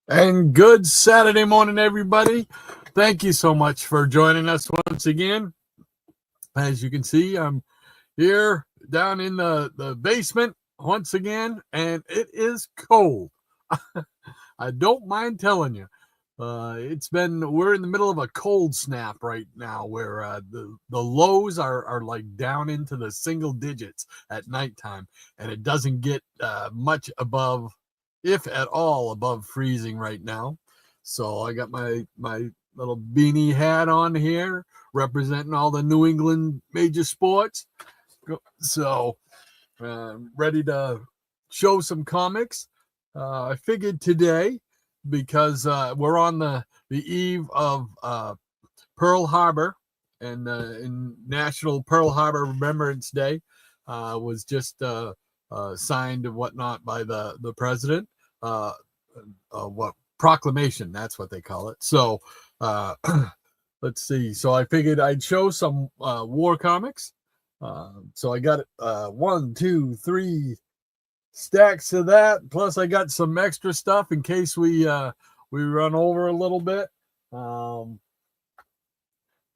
And good Saturday morning, everybody. Thank you so much for joining us once again. As you can see, I'm here down in the basement once again, and it is cold. I don't mind telling you. We're in the middle of a cold snap right now where the lows are like down into the single digits at nighttime, and it doesn't get much above, if at all, above freezing right now. So I got my little beanie hat on here representing all the New England major sports. So ready to show some comics. I figured today, because we're on the eve of Pearl Harbor, and in National Pearl Harbor Remembrance Day was just signed and whatnot by the president. What proclamation? That's what they call it. So let's see. So I figured I'd show some war comics. So I got 1, 2, 3 stacks of that. Plus I got some extra stuff in case we run over a little bit. And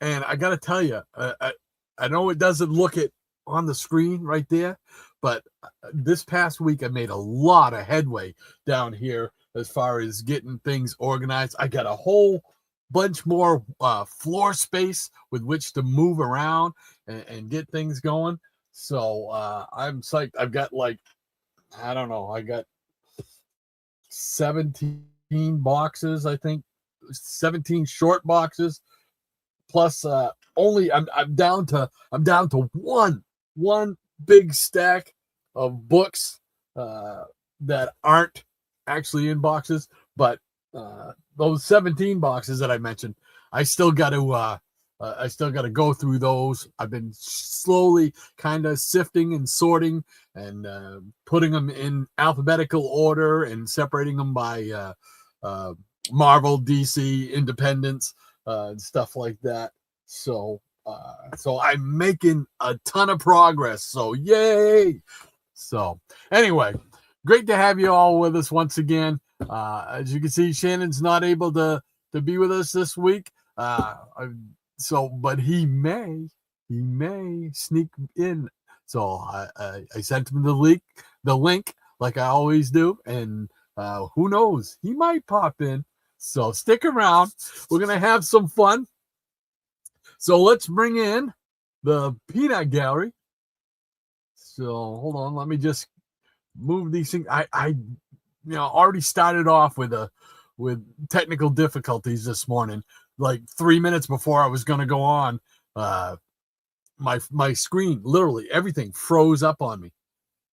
I got to tell you, I know it doesn't look it on the screen right there, but this past week I made a lot of headway down here as far as getting things organized. I got a whole bunch more floor space with which to move around and get things going. So I'm psyched. I've got I got 17 boxes, I think, 17 short boxes, plus I'm down to one big stack of books that aren't actually in boxes, but those 17 boxes that I mentioned, I still got to go through those. I've been slowly kind of sifting and sorting and putting them in alphabetical order and separating them by Marvel, DC, Independence, and stuff like that. So I'm making a ton of progress. So yay! So anyway, great to have you all with us once again. As you can see, Shannon's not able to be with us this week. But he may sneak in. So I sent him the link like I always do, and who knows, he might pop in. So stick around. We're gonna have some fun. So let's bring in the peanut gallery. So hold on, let me just move these things. I already started off with technical difficulties this morning. Like 3 minutes before I was going to go on, my screen, literally everything froze up on me.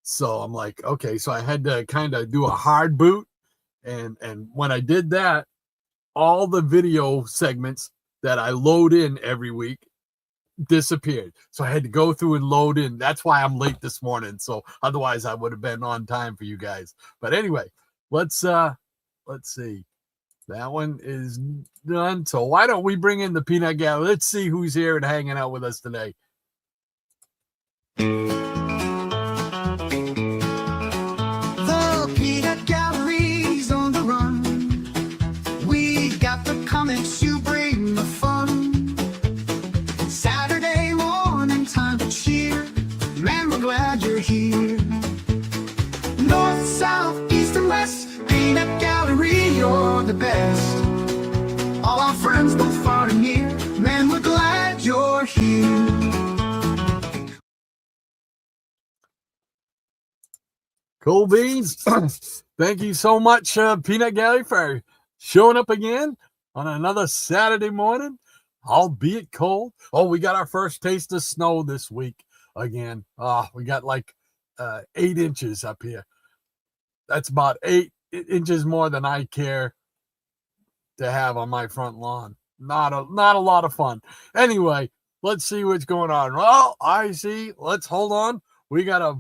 So I'm like, okay, so I had to kind of do a hard boot, and when I did that, all the video segments that I load in every week disappeared. So I had to go through and load in. That's why I'm late this morning. So otherwise I would have been on time for you guys. But anyway, let's see. That one is done. So why don't we bring in the peanut gallery? Let's see who's here and hanging out with us today. The peanut gallery's on the run. We got the comics, you bring the fun. Saturday morning, time to cheer. Man, we're glad you're here. North, south, east, and west. Peanut gallery, you're the best. All our friends, both far and near. Man, we're glad you're here. Cool beans. Thank you so much, Peanut Gallery, for showing up again on another Saturday morning, albeit cold. Oh, we got our first taste of snow this week again. We got like 8 inches up here. That's about 8 inches more than I care to have on my front lawn. Not a lot of fun. Anyway, let's see what's going on. Well, I see. Let's hold on. We got to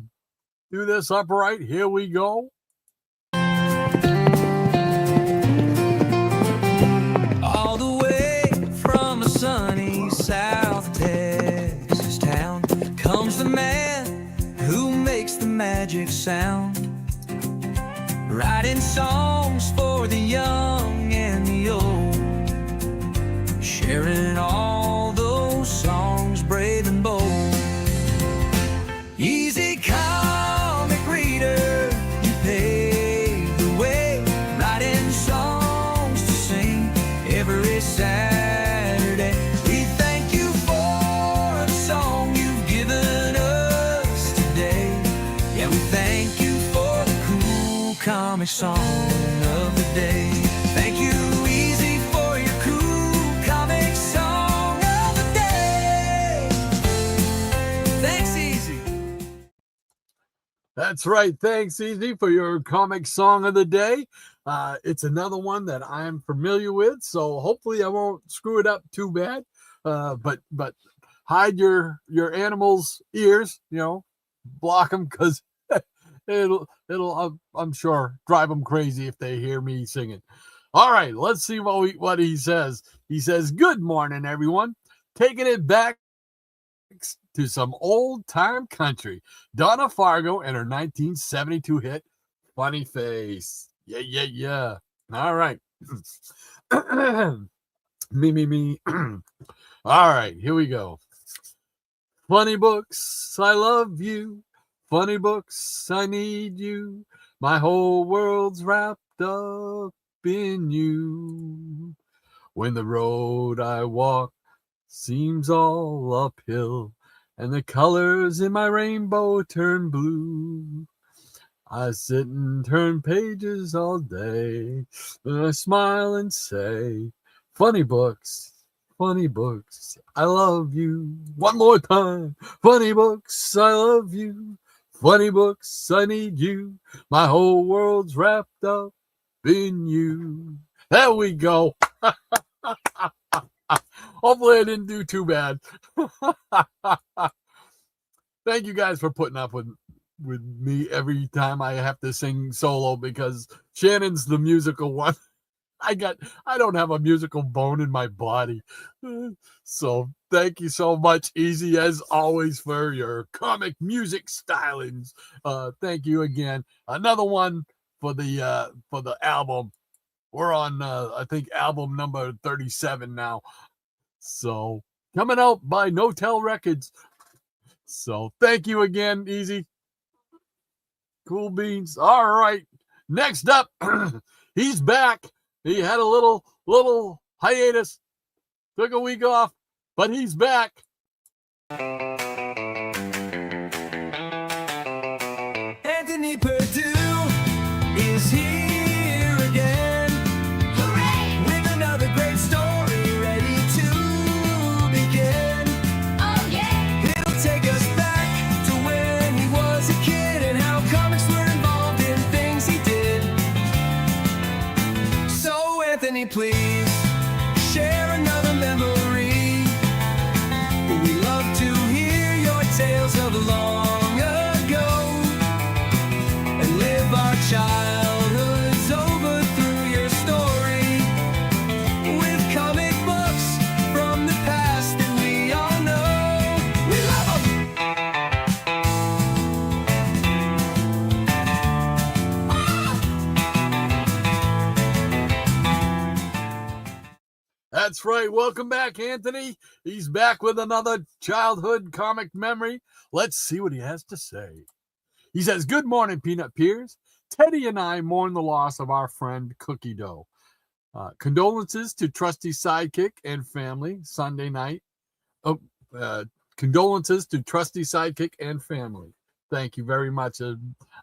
do this upright. Here we go. All the way from a sunny South Texas town comes the man who makes the magic sound, writing songs for the young comic song of the day. Thank you, Easy, for your cool comic song of the day. Thanks, Easy. That's right. Thanks, Easy, for your comic song of the day. It's another one that I'm familiar with, so hopefully I won't screw it up too bad. But hide your animals' ears, block them, because it'll I'm sure drive them crazy if they hear me singing. All right, let's see what he says. He says, "Good morning, everyone. Taking it back to some old time country. Donna Fargo and her 1972 hit, Funny Face." Yeah. All right. me. All right, here we go. Funny books, I love you. Funny books, I need you. My whole world's wrapped up in you. When the road I walk seems all uphill, and the colors in my rainbow turn blue, I sit and turn pages all day, and I smile and say, funny books, I love you. One more time. Funny books, I love you. Funny books, I need you. My whole world's wrapped up in you. There we go. Hopefully I didn't do too bad. Thank you guys for putting up with me every time I have to sing solo, because Shannon's the musical one. I don't have a musical bone in my body. So thank you so much, Easy, as always, for your comic music stylings. Thank you again. Another one for the album. We're on I think album number 37 now. So coming out by No Tell Records. So thank you again, Easy. Cool beans. All right. Next up, he's back. He had a little hiatus, took a week off, but he's back. Anthony Perdue is here again. Hooray! With another great story ready to begin. Oh yeah! It'll take us back to when he was a kid and how comics were involved in things he did. So Anthony, please share another memory. We love to hear your tales of long ago and live our childhoods over through your story with comic books from the past that we all know. We love them. That's right. Welcome back, Anthony. He's back with another childhood comic memory. Let's see what he has to say. He says, "Good morning, Peanut Peers. Teddy and I mourn the loss of our friend Cookie Dough. Condolences to Trusty Sidekick and family Sunday night. Condolences to Trusty Sidekick and family." Thank you very much.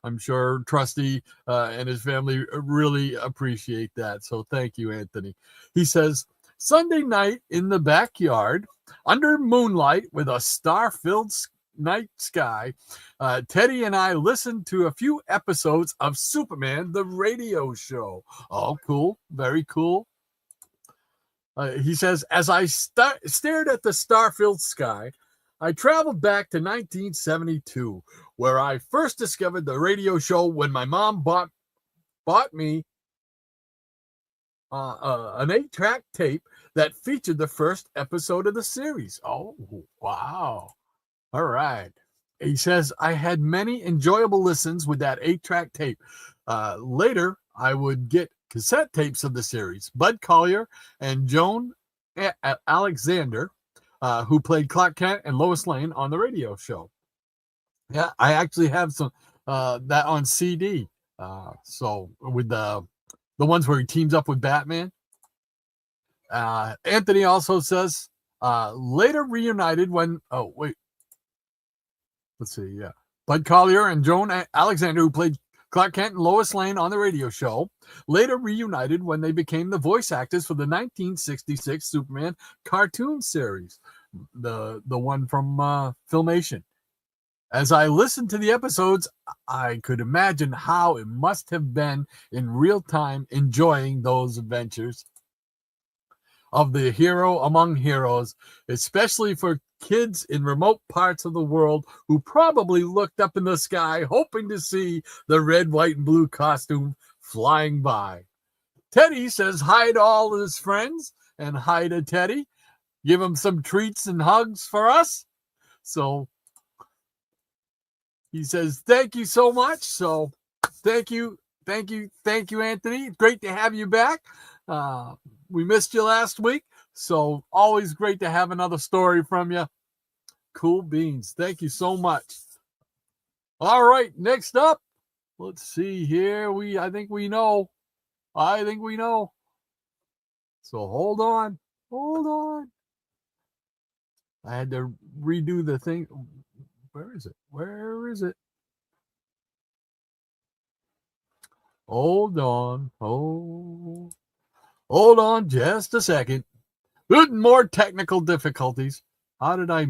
I'm sure Trusty and his family really appreciate that. So thank you, Anthony. He says, "Sunday night in the backyard, under moonlight with a star-filled night sky, Teddy and I listened to a few episodes of Superman, the radio show." Oh, cool. Very cool. He says, "As I stared at the star-filled sky, I traveled back to 1972, where I first discovered the radio show when my mom bought me an 8-track tape that featured the first episode of the series." Oh, wow. All right. He says, "I had many enjoyable listens with that 8-track tape. Later, I would get cassette tapes of the series. Bud Collyer and Joan Alexander, who played Clark Kent and Lois Lane on the radio show." Yeah, I actually have some that on CD. So with the ones where he teams up with Batman. Anthony also says, later reunited when, let's see, yeah. Bud Collyer and Joan Alexander, who played Clark Kent and Lois Lane on the radio show, later reunited when they became the voice actors for the 1966 Superman cartoon series, the one from Filmation. As I listened to the episodes, I could imagine how it must have been in real time enjoying those adventures of the hero among heroes, especially for kids in remote parts of the world who probably looked up in the sky hoping to see the red, white, and blue costume flying by. Teddy says hi to all his friends and hi to Teddy. Give him some treats and hugs for us. So he says, thank you so much. So thank you, Anthony. Great to have you back. We missed you last week, so always great to have another story from you. Cool beans. Thank you so much. All right, next up, let's see here. I think we know. So hold on. I had to redo the thing. Where is it? Hold on. Hold on just a second. More technical difficulties. How did I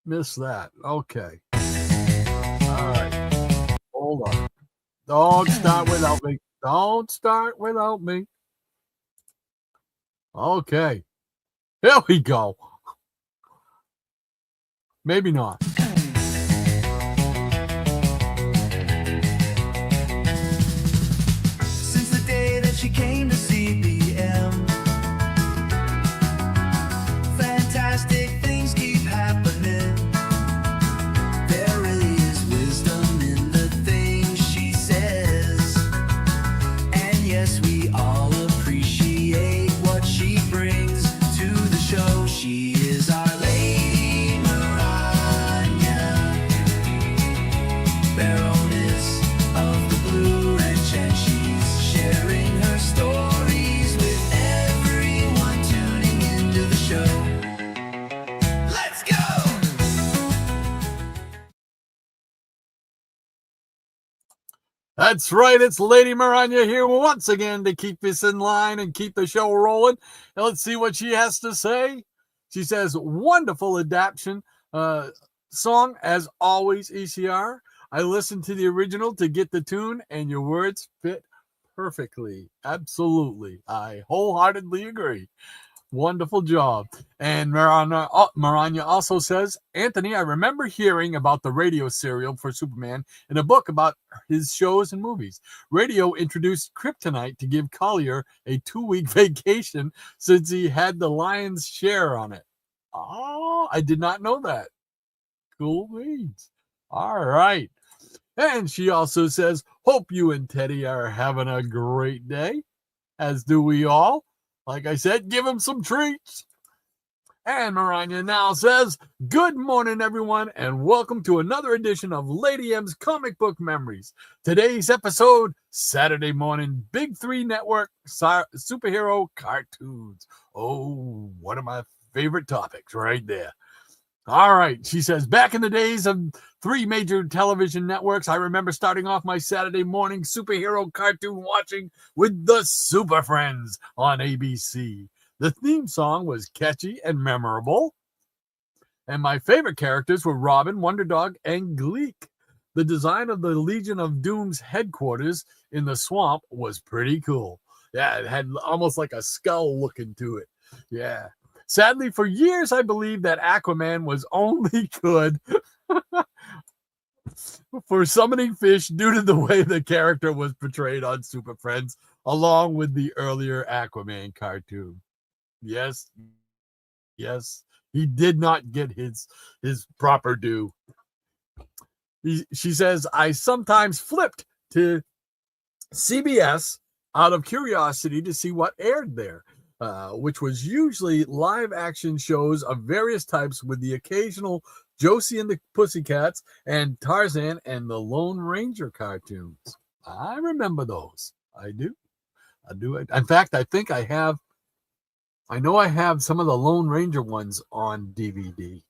miss that? Okay. All right. Hold on. Don't start without me. Okay. Here we go. Maybe not. Since the day that she came to CBM, fantastic things keep happening. There really is wisdom in the things she says. And yes, we all appreciate what she brings to the show. She is our Lady Miranya, Baroness of the Blue Ridge, and she's sharing her stories with everyone tuning into the show. Let's go! That's right. It's Lady Miranya here once again to keep us in line and keep the show rolling. And let's see what she has to say. She says, wonderful adaptation song, as always, ECR. I listened to the original to get the tune, and your words fit perfectly. Absolutely. I wholeheartedly agree. Wonderful job. And Miranya also says, Anthony, I remember hearing about the radio serial for Superman in a book about his shows and movies. Radio introduced Kryptonite to give Collier a 2-week vacation since he had the lion's share on it. Oh, I did not know that. Cool beans. All right. And she also says, hope you and Teddy are having a great day, as do we all. Like I said, give him some treats. And Miranya now says, good morning, everyone, and welcome to another edition of Lady M's Comic Book Memories. Today's episode, Saturday morning, Big 3 Network superhero cartoons. Oh, one of my favorite topics right there. All right, she says, back in the days of 3 major television networks, I remember starting off my Saturday morning superhero cartoon watching with the Super Friends on ABC. The theme song was catchy and memorable, and my favorite characters were Robin, Wonder Dog, and Gleek. The design of the Legion of Doom's headquarters in the swamp was pretty cool. Yeah, it had almost like a skull looking to it. Yeah. Sadly, for years, I believed that Aquaman was only good for summoning fish due to the way the character was portrayed on Super Friends, along with the earlier Aquaman cartoon. Yes, he did not get his proper due. She says, I sometimes flipped to CBS out of curiosity to see what aired there. Which was usually live action shows of various types with the occasional Josie and the Pussycats and Tarzan and the Lone Ranger cartoons. I remember those. I do. In fact, I think I have some of the Lone Ranger ones on DVD,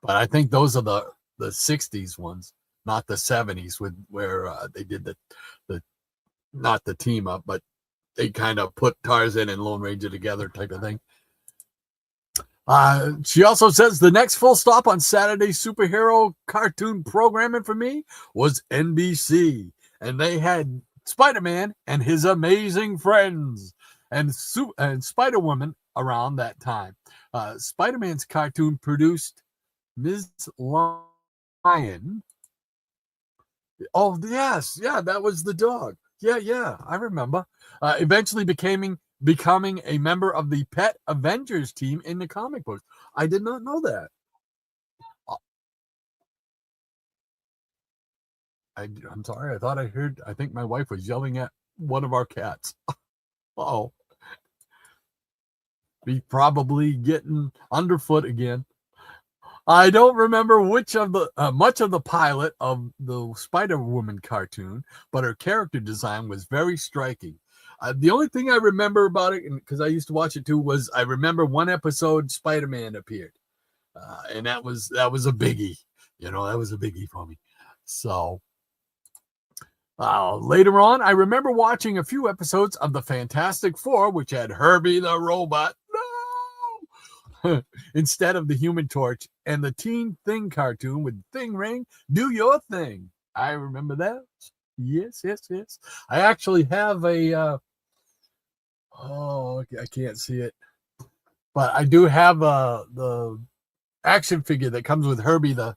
but I think those are the 60s ones, not the 70s where they did the not the team up, but they kind of put Tarzan and Lone Ranger together type of thing. She also says the next full stop on Saturday superhero cartoon programming for me was NBC, and they had Spider-Man and his amazing friends and Spider-Woman around that time. Spider-Man's cartoon produced Ms. Lion. Oh, yes. Yeah, that was the dog. Yeah, I remember. Eventually becoming a member of the Pet Avengers team in the comic books. I did not know that. I'm sorry. I think my wife was yelling at one of our cats. Oh, be probably getting underfoot again. I don't remember which of the much of the pilot of the Spider-Woman cartoon, but her character design was very striking. The only thing I remember about it, because I used to watch it too, was I remember one episode Spider-Man appeared, and that was a biggie. That was a biggie for me. So later on, I remember watching a few episodes of the Fantastic Four, which had Herbie the Robot. No! Instead of the Human Torch, and the Teen Thing cartoon with Thing Ring, Do Your Thing. I remember that. Yes. I actually have a I can't see it, but I do have the action figure that comes with Herbie the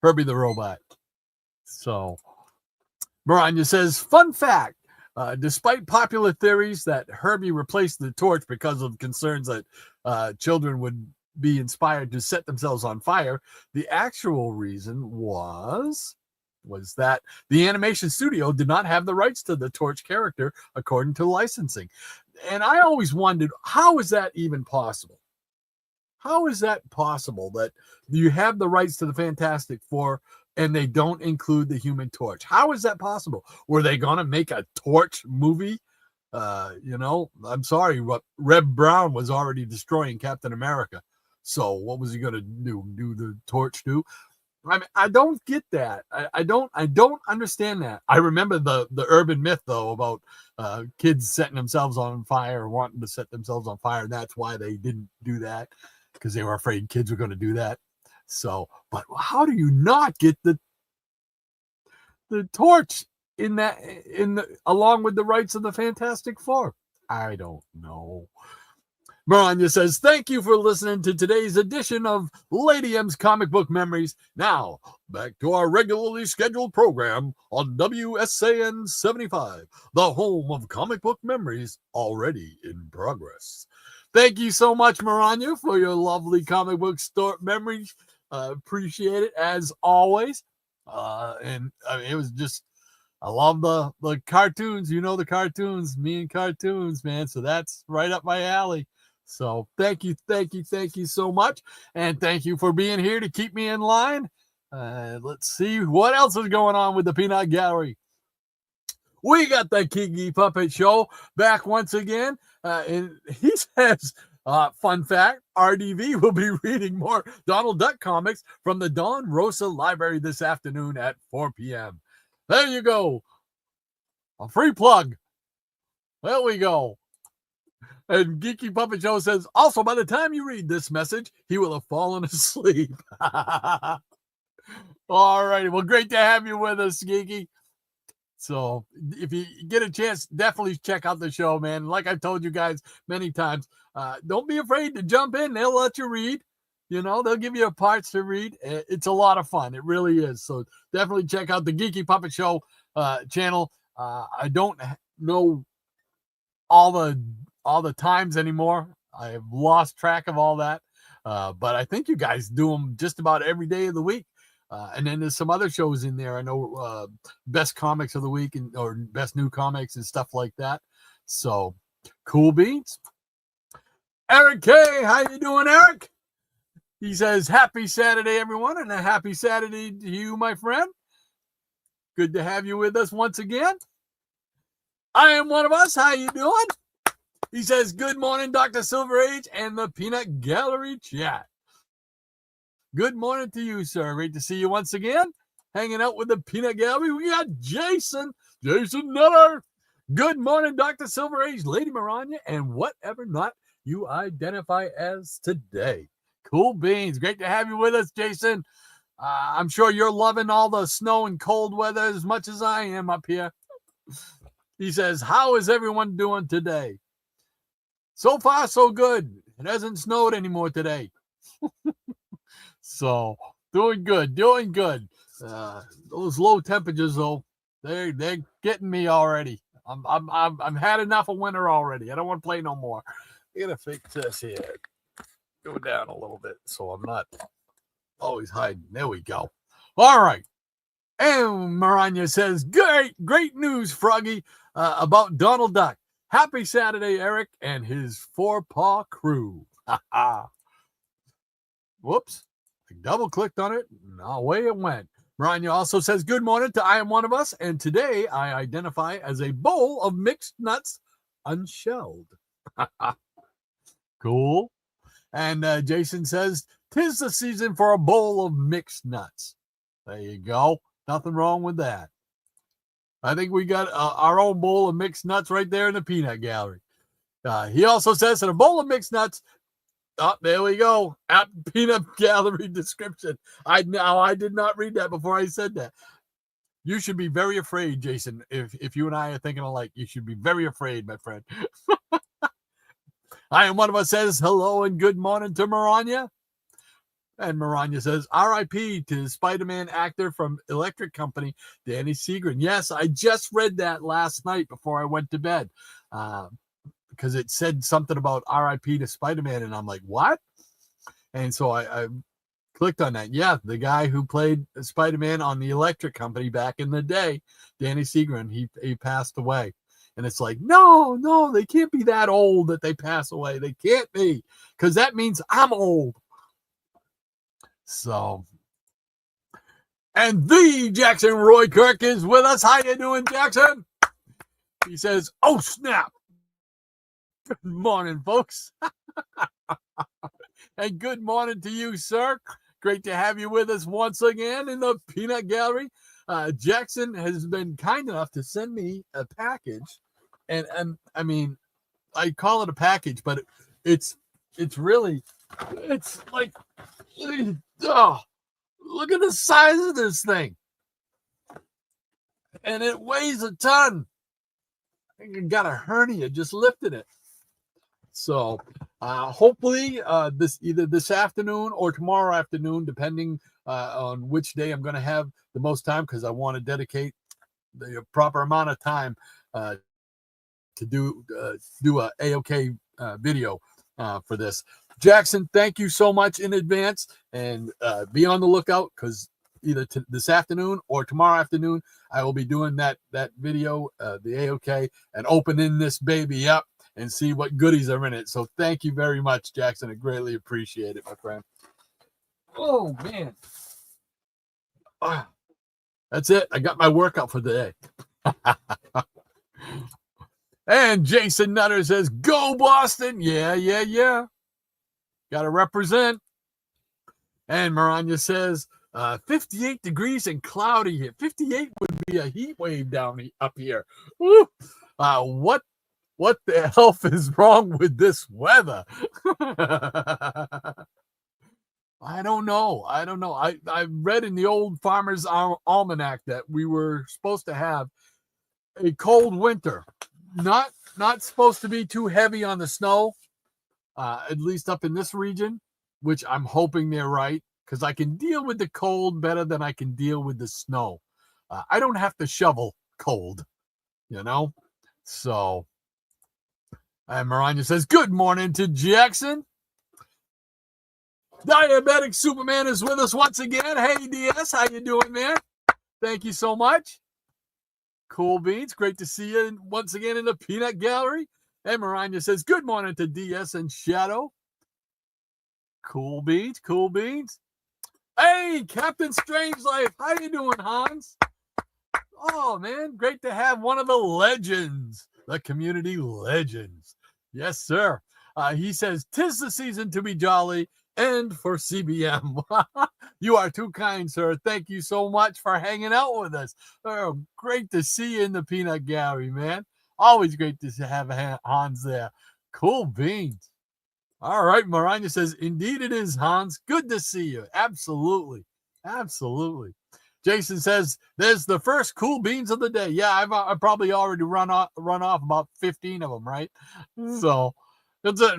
Robot. So Maranya says, fun fact, despite popular theories that Herbie replaced the torch because of concerns that children would be inspired to set themselves on fire, the actual reason was that the animation studio did not have the rights to the torch character according to licensing. And I always wondered, how is that even possible? How is that possible that you have the rights to the Fantastic Four and they don't include the Human Torch? How is that possible? Were they going to make a Torch movie? I'm sorry, but Reb Brown was already destroying Captain America. So what was he going to do? Do the Torch do? I mean, I don't get that. I don't understand that. I remember the urban myth though about kids setting themselves on fire or wanting to set themselves on fire. And that's why they didn't do that, because they were afraid kids were going to do that. So, but how do you not get the torch along with the rights of the Fantastic Four? I don't know. Maranya says, thank you for listening to today's edition of Lady M's Comic Book Memories. Now, back to our regularly scheduled program on WSAN 75, the home of comic book memories already in progress. Thank you so much, Maranya, for your lovely comic book store memories. Appreciate it, as always. And I mean, it was just, I love the cartoons. The cartoons, me and cartoons, man. So that's right up my alley. So thank you so much. And thank you for being here to keep me in line. Let's see what else is going on with the Peanut Gallery. We got the Kiki Puppet Show back once again. And he says, fun fact, RDV will be reading more Donald Duck comics from the Don Rosa Library this afternoon at 4 p.m. There you go. A free plug. There we go. And Geeky Puppet Show says, also, by the time you read this message, he will have fallen asleep. All righty. Well, great to have you with us, Geeky. So if you get a chance, definitely check out the show, man. Like I've told you guys many times, don't be afraid to jump in. They'll let you read. They'll give you parts to read. It's a lot of fun. It really is. So definitely check out the Geeky Puppet Show channel. I don't know all the times anymore. I've lost track of all that. But I think you guys do them just about every day of the week. And then there's some other shows in there. I know Best Comics of the Week or Best New Comics and stuff like that. So cool beans. Eric K, how you doing, Eric? He says, happy Saturday, everyone, and a happy Saturday to you, my friend. Good to have you with us once again. I am one of us. How you doing? He says, good morning, Dr. Silver Age and the Peanut Gallery chat. Good morning to you, sir. Great to see you once again. hanging out with the peanut gallery. We got Jason Nutter. Good morning, Dr. Silver Age, Lady Maranya, and whatever not you identify as today. Cool beans. Great to have you with us, Jason. I'm sure you're loving all the snow and cold weather as much as I am up here. He says, how is everyone doing today? So far, so good. It hasn't snowed anymore today. So, doing good. Those low temperatures, though, they're getting me already. I'm had enough of winter already. I don't want to play no more. I gotta fix this here. Go down a little bit so I'm not always hiding. There we go. All right. And Maranya says, great news, Froggy, about Donald Duck. Happy Saturday, Eric and his four-paw crew. Whoops. I double-clicked on it, and away it went. Maranya also says, good morning to I Am One of Us, and today I identify as a bowl of mixed nuts unshelled. Cool. And Jason says, 'tis the season for a bowl of mixed nuts. There you go. Nothing wrong with that. I think we got our own bowl of mixed nuts right there in the peanut gallery. He also says, in a bowl of mixed nuts, oh, there we go. At peanut gallery description. I did not read that before I said that. You should be very afraid, Jason. If you and I are thinking alike, you should be very afraid, my friend. I Am One of Us says hello and good morning to Maranya. And Maranya says, R.I.P. to Spider-Man actor from Electric Company, Danny Seagren. Yes, I just read that last night before I went to bed because it said something about R.I.P. to Spider-Man, and I'm like, what? And so I clicked on that. Yeah, the guy who played Spider-Man on the Electric Company back in the day, Danny Seagren, he passed away. And it's like, no, they can't be that old that they pass away. They can't be, because that means I'm old. So, and the Jackson Roy Kirk is with us. How you doing, Jackson? He says, oh, snap. Good morning, folks. And good morning to you, sir. Great to have you with us once again in the Peanut Gallery. Jackson has been kind enough to send me a package. And I mean, I call it a package, but it's really, it's like, oh, look at the size of this thing. And it weighs a ton. I think I got a hernia just lifting it. So hopefully either this afternoon or tomorrow afternoon, depending on which day I'm going to have the most time, because I want to dedicate the proper amount of time to do a AOK video for this. Jackson, thank you so much in advance, and be on the lookout, because either this afternoon or tomorrow afternoon, I will be doing that video, the AOK, and opening this baby up and see what goodies are in it. So thank you very much, Jackson. I greatly appreciate it, my friend. Oh, man. That's it. I got my workout for the day. And Jason Nutter says, go Boston. Yeah. Got to represent. And Maranya says, 58 degrees and cloudy here. 58 would be a heat wave up here. Woo. What the hell is wrong with this weather? I don't know. I read in the old Farmer's Almanac that we were supposed to have a cold winter. Not supposed to be too heavy on the snow, at least up in this region, which I'm hoping they're right, because I can deal with the cold better than I can deal with the snow. I don't have to shovel cold, So, and Maranya says, good morning to Jackson. Diabetic Superman is with us once again. Hey, DS, how you doing, man? Thank you so much. Cool beans. Great to see you once again in the Peanut Gallery. And Maranya says, good morning to DS and Shadow. Cool beans. Hey, Captain Strangelife. How you doing, Hans? Oh, man. Great to have one of the legends, the community legends. Yes, sir. He says, 'tis the season to be jolly. and for CBM. You are too kind, sir. Thank you so much for hanging out with us. Oh, great to see you in the peanut gallery, man. Always great to have Hans there. Cool beans. All right, Maranya says, indeed it is, Hans. Good to see you. Absolutely. Absolutely. Jason says, there's the first cool beans of the day. Yeah, I've probably already run off about 15 of them, right? So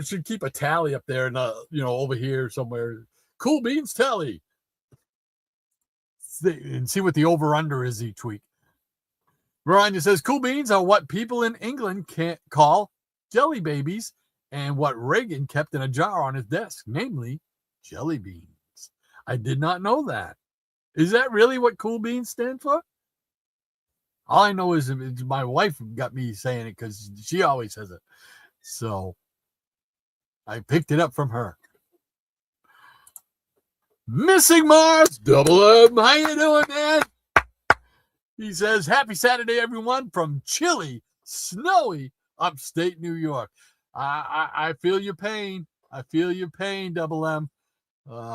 should keep a tally up there and over here somewhere. Cool beans tally. And see what the over-under is each week. Maranya says, cool beans are what people in England can't call jelly babies and what Reagan kept in a jar on his desk, namely jelly beans. I did not know that. Is that really what cool beans stand for? All I know is my wife got me saying it because she always says it. So I picked it up from her. Missing Mars, Double M. How you doing, man? He says, happy Saturday, everyone, from chilly, snowy, upstate New York. I feel your pain. I feel your pain, Double M.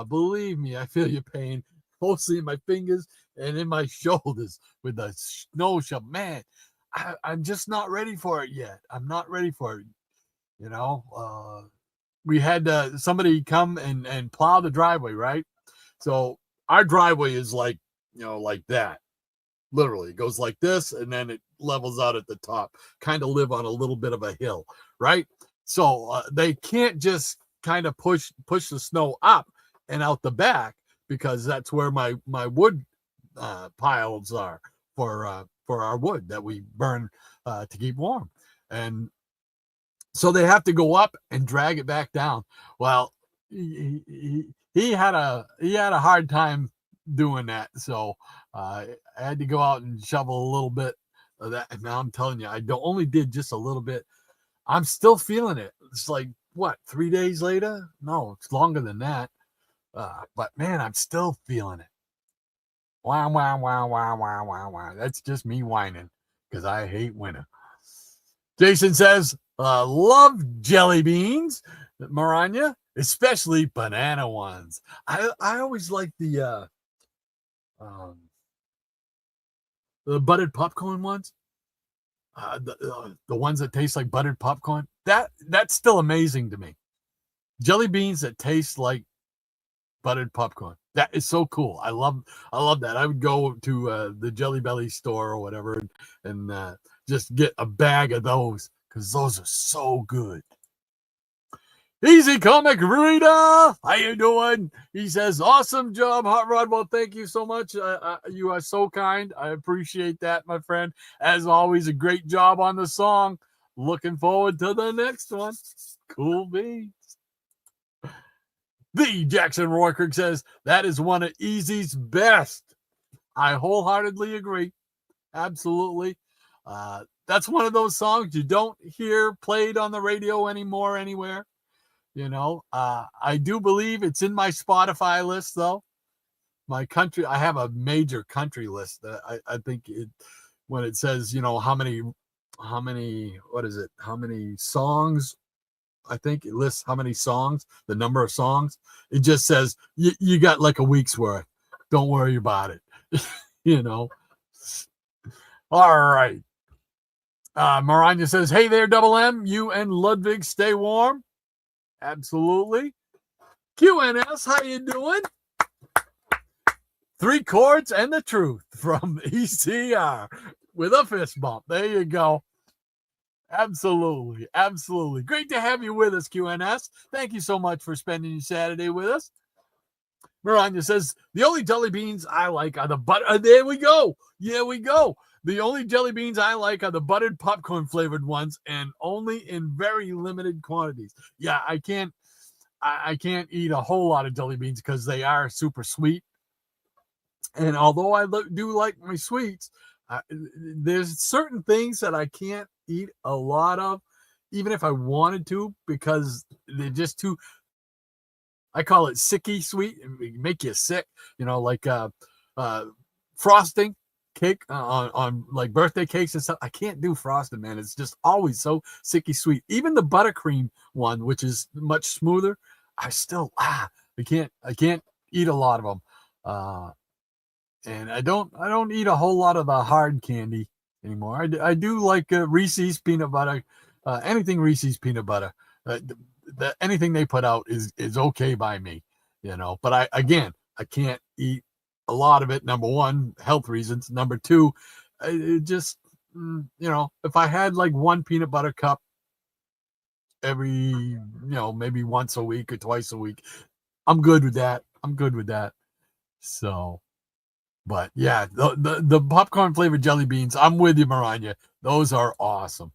Believe me, I feel your pain. Mostly in my fingers and in my shoulders with the snow shovel. Man, I'm just not ready for it yet. I'm not ready for it. We had somebody come and plow the driveway, right? So our driveway is like that. Literally, it goes like this, and then it levels out at the top. Kind of live on a little bit of a hill, right? So they can't just kind of push the snow up and out the back because that's where my wood piles are for our wood that we burn to keep warm, and so they have to go up and drag it back down. Well, he had a hard time doing that, so I had to go out and shovel a little bit of that. And now I'm telling you, I only did just a little bit. I'm still feeling it. It's like, what, 3 days later? No, it's longer than that. But man, I'm still feeling it. Wow, wow, wow, wow, wow, wow, wow. That's just me whining because I hate winter. Jason says, love jelly beans, Maranya, especially banana ones. I always like the buttered popcorn ones. The ones that taste like buttered popcorn. That's still amazing to me. Jelly beans that taste like buttered popcorn. That is so cool. I love that. I would go to the Jelly Belly store or whatever and just get a bag of those because those are so good. Easy Comic Reader, how you doing? He says, awesome job, Hot Rod. Well, thank you so much. You are so kind. I appreciate that, my friend. As always, a great job on the song. Looking forward to the next one. Cool beans. The Jackson Roykirk says, that is one of Easy's best. I wholeheartedly agree. Absolutely. That's one of those songs you don't hear played on the radio anymore anywhere. I do believe it's in my Spotify list, though. I have a major country list. I think when it says, how many songs, I think it lists how many songs, the number of songs. It just says you got like a week's worth. Don't worry about it. All right. Maranya says, hey there, Double M. You and Ludwig stay warm. Absolutely. QNS, how you doing? 3 chords and the truth from ECR with a fist bump. There you go. Absolutely. Absolutely. Great to have you with us, QNS. Thank you so much for spending your Saturday with us. Maranya says, the only jelly beans I like are the butter. There we go. Yeah, we go. The only jelly beans I like are the buttered popcorn flavored ones and only in very limited quantities. Yeah, I can't eat a whole lot of jelly beans because they are super sweet. And although I do like my sweets, there's certain things that I can't eat a lot of, even if I wanted to, because they're just too, I call it sicky sweet, and make you sick, like frosting. Cake on like birthday cakes and stuff. I can't do frosted, man. It's just always so sicky sweet. Even the buttercream one, which is much smoother, I still I can't eat a lot of them. And I don't eat a whole lot of the hard candy anymore. I do like Reese's peanut butter, anything Reese's peanut butter. Anything they put out is okay by me, But I can't eat a lot of it. Number one, health reasons. Number two, it just if I had like one peanut butter cup every maybe once a week or twice a week, I'm good with that. So, but yeah, the popcorn flavored jelly beans, I'm with you, Maranya. Those are awesome.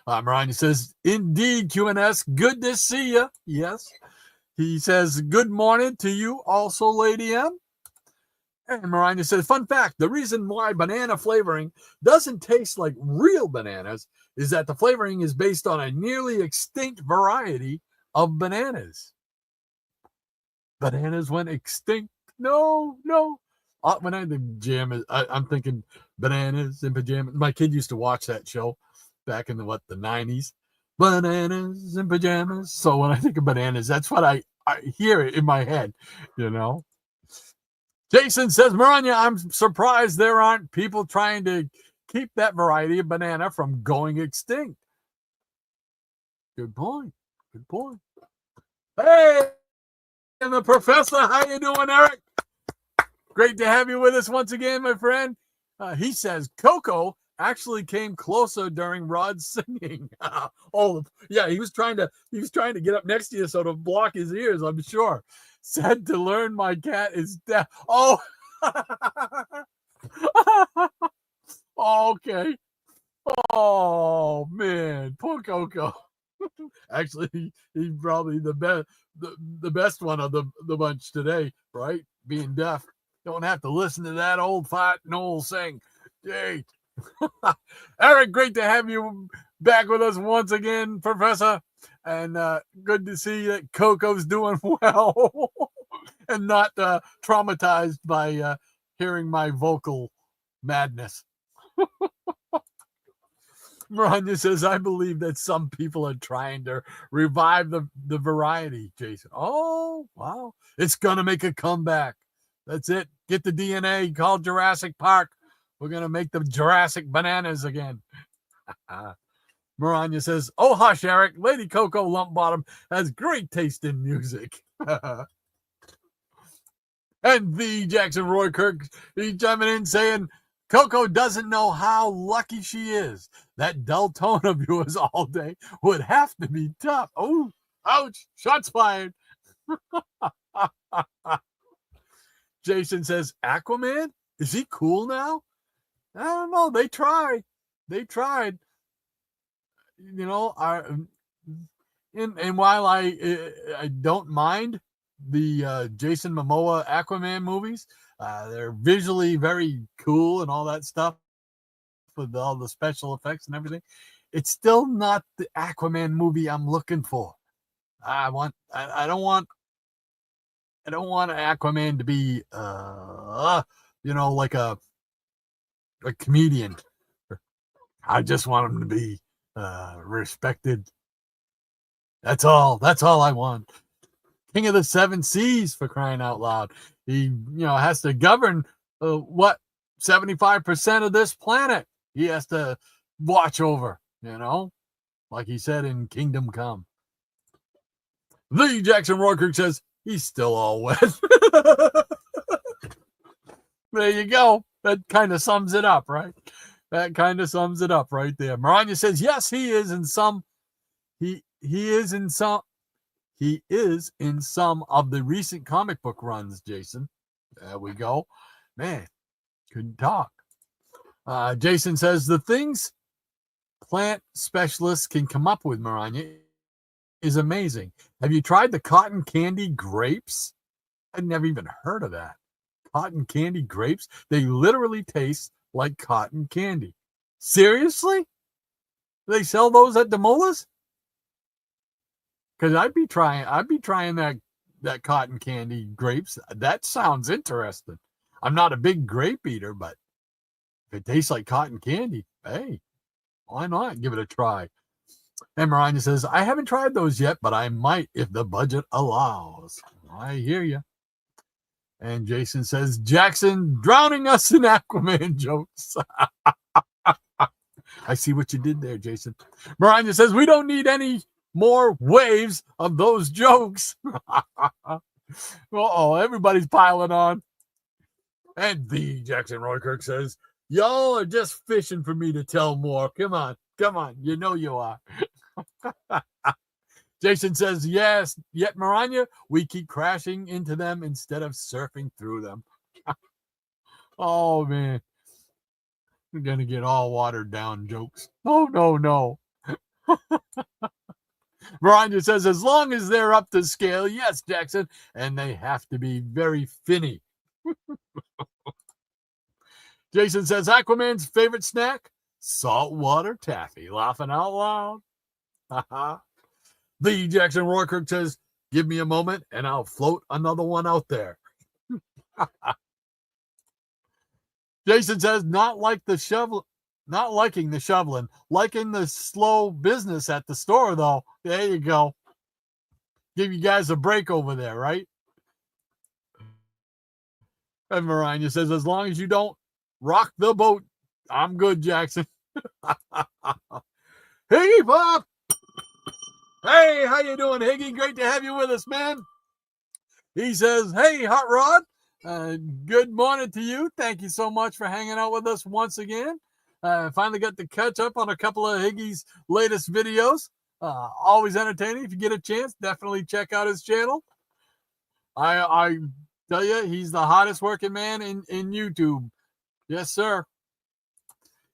Maranya says, indeed, QNS, good to see you. Yes. He says, good morning to you also, Lady M. And Maranya says, fun fact, the reason why banana flavoring doesn't taste like real bananas is that the flavoring is based on a nearly extinct variety of bananas. Bananas went extinct. No. When I think pajamas, I'm thinking bananas and pajamas. My kid used to watch that show back in the 90s. Bananas and pajamas. So when I think of bananas, that's what I hear it in my head, Jason says, Maranya, I'm surprised there aren't people trying to keep that variety of banana from going extinct. Good point. Hey, and the professor, how you doing, Eric? Great to have you with us once again, my friend. He says Coco actually came closer during Rod's singing. He was trying to get up next to you so to block his ears, I'm sure. Said to learn my cat is deaf. Oh, okay. Oh man, poor Coco. Actually, he's probably the best one of the bunch today, right? Being deaf. Don't have to listen to that old fat Noel sing. Yay. Eric, great to have you back with us once again, Professor. And good to see that Coco's doing well and not traumatized by hearing my vocal madness. Miranda says, I believe that some people are trying to revive the variety, Jason. Oh, wow. It's going to make a comeback. That's it. Get the DNA, call Jurassic Park. We're going to make the Jurassic bananas again. Maranya says, oh, hush, Eric. Lady Coco Lumpbottom has great taste in music. And the Jackson Roy Kirk, he's chiming in saying, Coco doesn't know how lucky she is. That dull tone of yours all day would have to be tough. Oh, ouch. Shots fired. Jason says, Aquaman? Is he cool now? I don't know. They tried. And while I don't mind the Jason Momoa Aquaman movies, they're visually very cool and all that stuff with all the special effects and everything. It's still not the Aquaman movie I'm looking for. I don't want Aquaman to be like a comedian. I just want him to be respected. That's all I want. King of the Seven Seas, for crying out loud. He has to govern 75% of this planet. He has to watch over, like he said in Kingdom Come. The Jackson Roykirk says he's still all wet. There you go. That kind of sums it up, right? That kind of sums it up right there. Maranya says, yes, he is in some. He is in some of the recent comic book runs, Jason. There we go. Man, couldn't talk. Jason says, the things plant specialists can come up with, Maranya, is amazing. Have you tried the cotton candy grapes? I'd never even heard of that. Cotton candy grapes? They literally taste like cotton candy. Seriously? They sell those at Demola's? Because I'd be trying that cotton candy grapes. That sounds interesting. I'm not a big grape eater, but if it tastes like cotton candy, hey, why not give it a try? And Maranya says, I haven't tried those yet, but I might if the budget allows. I hear you. And Jason says, Jackson drowning us in Aquaman jokes. I see what you did there, Jason. Mariah says, we don't need any more waves of those jokes. Uh-oh, everybody's piling on. And the Jackson Roykirk says, y'all are just fishing for me to tell more. Come on. You know you are. Jason says, yes, yet Maranya, we keep crashing into them instead of surfing through them. Oh, man. We're going to get all watered down jokes. Oh, no. Maranya says, as long as they're up to scale, yes, Jackson, and they have to be very finny. Jason says, Aquaman's favorite snack? Saltwater taffy. Laughing out loud. The Jackson Roykirk says, give me a moment and I'll float another one out there. Jason says, not liking the shoveling, liking the slow business at the store, though. There you go. Give you guys a break over there, right? And Maranya says, as long as you don't rock the boat, I'm good, Jackson. Higgy Pop! Hey, how you doing, Higgy? Great to have you with us, man. He says, hey, Hot Rod, good morning to you. Thank you so much for hanging out with us once again. Finally got to catch up on a couple of Higgy's latest videos. Always entertaining. If you get a chance, definitely check out his channel. I tell you, he's the hottest working man in YouTube. Yes, sir.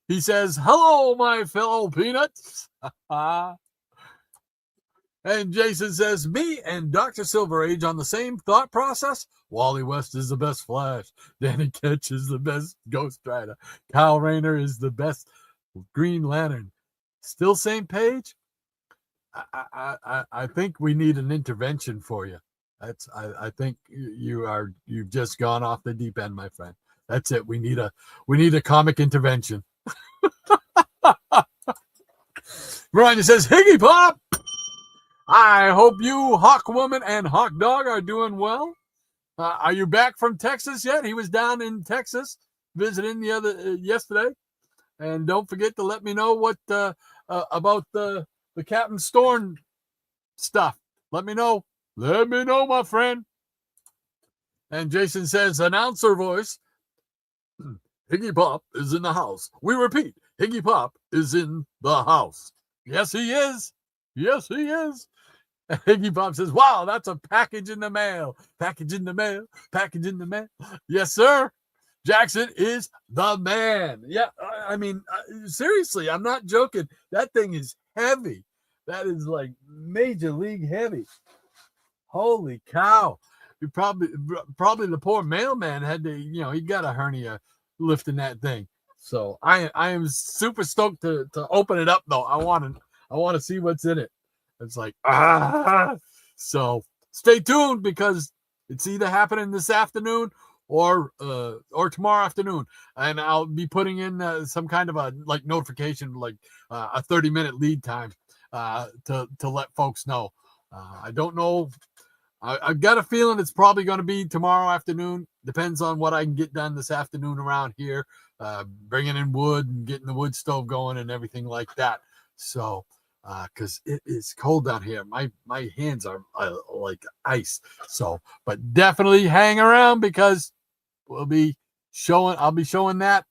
He says, hello, my fellow peanuts. And Jason says, me and Dr. Silver Age on the same thought process. Wally West is the best Flash. Danny Ketch is the best Ghost Rider. Kyle Rayner is the best Green Lantern. Still same page? I think we need an intervention for you. I think you've just gone off the deep end, my friend. That's it. We need a comic intervention. Brian says, Higgy Pop! I hope you, Hawk Woman and Hawk Dog, are doing well. Are you back from Texas yet? He was down in Texas visiting yesterday. And don't forget to let me know what about the Captain Storm stuff. Let me know. Let me know, my friend. And Jason says, announcer voice. Higgy Pop is in the house. We repeat, Higgy Pop is in the house. Yes, he is. Yes, he is. And Higgy Pop says, wow, that's a package in the mail. Package in the mail. Package in the mail. Yes, sir. Jackson is the man. Yeah, I mean, seriously, I'm not joking. That thing is heavy. That is like major league heavy. Holy cow. You probably the poor mailman had to, he got a hernia lifting that thing. So I am super stoked to open it up, though. I want to see what's in it. It's like, So stay tuned, because it's either happening this afternoon or tomorrow afternoon, and I'll be putting in some kind of a notification, a 30-minute lead time to let folks know. I don't know. I've got a feeling it's probably going to be tomorrow afternoon. Depends on what I can get done this afternoon around here, bringing in wood and getting the wood stove going and everything like that. So, because it is cold down here, my hands are like ice. So, but definitely hang around, because I'll be showing that,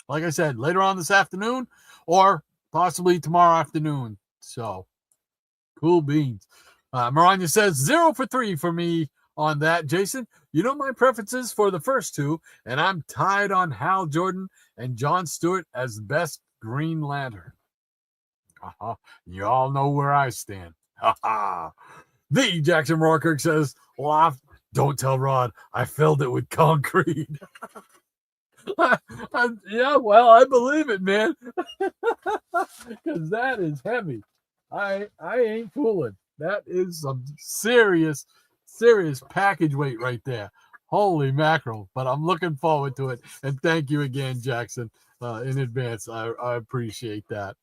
like I said, later on this afternoon or possibly tomorrow afternoon. So, cool beans. Maranya says 0 for 3 for me on that, Jason. You know my preferences for the first two, and I'm tied on Hal Jordan and John Stewart as best Green Lantern. You all know where I stand. The Jackson Roykirk says, laugh. Don't tell Rod. I filled it with concrete. Yeah, well, I believe it, man. Because that is heavy. I ain't fooling. That is some serious package weight right there. Holy mackerel. But I'm looking forward to it. And thank you again, Jackson, in advance. I appreciate that.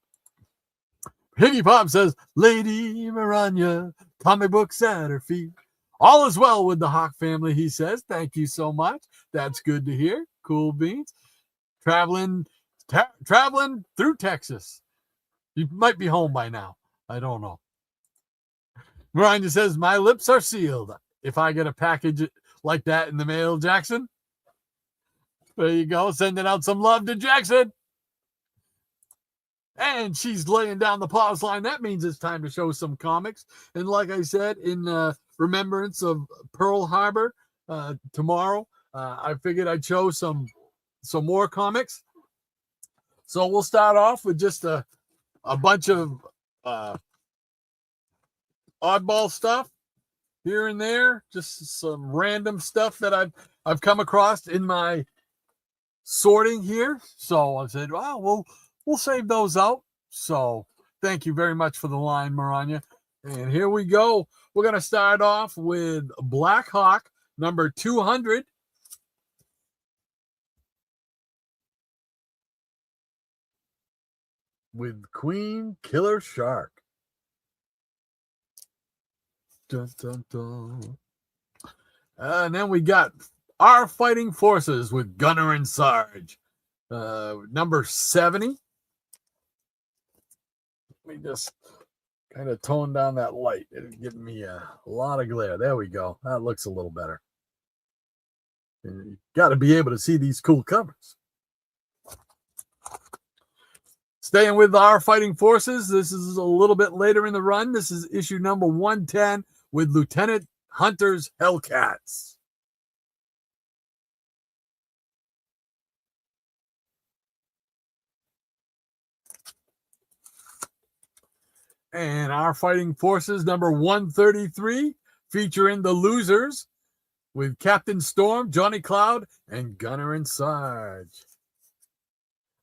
Higgy Pop says, Lady Maranya, comic books at her feet. All is well with the Hawk family, he says. Thank you so much. That's good to hear. Cool beans. Traveling through Texas. You might be home by now. I don't know. Miranda says, my lips are sealed. If I get a package like that in the mail, Jackson, there you go. Sending out some love to Jackson. And she's laying down the pause line. That means it's time to show some comics. And like I said, in remembrance of Pearl Harbor tomorrow, I figured I'd show some more comics. So we'll start off with just a bunch of oddball stuff here and there, just some random stuff that I've come across in my sorting here. So I said, well, we'll save those out. So thank you very much for the line, Maranya. And here we go. We're going to start off with Black Hawk, number 200. With Queen Killer Shark. Dun, dun, dun. And then we got Our Fighting Forces with Gunner and Sarge. Number 70. Let me just kind of tone down that light. It's giving me a lot of glare. There we go. That looks a little better. You got to be able to see these cool covers. Staying with Our Fighting Forces, this is a little bit later in the run. This is issue number 110 with Lieutenant Hunter's Hellcats. And Our Fighting Forces number 133, featuring the Losers with Captain Storm, Johnny Cloud, and Gunner and Sarge.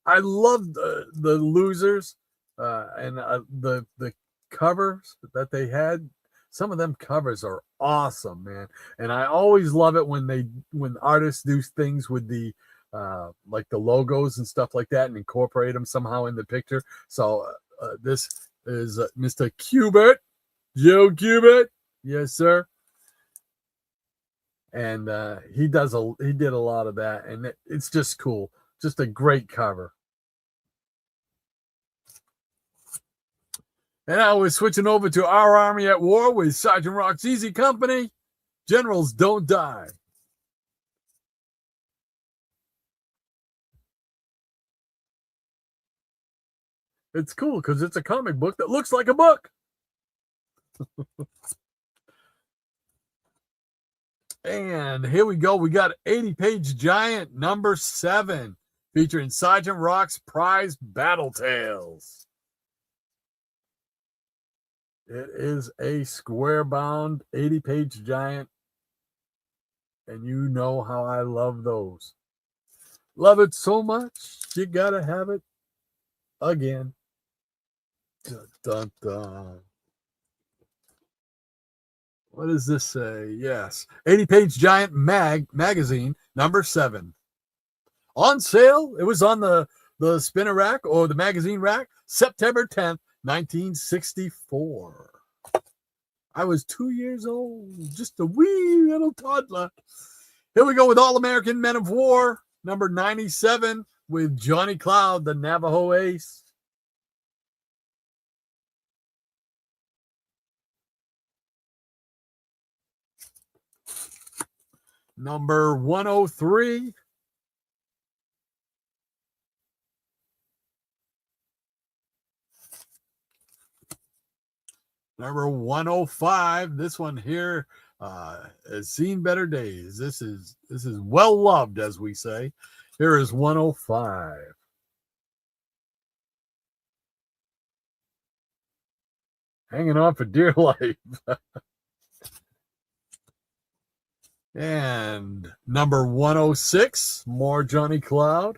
I love the Losers and the covers that they had. Some of them covers are awesome, man. And I always love it when artists do things with the like the logos and stuff like that and incorporate them somehow in the picture. So this is Mr. Kubert, Joe Kubert, yes sir. And he did a lot of that, and it's just cool, just a great cover. And now we're switching over to Our Army at War with Sergeant Rock's Easy Company. Generals Don't Die. It's cool because it's a comic book that looks like a book. And here we go. We got 80-page giant number 7 featuring Sergeant Rock's Prize Battle Tales. It is a square-bound 80-page giant, and you know how I love those. Love it so much, you gotta have it again. Dun, dun, dun. What does this say? Yes. 80-page giant magazine, number 7. On sale. It was on the spinner rack or the magazine rack, September 10th, 1964. I was 2 years old, just a wee little toddler. Here we go with All American Men of War, number 97, with Johnny Cloud, the Navajo Ace. Number 103. Number 105. This one here has seen better days. This is well loved, as we say. Here is 105. Hanging on for dear life. And number 106, more Johnny Cloud.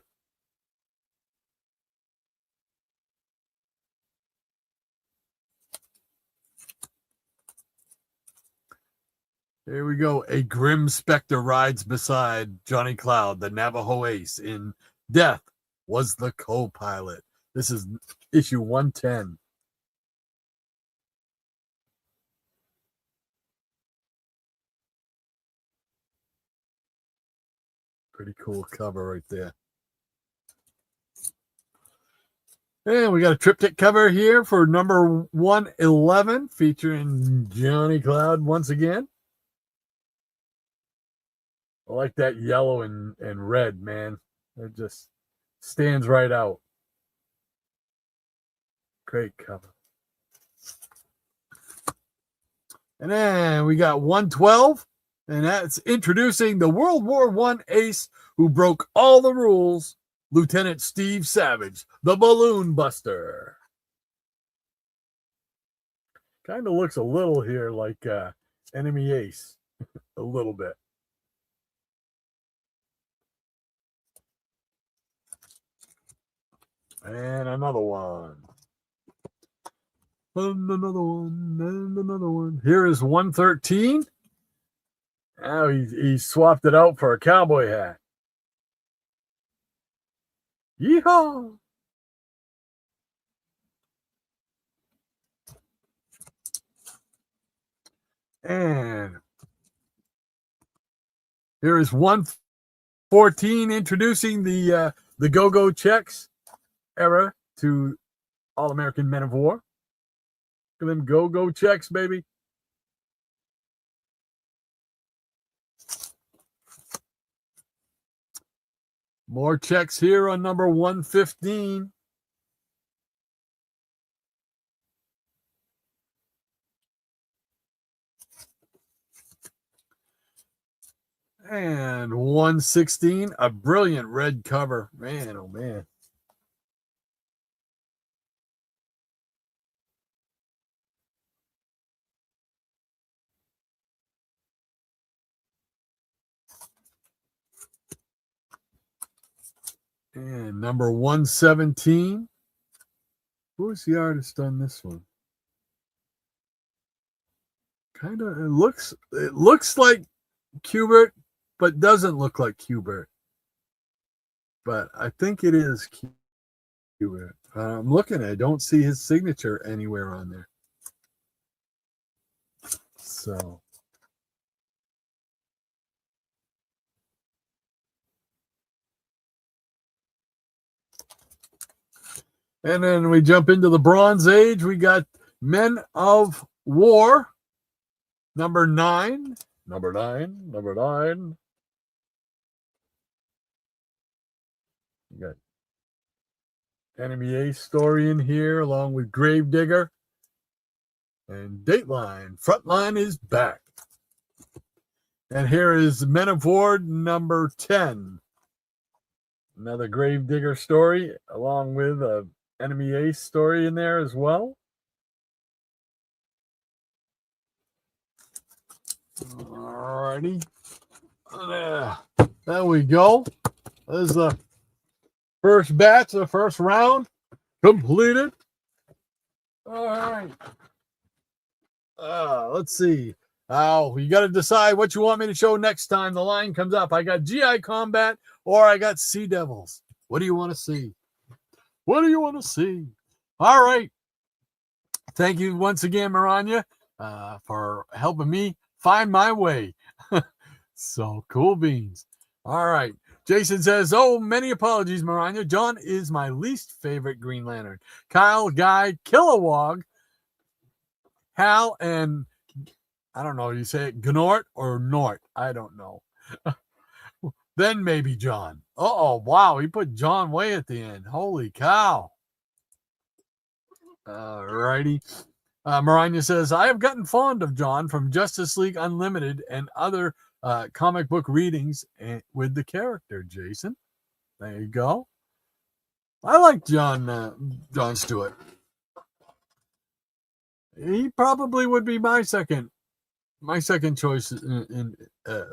Here we go. A grim specter rides beside Johnny Cloud, the Navajo Ace, in Death Was the Co-Pilot. This is issue 110. Pretty cool cover right there. And we got a triptych cover here for number 111, featuring Johnny Cloud once again. I like that yellow and red, man. It just stands right out. Great cover. And then we got 112, and that's introducing the World War I ace who broke all the rules, Lieutenant Steve Savage, the Balloon Buster. Kind of looks a little here like Enemy Ace, a little bit. And another one. And another one, and another one. Here is 113. Now he swapped it out for a cowboy hat. Yeehaw! And here is 114, introducing the Go-Go Checks era to All-American Men of War. Look at them Go-Go Checks, baby. More checks here on number 115. And 116, a brilliant red cover. Man, oh man. And number 117. Who is the artist on this one? Kind of, it looks like Qbert, but doesn't look like Qbert. But I think it is Qbert. I'm looking, I don't see his signature anywhere on there. So. And then we jump into the Bronze Age. We got Men of War, number 9. Number 9. We got Enemy Ace story in here, along with Gravedigger. And Dateline, Frontline is back. And here is Men of War, number 10. Another Gravedigger story, along with a Enemy Ace story in there as well. Alrighty. There we go. There's the first batch, the first round completed. All right. Let's see. You got to decide what you want me to show next time the line comes up. I got GI Combat or I got Sea Devils. What do you want to see? What do you want to see? All right. Thank you once again, Maranya, for helping me find my way. So cool beans. All right. Jason says, oh, many apologies, Maranya. John is my least favorite Green Lantern. Kyle, Guy, Kilowog, Hal, and I don't know, you say it Gnort or Nort? I don't know. Then maybe John. Uh-oh, wow, he put John way at the end. Holy cow. All righty. Maranya says, I have gotten fond of John from Justice League Unlimited and other comic book readings with the character, Jason. There you go. I like John Stewart. He probably would be my second choice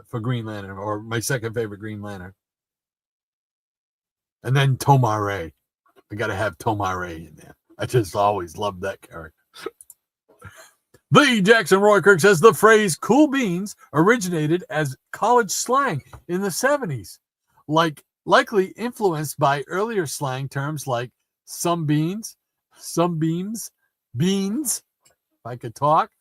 for Green Lantern, or my second favorite Green Lantern. And then Tomare. I got to have Tomare in there. I just always loved that character. The Jackson Roykirk says the phrase cool beans originated as college slang in the 70s, likely influenced by earlier slang terms like some beans, beans, if I could talk,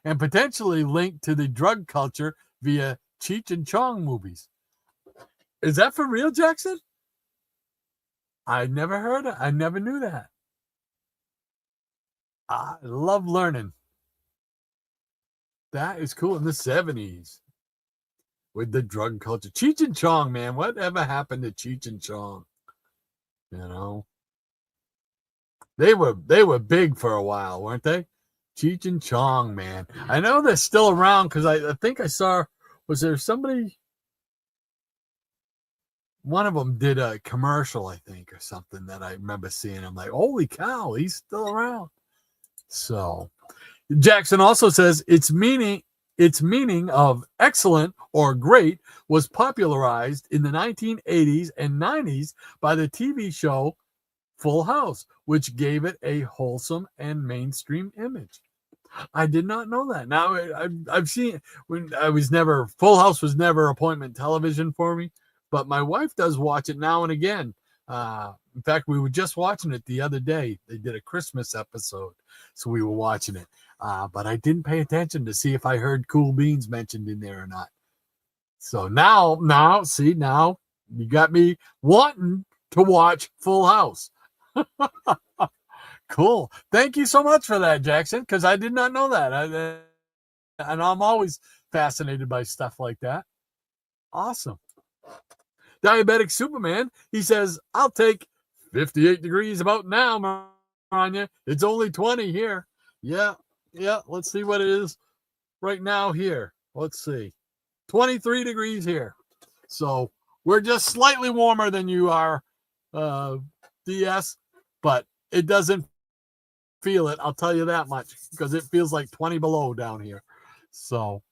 and potentially linked to the drug culture via Cheech and Chong movies. Is that for real, Jackson? I never heard it. I never knew that. I love learning. That is cool. In the 70s with the drug culture. Cheech and Chong, man. Whatever happened to Cheech and Chong? You know? They were big for a while, weren't they? Cheech and Chong, man. I know they're still around because I think I saw, was there somebody, one of them did a commercial, I think, or something that I remember seeing. I'm like, holy cow, he's still around. So Jackson also says its meaning of excellent or great was popularized in the 1980s and 90s by the TV show Full House, which gave it a wholesome and mainstream image. I did not know that. Now I've seen, when I was never, Full House was never appointment television for me, but my wife does watch it now and again. In fact, we were just watching it the other day. They did a Christmas episode, so we were watching it. But I didn't pay attention to see if I heard Cool Beans mentioned in there or not. So now you got me wanting to watch Full House. Cool. Thank you so much for that, Jackson, because I did not know that. And I'm always fascinated by stuff like that. Awesome. Diabetic Superman, he says, I'll take 58 degrees about now, Maranya. It's only 20 here. Yeah. Let's see what it is right now here. Let's see. 23 degrees here. So we're just slightly warmer than you are, DS, but it doesn't feel it. I'll tell you that much, because it feels like 20 below down here. So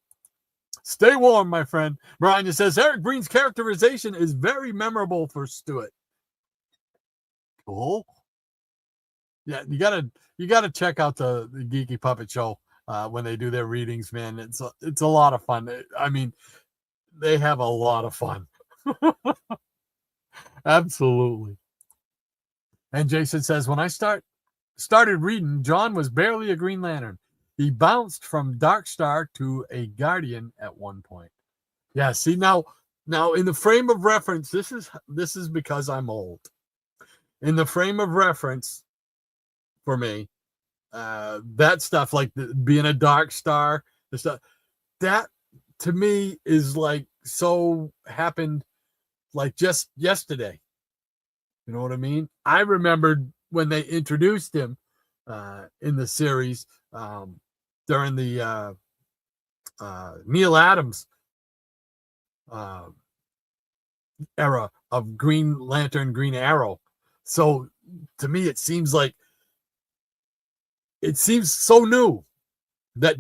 stay warm, my friend. Brian says Eric Breen's characterization is very memorable for Stewart. Cool. Yeah, you gotta check out the Geeky Puppet Show when they do their readings, man. It's a lot of fun. I mean, they have a lot of fun. Absolutely. And Jason says, when I started reading, John was barely a Green Lantern. He bounced from Dark Star to a Guardian at one point. Yeah, see, now in the frame of reference, this is because I'm old. In the frame of reference for me, that stuff, like being a Dark Star, the stuff that to me is like so happened like just yesterday. You know what I mean? I remembered when they introduced him in the series during the Neil Adams era of Green Lantern, Green Arrow. So to me, it seems so new that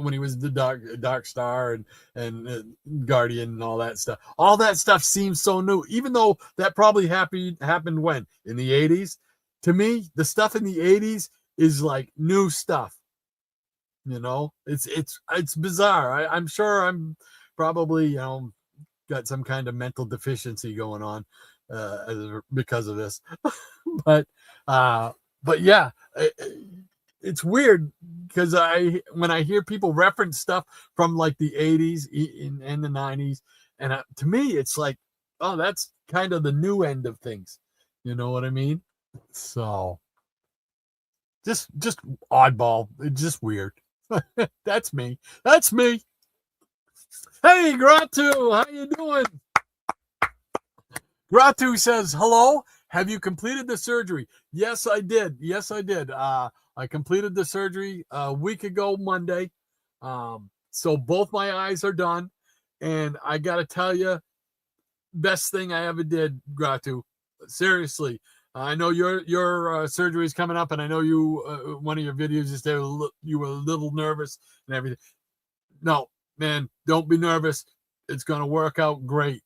when he was the Dark Star and Guardian and all that stuff. All that stuff seems so new, even though that probably happened when in the 80s. To me, the stuff in the 80s is like new stuff. You know, it's bizarre. I'm sure I'm probably got some kind of mental deficiency going on because of this. but yeah, it's weird because when I hear people reference stuff from like the 80s and the 90s, and to me it's like, oh, that's kind of the new end of things. You know what I mean? So just oddball. It's just weird. That's me. Hey, Gratu, how you doing? Gratu says, hello. Have you completed the surgery? Yes, I did. I completed the surgery a week ago Monday. So both my eyes are done. And I got to tell you, best thing I ever did, Gratu. Seriously. I know your surgery is coming up, and I know you, one of your videos is there, you were a little nervous and everything. No, man, don't be nervous. It's going to work out great.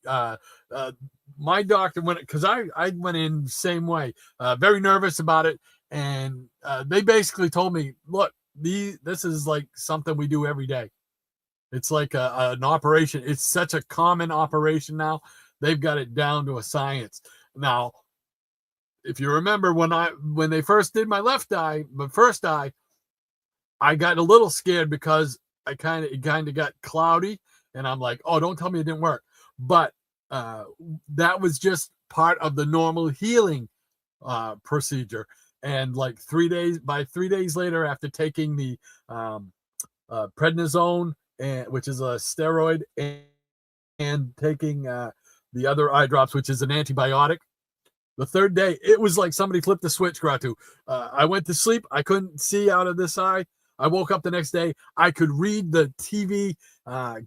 My doctor went, because I went in the same way, very nervous about it. And they basically told me, look, this is like something we do every day. It's like an operation. It's such a common operation now. They've got it down to a science. Now, if you remember when they first did my first eye, I got a little scared because it kind of got cloudy, and I'm like, oh, don't tell me it didn't work. But that was just part of the normal healing procedure. And like 3 days, by 3 days later, after taking the prednisone, which is a steroid, and taking the other eye drops, which is an antibiotic, the third day, it was like somebody flipped the switch, Gratu. I went to sleep. I couldn't see out of this eye. I woke up the next day. I could read the TV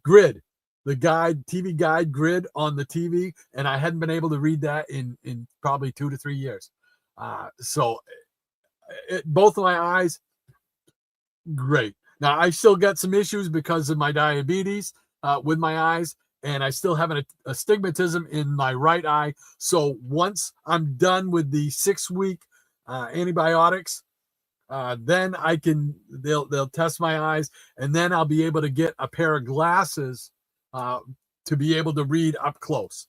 grid, the TV guide grid on the TV, and I hadn't been able to read that in probably 2 to 3 years. So both of my eyes, great. Now, I still got some issues because of my diabetes with my eyes, and I still have an astigmatism in my right eye. So once I'm done with the 6-week antibiotics, then they'll test my eyes, and then I'll be able to get a pair of glasses to be able to read up close.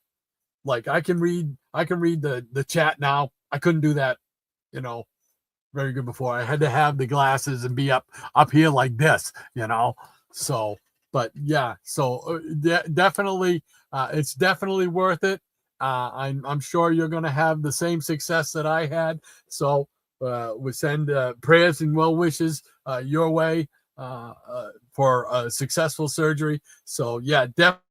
Like I can read the chat now. I couldn't do that, very good before. I had to have the glasses and be up here like this, So, but yeah, so definitely, it's definitely worth it. I'm sure you're going to have the same success that I had. So we send prayers and well wishes your way for a successful surgery. So yeah, definitely.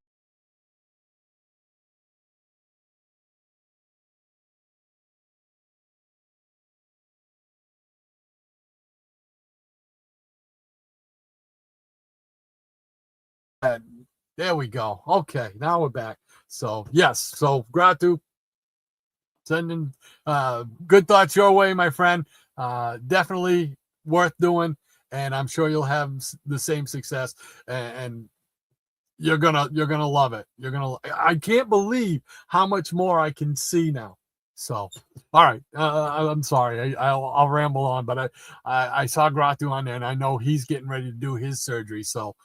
There we go. Okay, now we're back. So yes, so Gratu, sending good thoughts your way, my friend. Definitely worth doing, and I'm sure you'll have the same success, and you're gonna love it. I can't believe how much more I can see now. So, all right, I'm sorry, I'll ramble on, but I saw Gratu on there, and I know he's getting ready to do his surgery. So,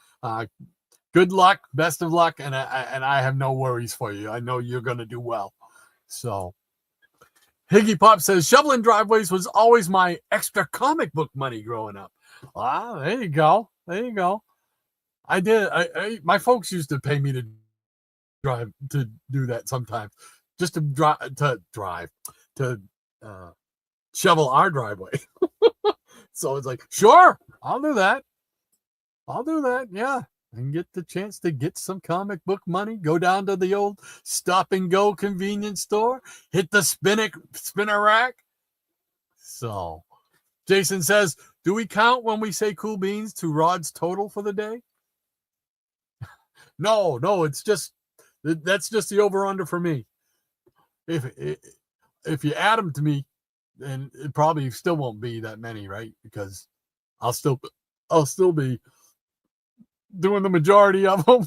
good luck, best of luck, and I have no worries for you. I know you're gonna do well. So, Higgy Pop says shoveling driveways was always my extra comic book money growing up. Ah, there you go. I did. My folks used to pay me to do that sometimes, just to shovel our driveway. So it's like, sure, I'll do that. Yeah. And get the chance to get some comic book money, go down to the old stop and go convenience store, hit the spinner rack. So Jason says, do we count when we say cool beans to Rod's total for the day? No, that's just the over under for me. If you add them to me, then it probably still won't be that many, right? Because I'll still be doing the majority of them.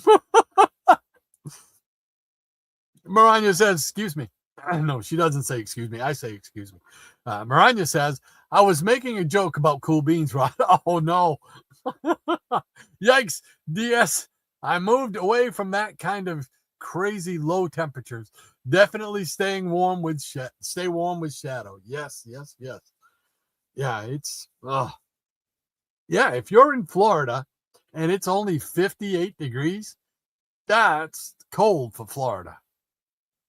Maranya says, excuse me. No, she doesn't say excuse me. I say excuse me. Maranya says, I was making a joke about cool beans, Rod. Oh, no. Yikes. DS, I moved away from that kind of crazy low temperatures. Definitely stay warm with shadow. Yes. Yeah, it's... yeah, if you're in Florida, and it's only 58 degrees, that's cold for Florida.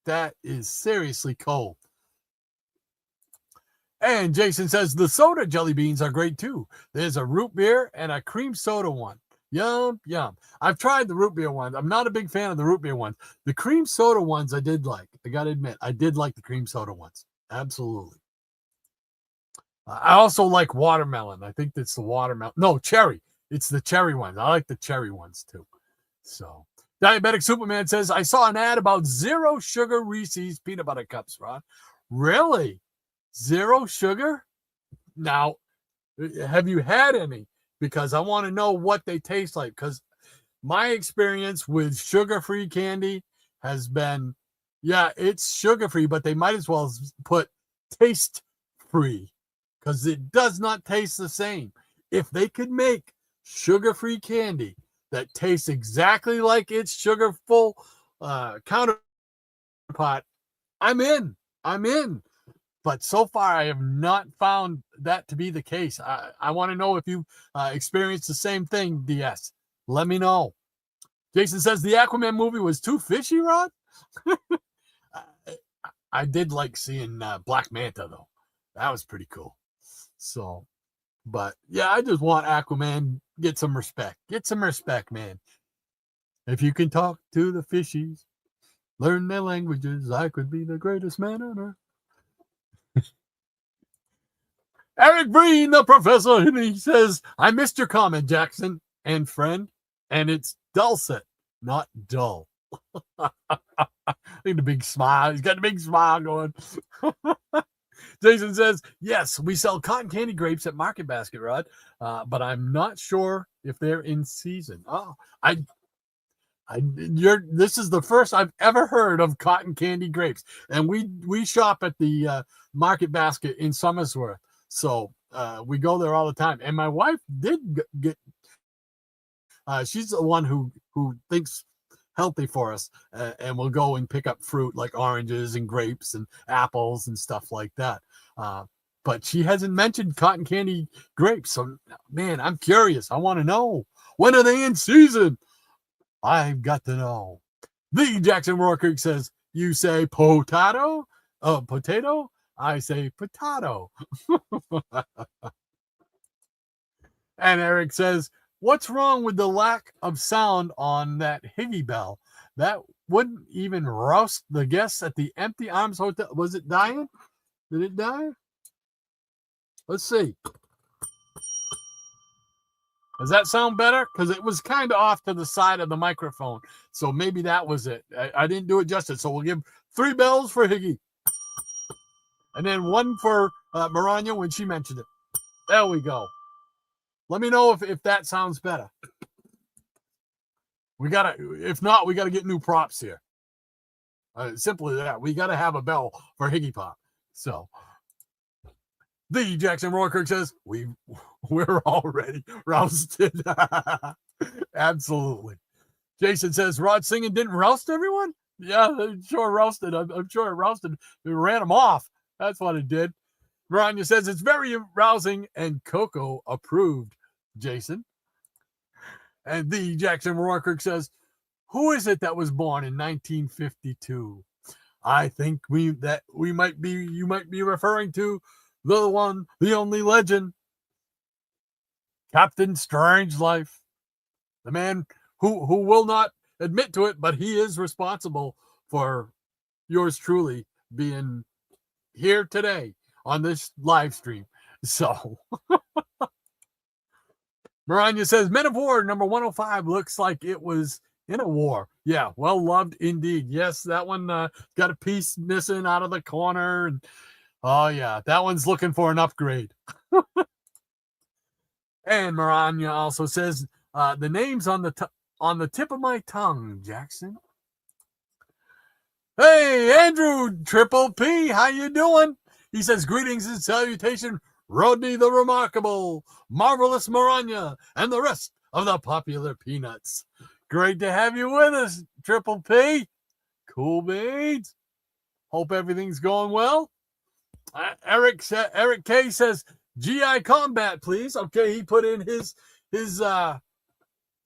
That is seriously cold. And Jason says, the soda jelly beans are great too. There's a root beer and a cream soda one. Yum. I've tried the root beer ones. I'm not a big fan of the root beer ones. The cream soda ones I did like. I got to admit, I did like the cream soda ones. Absolutely. I also like watermelon. I think that's the watermelon. No, cherry. It's the cherry ones. I like the cherry ones too. So, Diabetic Superman says, I saw an ad about 0 sugar Reese's peanut butter cups, Ron. Really? 0 sugar? Now, have you had any? Because I want to know what they taste like. Because my experience with sugar-free candy has been, yeah, it's sugar-free, but they might as well put taste-free. Because it does not taste the same. If they could make sugar-free candy that tastes exactly like its sugar-full counterpart, I'm in. But so far, I have not found that to be the case. I want to know if you experienced the same thing, DS. Let me know. Jason says the Aquaman movie was too fishy, Rod? I did like seeing Black Manta, though. That was pretty cool. So, but yeah, I just want Aquaman get some respect. Get some respect, man. If you can talk to the fishies, learn their languages, I could be the greatest man on earth. Eric Breen, the professor, and he says, I missed your comment, Jackson and friend, and it's dulcet, not dull. Look at the big smile. He's got the big smile going. Jason says, yes, we sell cotton candy grapes at Market Basket, Rod, but I'm not sure if they're in season. Oh, this is the first I've ever heard of cotton candy grapes, and we shop at the Market Basket in Somersworth, so we go there all the time. And my wife did get. She's the one who thinks healthy for us, and we'll go and pick up fruit like oranges and grapes and apples and stuff like that. But she hasn't mentioned cotton candy grapes, so man, I'm curious. I want to know, when are they in season? I've got to know. The Jackson Roarkirk says, you say potato? Potato? I say potato. And Eric says, what's wrong with the lack of sound on that Higgy bell? That wouldn't even roust the guests at the Empty Arms Hotel. Was it dying? Did it die? Let's see. Does that sound better? Because it was kind of off to the side of the microphone. So maybe that was it. I didn't do it justice. So we'll give 3 bells for Higgy. And then 1 for Maranya when she mentioned it. There we go. Let me know if that sounds better. If not, we gotta get new props here. Simply that. We gotta have a bell for Higgy Pop. So the Jackson Roarkirk says, we're already rousted. Absolutely. Jason says, Rod singing didn't roust everyone? Yeah, it sure rousted. I'm sure it rousted. It ran them off. That's what it did. Maranya says, it's very rousing and Coco approved, Jason. And the Jackson Roarkirk says, who is it that was born in 1952? I think you might be referring to the one, the only legend, Captain Strangelife, the man who will not admit to it, but he is responsible for yours truly being here today on this live stream. So Maranya says, Men of War number 105 looks like it was in a war. Yeah, well loved indeed. Yes, that one got a piece missing out of the corner. And oh, yeah, that one's looking for an upgrade. And Maranya also says, the name's on the tip of my tongue, Jackson. Hey, Andrew Triple P, how you doing? He says, greetings and salutation, Rodney the Remarkable, Marvelous Maranya, and the rest of the popular peanuts. Great to have you with us, Triple P. Cool beans. Hope everything's going well. Eric K says, GI Combat, please. Okay, he put in his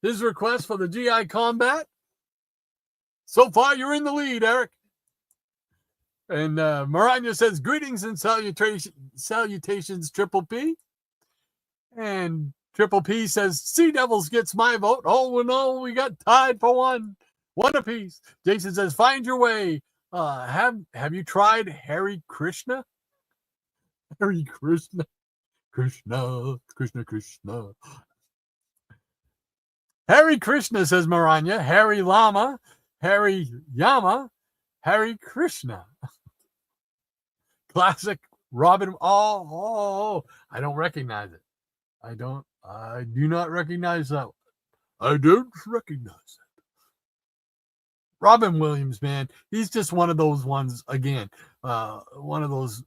request for the GI Combat. So far, you're in the lead, Eric. And Maranya says, greetings and salutations, Triple P. And Triple P says, Sea Devils gets my vote. Oh, no, we got tied for one apiece. Jason says, find your way. Have you tried Hare Krishna? Hare Krishna. Krishna. Hare Krishna, says Maranya. Hare Lama. Hare Yama. Hare Krishna. Classic Robin. Oh, I don't recognize it. I do not recognize that. I don't recognize it. Robin Williams, man, he's just one of those ones, again, one of those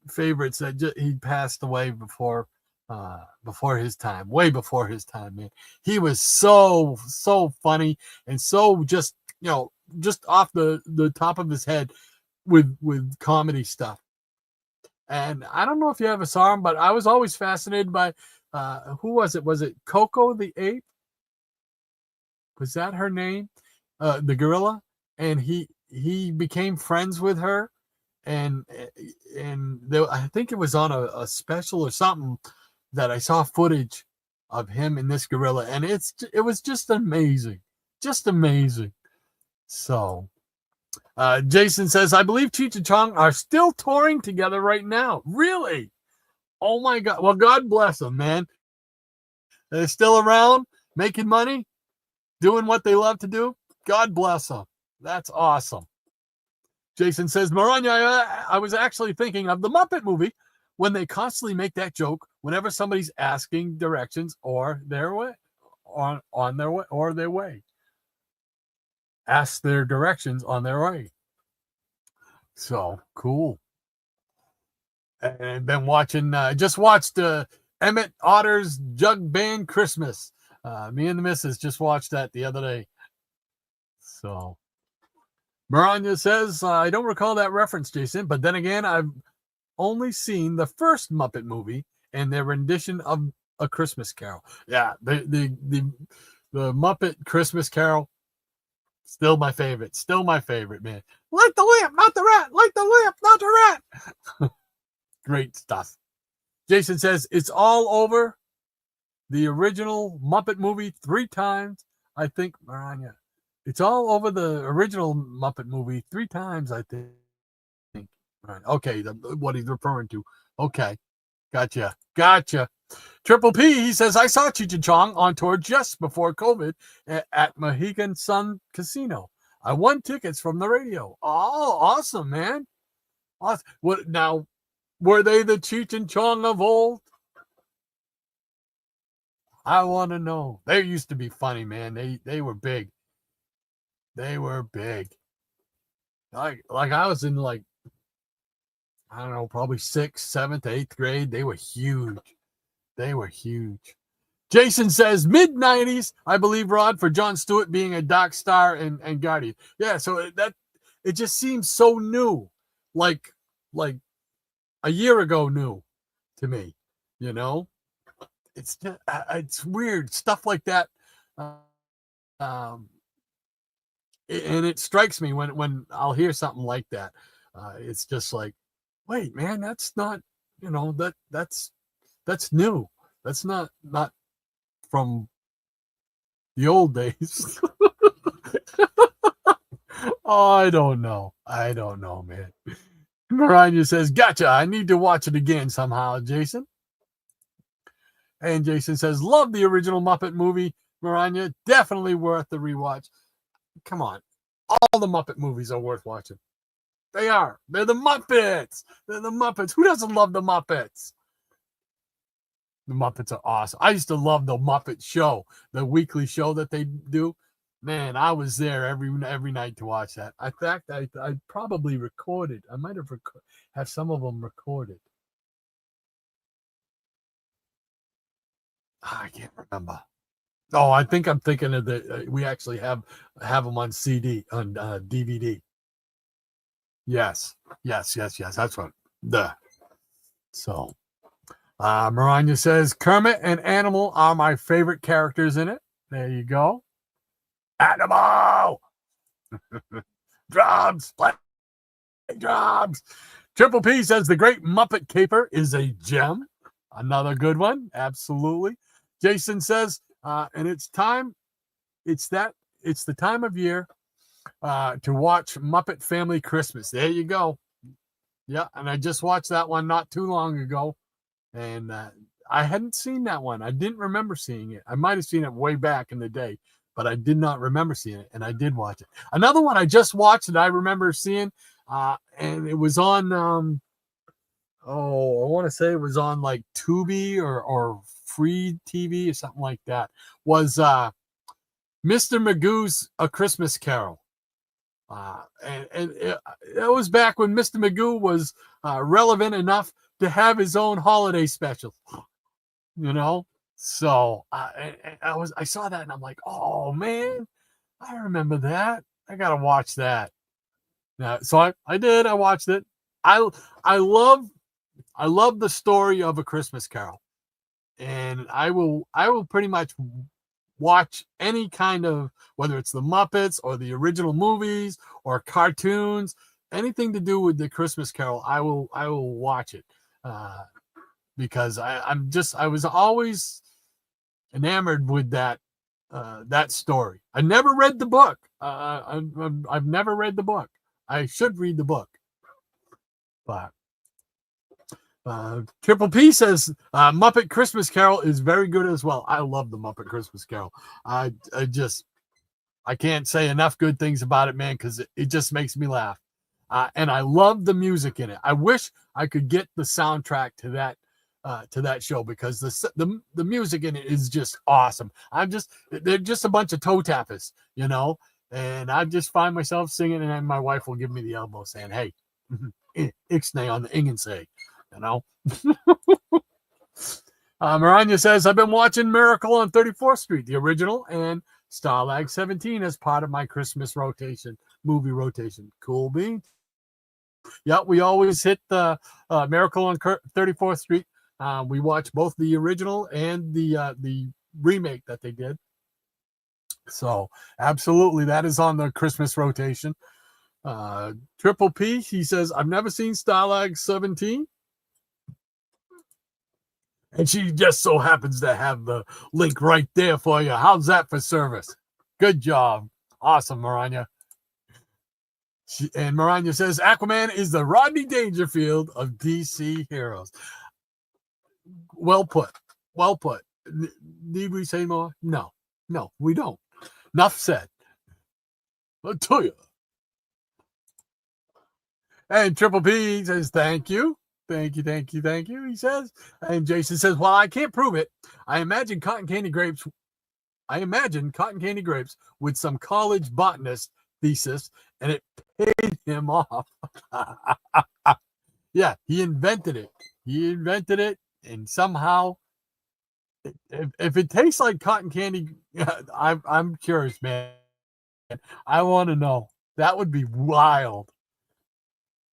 favorites that he passed away before his time, way before his time, man. He was so funny and so just off the top of his head with comedy stuff. And I don't know if you ever saw him, but I was always fascinated by who was it? Was it Coco the ape? Was that her name? The gorilla? And he he became friends with her, and I think it was on a special or something that I saw footage of him and this gorilla, and it was just amazing, just amazing. So Jason says, I believe Cheech and Chong are still touring together right now. Really? Oh my God. Well, God bless them, man. They're still around, making money, doing what they love to do. God bless them. That's awesome. Jason says, Maranya, I was actually thinking of the Muppet movie when they constantly make that joke whenever somebody's asking directions or their way, on their way or their way. Ask their directions on their way. So cool. And been watching, just watched Emmett Otter's Jug Band Christmas. Me and the missus just watched that the other day. So Maranya says, I don't recall that reference, Jason, but then again, I've only seen the first Muppet movie and their rendition of A Christmas Carol. Yeah, the Muppet Christmas Carol, still my favorite, man. Light the lamp, not the rat. Light the lamp, not the rat. Great stuff. Jason says, it's all over the original Muppet movie 3 times. I think, Maranya, it's all over the original Muppet movie 3 times, I think. Right. Okay, what he's referring to. Okay, gotcha. Triple P, he says, I saw Cheech and Chong on tour just before COVID at Mohegan Sun Casino. I won tickets from the radio. Oh, awesome, man. Awesome. What now? Were they the Cheech and Chong of old? I want to know. They used to be funny, man. They were big. They were big. Like I was in I don't know, probably 6th, 7th, 8th grade. They were huge. Jason says mid-90s, I believe, Rod, for Jon Stewart being a Dark Star and Guardian. Yeah, so it just seems so new, like a year ago new to me. You know, it's weird stuff like that, and it strikes me when I'll hear something like that. It's just like, wait, man, that's not, that's new. That's not from the old days. Oh, I don't know, man. Maranya says, gotcha. I need to watch it again somehow, Jason. And Jason says, love the original Muppet movie, Maranya. Definitely worth the rewatch. Come on. All the Muppet movies are worth watching. They are. They're the Muppets. Who doesn't love the Muppets? The Muppets are awesome. I used to love the Muppet Show, the weekly show that they do. Man, I was there every night to watch that. In fact, I probably recorded. I might have some of them recorded. I can't remember. Oh, I think I'm thinking of we actually have them on CD, on DVD. Yes. That's what. So, Maranya says, Kermit and Animal are my favorite characters in it. There you go. Animal! Drums! Play drums! Triple P says, the Great Muppet Caper is a gem. Another good one. Absolutely. Jason says, and it's the time of year to watch Muppet Family Christmas. There you go. Yeah, and I just watched that one not too long ago, and I hadn't seen that one. I didn't remember seeing it. I might have seen it way back in the day, but I did not remember seeing it, and I did watch it. Another one I just watched that I remember seeing, and it was on, I want to say it was on like Tubi or Free TV or something like that, was Mr. Magoo's A Christmas Carol. And it was back when Mr. Magoo was relevant enough to have his own holiday special, So I saw that and I'm like, oh man, I remember that. I gotta watch that. So I did. I watched it. I love the story of A Christmas Carol, and I will pretty much watch any kind of, whether it's the Muppets or the original movies or cartoons, anything to do with the Christmas Carol, I will watch it, because I was always enamored with that story. I never read the book. I've never read the book. I should read the book, but Triple P says Muppet Christmas Carol is very good as well. I love the Muppet Christmas Carol. I can't say enough good things about it, man, because it just makes me laugh. And I love the music in it. I wish I could get the soundtrack to that show, because the music in it is just awesome. They're just a bunch of toe tappers, and I just find myself singing, and then my wife will give me the elbow saying, "Hey, ixnay on the ingensay," Maranya says, I've been watching Miracle on 34th Street, the original, and Stalag 17 as part of my Christmas movie rotation. Cool beans. Yeah, we always hit the Miracle on 34th Street. We watch both the original and the remake that they did. So absolutely, that is on the Christmas rotation. Triple P, he says, I've never seen Stalag 17. And she just so happens to have the link right there for you. How's that for service? Good job. Awesome, Maranya. And Maranya says, Aquaman is the Rodney Dangerfield of DC heroes. Well put. Well put. Need we say more? No, we don't. Enough said. I'll tell you. And Triple P says, thank you. Thank you, he says. And Jason says, well, I can't prove it. I imagine cotton candy grapes with some college botanist thesis, and it paid him off. Yeah, he invented it. And somehow, if it tastes like cotton candy, I'm curious, man. I want to know. That would be wild.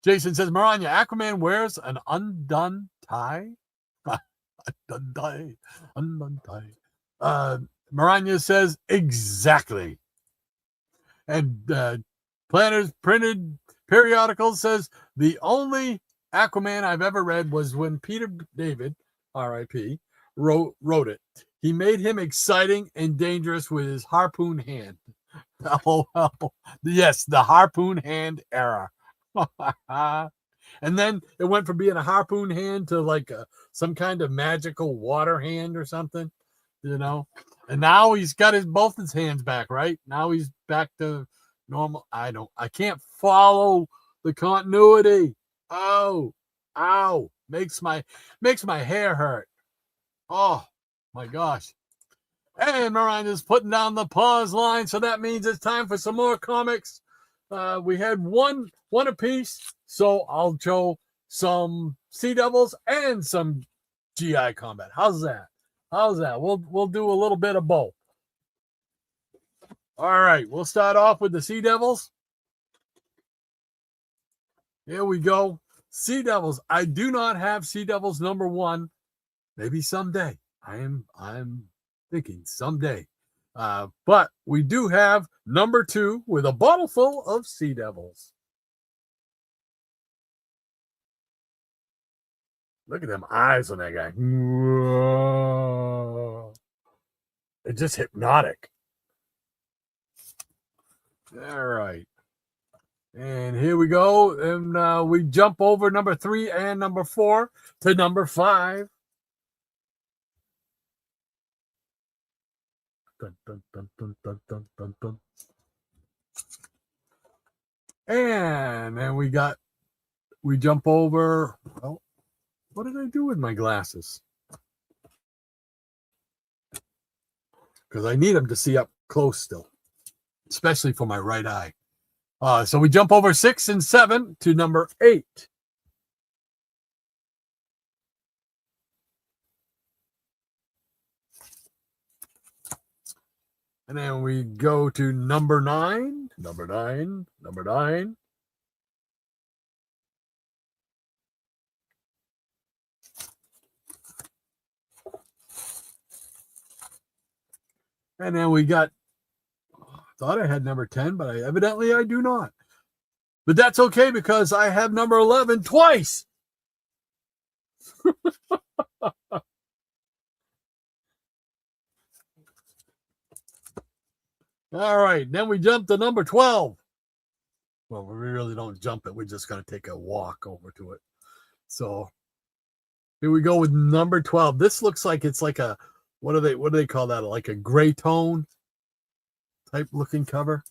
Jason says, Maranya, Aquaman wears an undone tie. Undone tie. Maranya says, exactly. And Planners Printed Periodical says, the only Aquaman I've ever read was when Peter David, R.I.P., wrote it. He made him exciting and dangerous with his harpoon hand. Oh, yes, the harpoon hand era. And then it went from being a harpoon hand to like some kind of magical water hand or something, and now he's got both his hands back, right? Now he's back to normal. I can't follow the continuity. Ow, makes my hair hurt. Oh my gosh. And Miranda's putting down the pause line, so that means it's time for some more comics. We had one apiece, so I'll show some Sea Devils and some GI Combat. How's that? We'll do a little bit of both. All right, we'll start off with the Sea Devils. Here we go. Sea Devils. I do not have Sea Devils #1. Maybe someday. I'm thinking someday. But we do have #2 with a bottle full of Sea Devils. Look at them eyes on that guy. Whoa. They're just hypnotic. All right. And here we go. And we jump over #3 and #4 to #5. Dun, dun, dun, dun, dun, dun, dun, dun. And then we jump over. Well, what did I do with my glasses? Because I need them to see up close still, especially for my right eye. So we jump over 6 and 7 to #8. And then we go to #9. And then we got, thought I had number 10, but evidently I do not. But that's okay because I have number 11 twice. All right, then we jump to number 12. Well, we really don't jump it. We're just going to take a walk over to it. So here we go with number 12. This looks like it's like a, what do they call that? Like a gray tone type looking cover.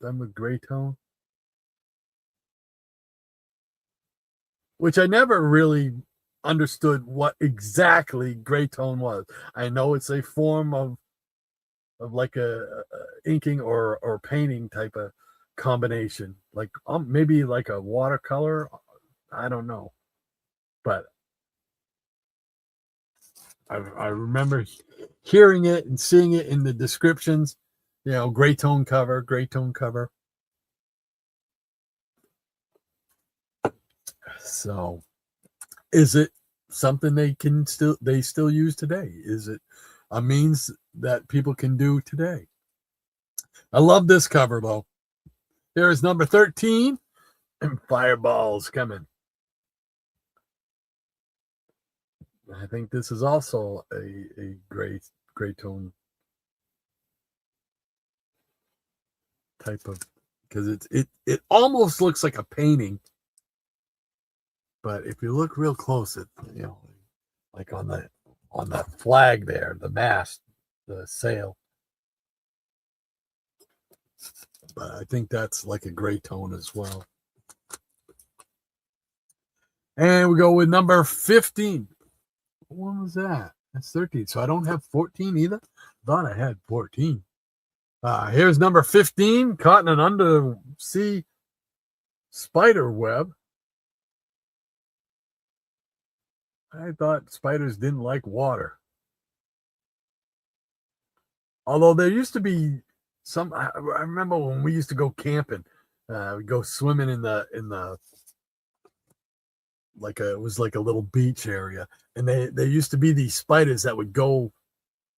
Done with gray tone. Which I never really understood what exactly gray tone was. I know it's a form of like a inking or painting type of combination, like maybe like a watercolor. I don't know, but I remember hearing it and seeing it in the descriptions. You know, gray tone cover, gray tone cover. So, is it something they still use today? Is it a means that people can do today? I love this cover though. Here is number 13, and fireballs coming. I think this is also a gray tone type of, because it almost looks like a painting. But if you look real close, it, you know, like on the flag there, the mast, the sail. But I think that's like a gray tone as well. And we go with number 15. What was that? That's 13. So I don't have 14 either. Thought I had 14. Here's number 15, caught in an undersea spider web. I thought spiders didn't like water. Although there used to be some, I remember when we used to go camping, we'd go swimming in the like it was like a little beach area. And there used to be these spiders that would go,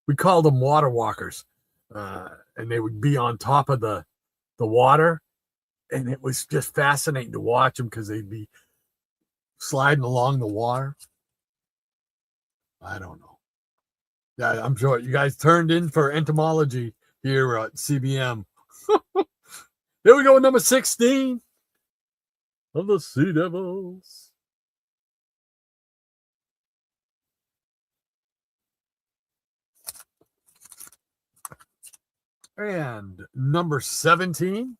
we called them water walkers. And they would be on top of the water. And it was just fascinating to watch them because they'd be sliding along the water. I don't know. Yeah, I'm sure you guys turned in for entomology here at CBM. Here we go with number 16 of the Sea Devils. And number 17.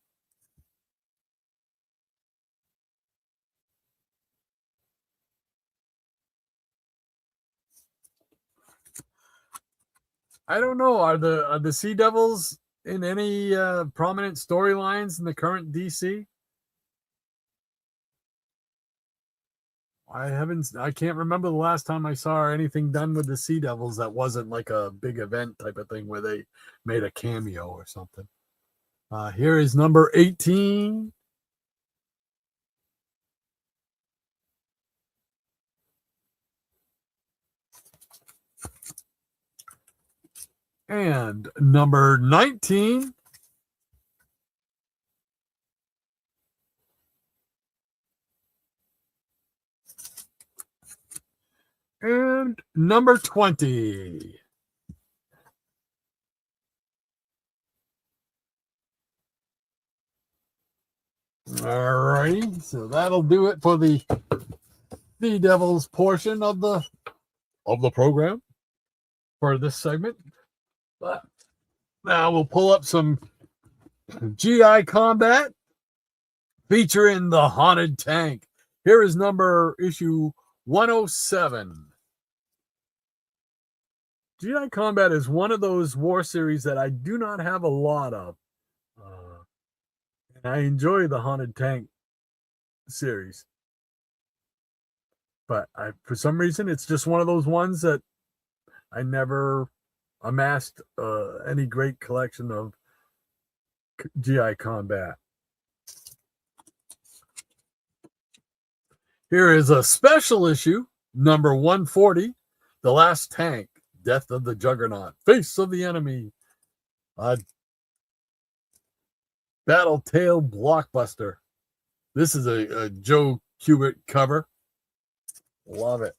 I don't know. Are the Sea Devils in any prominent storylines in the current DC? I can't remember the last time I saw anything done with the Sea Devils that wasn't like a big event type of thing where they made a cameo or something. Here is number 18. And number 19. And number 20. All righty, so that'll do it for the Devils portion of the program for this segment. But now we'll pull up some GI Combat featuring the Haunted Tank. Here is issue 107. GI Combat is one of those war series that I do not have a lot of. And I enjoy the Haunted Tank series. But for some reason, it's just one of those ones that I never amassed any great collection of GI Combat. Here is a special issue, number 140, The Last Tank, Death of the Juggernaut, Face of the Enemy, Battle Tale Blockbuster. This is a Joe Kubert cover. Love it.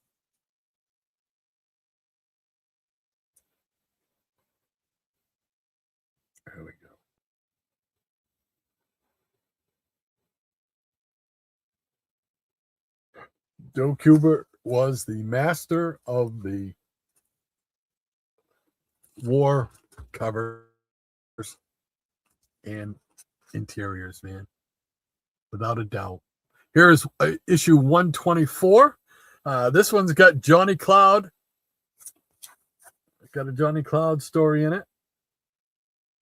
There we go. Joe Kubert was the master of the war covers and interiors, man, without a doubt. Here is issue 124. This one's got Johnny Cloud. Got a Johnny Cloud story in it.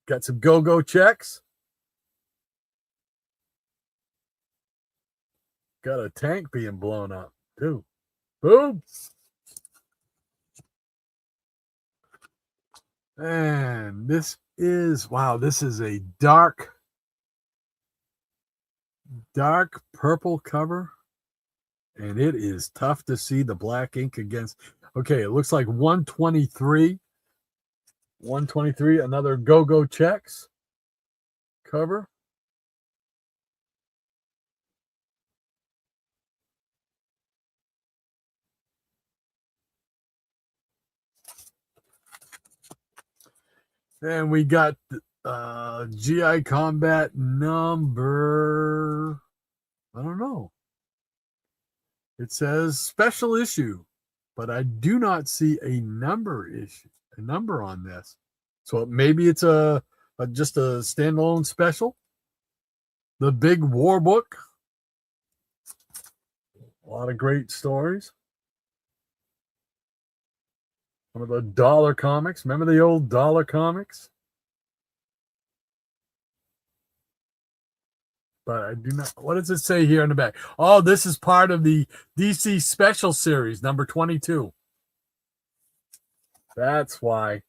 Got some go-go checks. Got a tank being blown up too. Boom. And this is, wow, this is a dark purple cover. And it is tough to see the black ink against. Okay, it looks like 123. 123, another go-go checks cover. And we got GI Combat number, I don't know. It says special issue, but I do not see a number on this. So maybe it's just a standalone special. The Big War Book. A lot of great stories. One of the dollar comics. Remember the old dollar comics? But I do not. What does it say here in the back? Oh, this is part of the DC Special Series, number 22. That's why.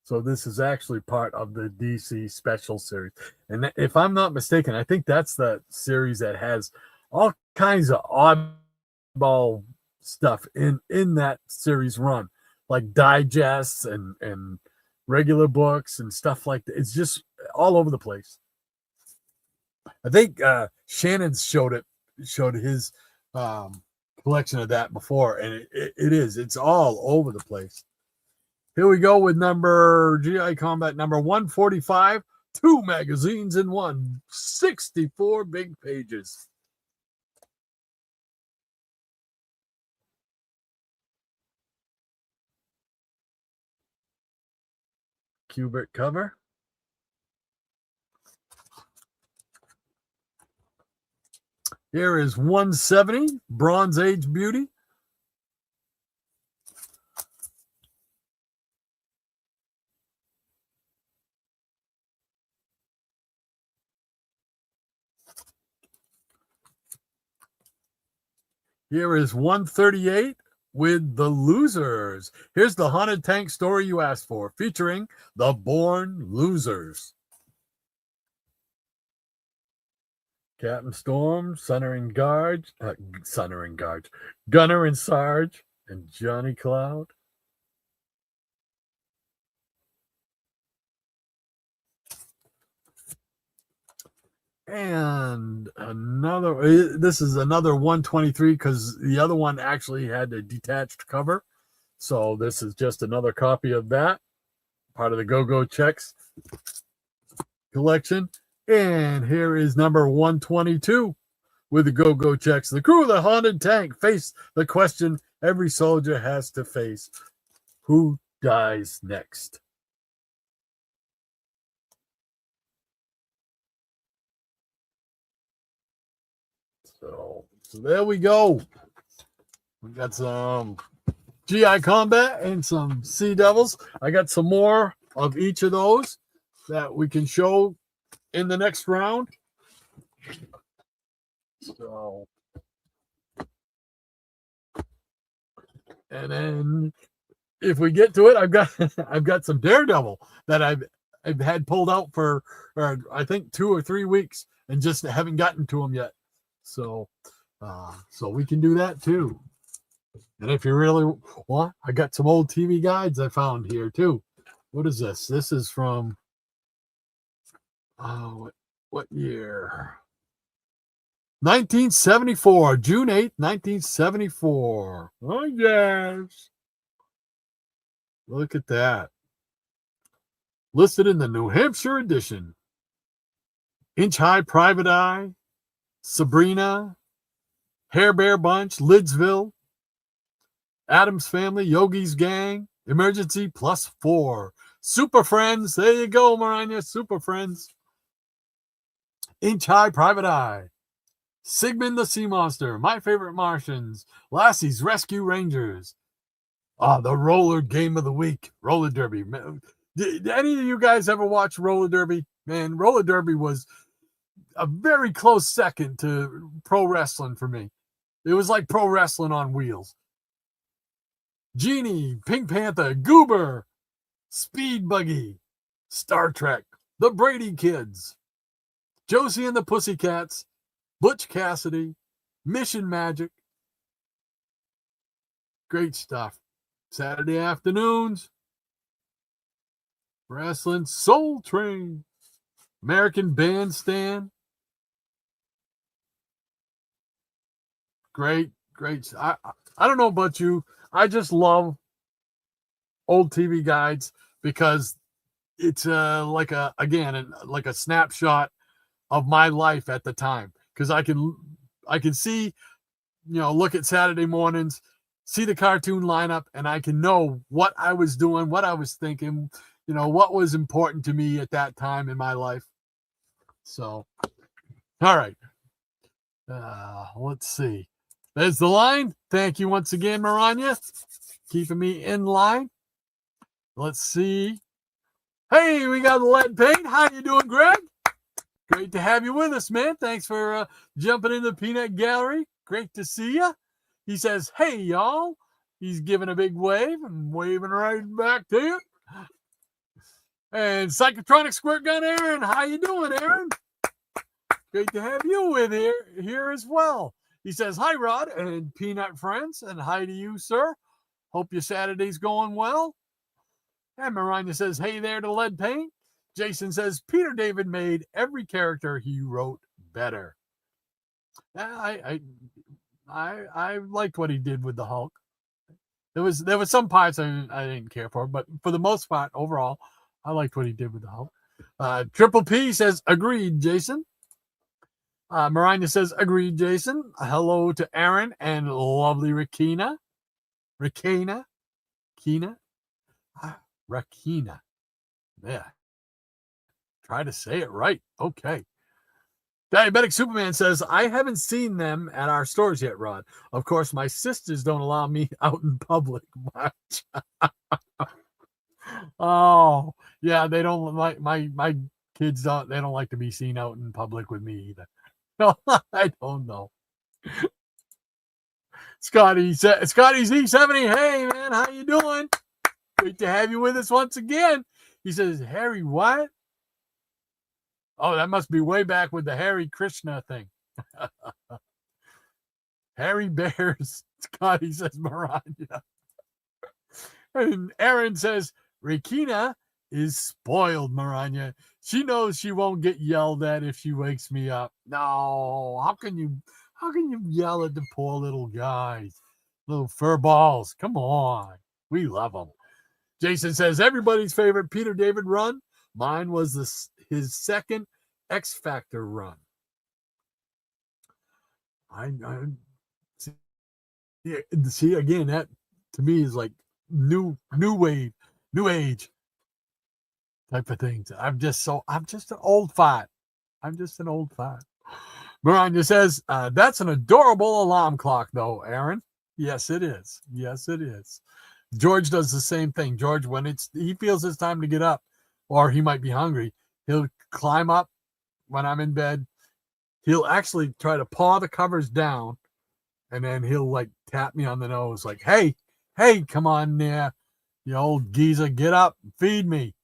So this is actually part of the DC Special Series. And if I'm not mistaken, I think that's the series that has all kinds of oddball stuff in that series run, like digests and regular books and stuff like that. It's just all over the place. I think Shannon showed his collection of that before, and it's all over the place. Here we go with GI Combat number 145, 2 magazines in one, 64 big pages. Kubert cover. Here is 170, Bronze Age Beauty. Here is 138 with The Losers. Here's the haunted tank story you asked for, featuring the Born Losers. Captain Storm, Gunner and Sarge, and Johnny Cloud. And this is another 123 because the other one actually had a detached cover. So this is just another copy of that, part of the Go-Go Checks collection. And here is number 122 with the Go-Go Checks. The crew of the haunted tank face the question every soldier has to face. Who dies next? So there we go. We got some GI Combat and some Sea Devils. I got some more of each of those that we can show in the next round. So, and then if we get to it, I've got some Daredevil that I've had pulled out for I think 2 or 3 weeks and just haven't gotten to them yet. So we can do that too. And if you really want, I got some old TV guides I found here too. What is this? This is from what year? 1974, June 8th, 1974. Oh, yes. Look at that. Listed in the New Hampshire edition. Inch High Private Eye, Sabrina, Hair Bear Bunch, Lidsville, Adam's Family, Yogi's Gang, Emergency +4. Super Friends. There you go, Maranya. Super Friends. Inch High Private Eye. Sigmund the Sea Monster. My Favorite Martians. Lassie's Rescue Rangers. The roller game of the week. Roller Derby. Did any of you guys ever watch roller derby? Man, roller derby was a very close second to pro wrestling for me. It was like pro wrestling on wheels. Genie, Pink Panther, Goober, Speed Buggy, Star Trek, The Brady Kids, Josie and the Pussycats, Butch Cassidy, Mission Magic. Great stuff. Saturday afternoons. Wrestling, Soul Train, American Bandstand. Great. I don't know about you. I just love old TV guides because it's like a snapshot of my life at the time. Because I can see, look at Saturday mornings, see the cartoon lineup, and I can know what I was doing, what I was thinking, what was important to me at that time in my life. So, all right. Let's see. There's the line. Thank you once again, Maranya, keeping me in line. Let's see. Hey, we got Lead Paint. How you doing, Greg? Great to have you with us, man. Thanks for jumping in the Peanut Gallery. Great to see you. He says, hey, y'all. He's giving a big wave and waving right back to you. And Psychotronic Squirt Gun Aaron, how you doing, Aaron? Great to have you with here as well. He says, hi, Rod and Peanut friends, and hi to you, sir. Hope your Saturday's going well. And Maranya says, hey there to Lead Paint. Jason says, Peter David made every character he wrote better. I liked what he did with the Hulk. There was some parts I didn't care for, but for the most part, overall, I liked what he did with the Hulk. Triple P says, agreed, Jason. Maranya says, agreed, Jason. Hello to Aaron and lovely Rakina. Rakina. Yeah. Try to say it right. Okay. Diabetic Superman says, I haven't seen them at our stores yet, Rod. Of course, my sisters don't allow me out in public much. Oh, yeah, they don't like my kids don't like to be seen out in public with me either. No, I don't know. Scotty's E70. Hey man, how you doing? Great to have you with us once again. He says, Harry, what? Oh, that must be way back with the Hare Krishna thing. Harry Bears. Scotty says Maranya. And Aaron says, Rakina is spoiled, Maranya. She knows she won't get yelled at if she wakes me up. No, how can you yell at the poor little guys? Little fur balls. Come on. We love them. Jason says, everybody's favorite Peter David run. Mine was his second X Factor run. I see again, that to me is like new wave, new age type of things. I'm just an old fart. I'm just an old fart. Maranya says, that's an adorable alarm clock though, Aaron. Yes, it is. Yes, it is. George does the same thing. George, when he feels it's time to get up or he might be hungry, he'll climb up when I'm in bed. He'll actually try to paw the covers down and then he'll like tap me on the nose like, hey, come on there, you old geezer, get up, feed me.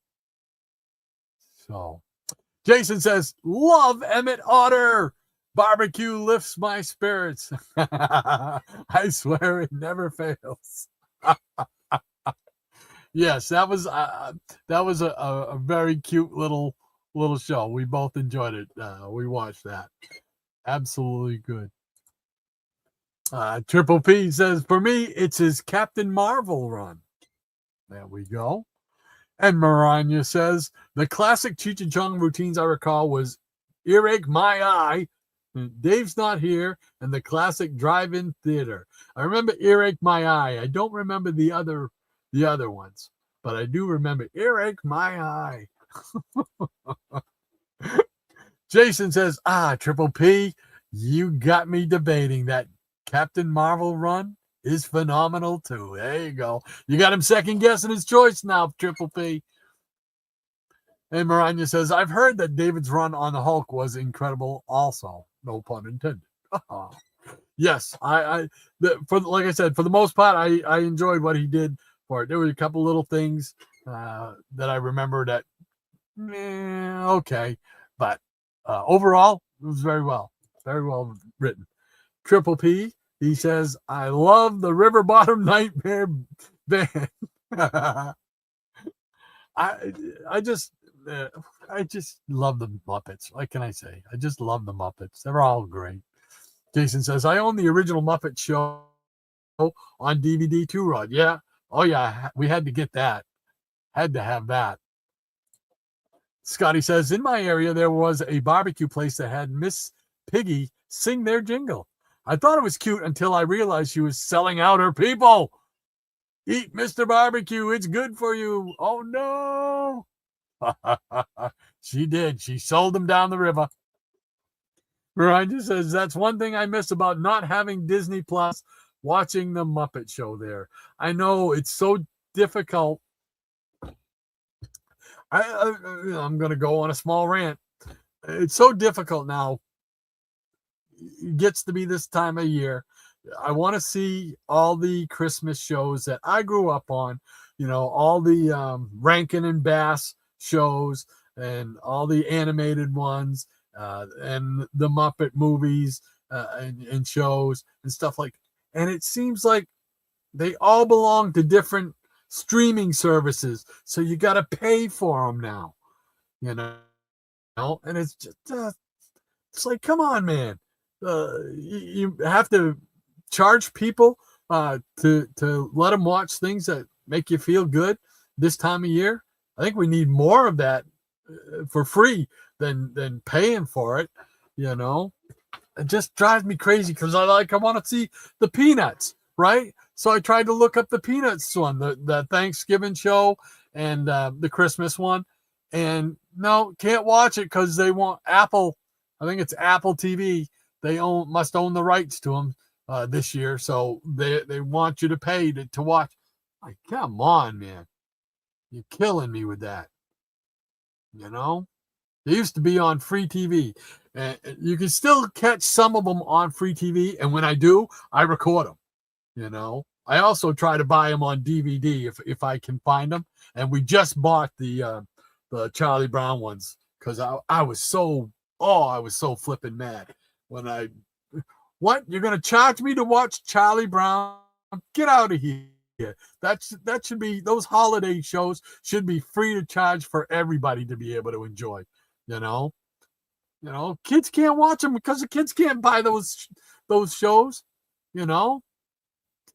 So Jason says, love Emmett Otter. Barbecue lifts my spirits. I swear it never fails. Yes, that was a very cute little show. We both enjoyed it. We watched that. Absolutely good. Triple P says, for me, it's his Captain Marvel run. There we go. And Maranya says, the classic Cheech and Chong routines I recall was Earache My Eye, Dave's Not Here, and the classic drive-in theater. I remember Earache My Eye. I don't remember the other ones, but I do remember Earache My Eye. Jason says, Triple P, you got me debating. That Captain Marvel run is phenomenal too. There you go. You got him second guessing his choice now, Triple P. And Maranya says, I've heard that David's run on the Hulk was incredible also. No pun intended. Yes, like I said, for the most part, I enjoyed what he did for it. There were a couple little things that I remember that, okay. But overall, it was very well written. Triple P, he says, I love the River Bottom Nightmare band. I just love the Muppets. What can I say? I just love the Muppets. They're all great. Jason says, I own the original Muppet Show on DVD too, Rod. Yeah. Oh, yeah. We had to get that. Had to have that. Scotty says, in my area, there was a barbecue place that had Miss Piggy sing their jingle. I thought it was cute until I realized she was selling out her people. Eat Mr. Barbecue. It's good for you. Oh, no. She did. She sold them down the river. Miranda says, that's one thing I miss about not having Disney Plus, watching the Muppet Show there. I know it's so difficult. I'm going to go on a small rant. It's so difficult now. It gets to be this time of year. I want to see all the Christmas shows that I grew up on, all the Rankin and Bass shows and all the animated ones and the Muppet movies and shows and stuff like. And it seems like they all belong to different streaming services, so you got to pay for them now, and it's just it's like, come on, man. You have to charge people to let them watch things that make you feel good this time of year. I think we need more of that for free than paying for it. It just drives me crazy because I want to see the Peanuts, right? So I tried to look up the Peanuts one, the Thanksgiving show and the Christmas one, and no, can't watch it because they want Apple. I think it's Apple TV. They must own the rights to them this year, so they want you to pay to watch. Like, come on, man, you're killing me with that. They used to be on free TV, and you can still catch some of them on free TV. And when I do, I record them. I also try to buy them on DVD if I can find them. And we just bought the Charlie Brown ones because I was so flipping mad when what, you're gonna charge me to watch Charlie Brown? Get out of here. That should be, those holiday shows should be free to charge for everybody to be able to enjoy. Kids can't watch them because the kids can't buy those shows.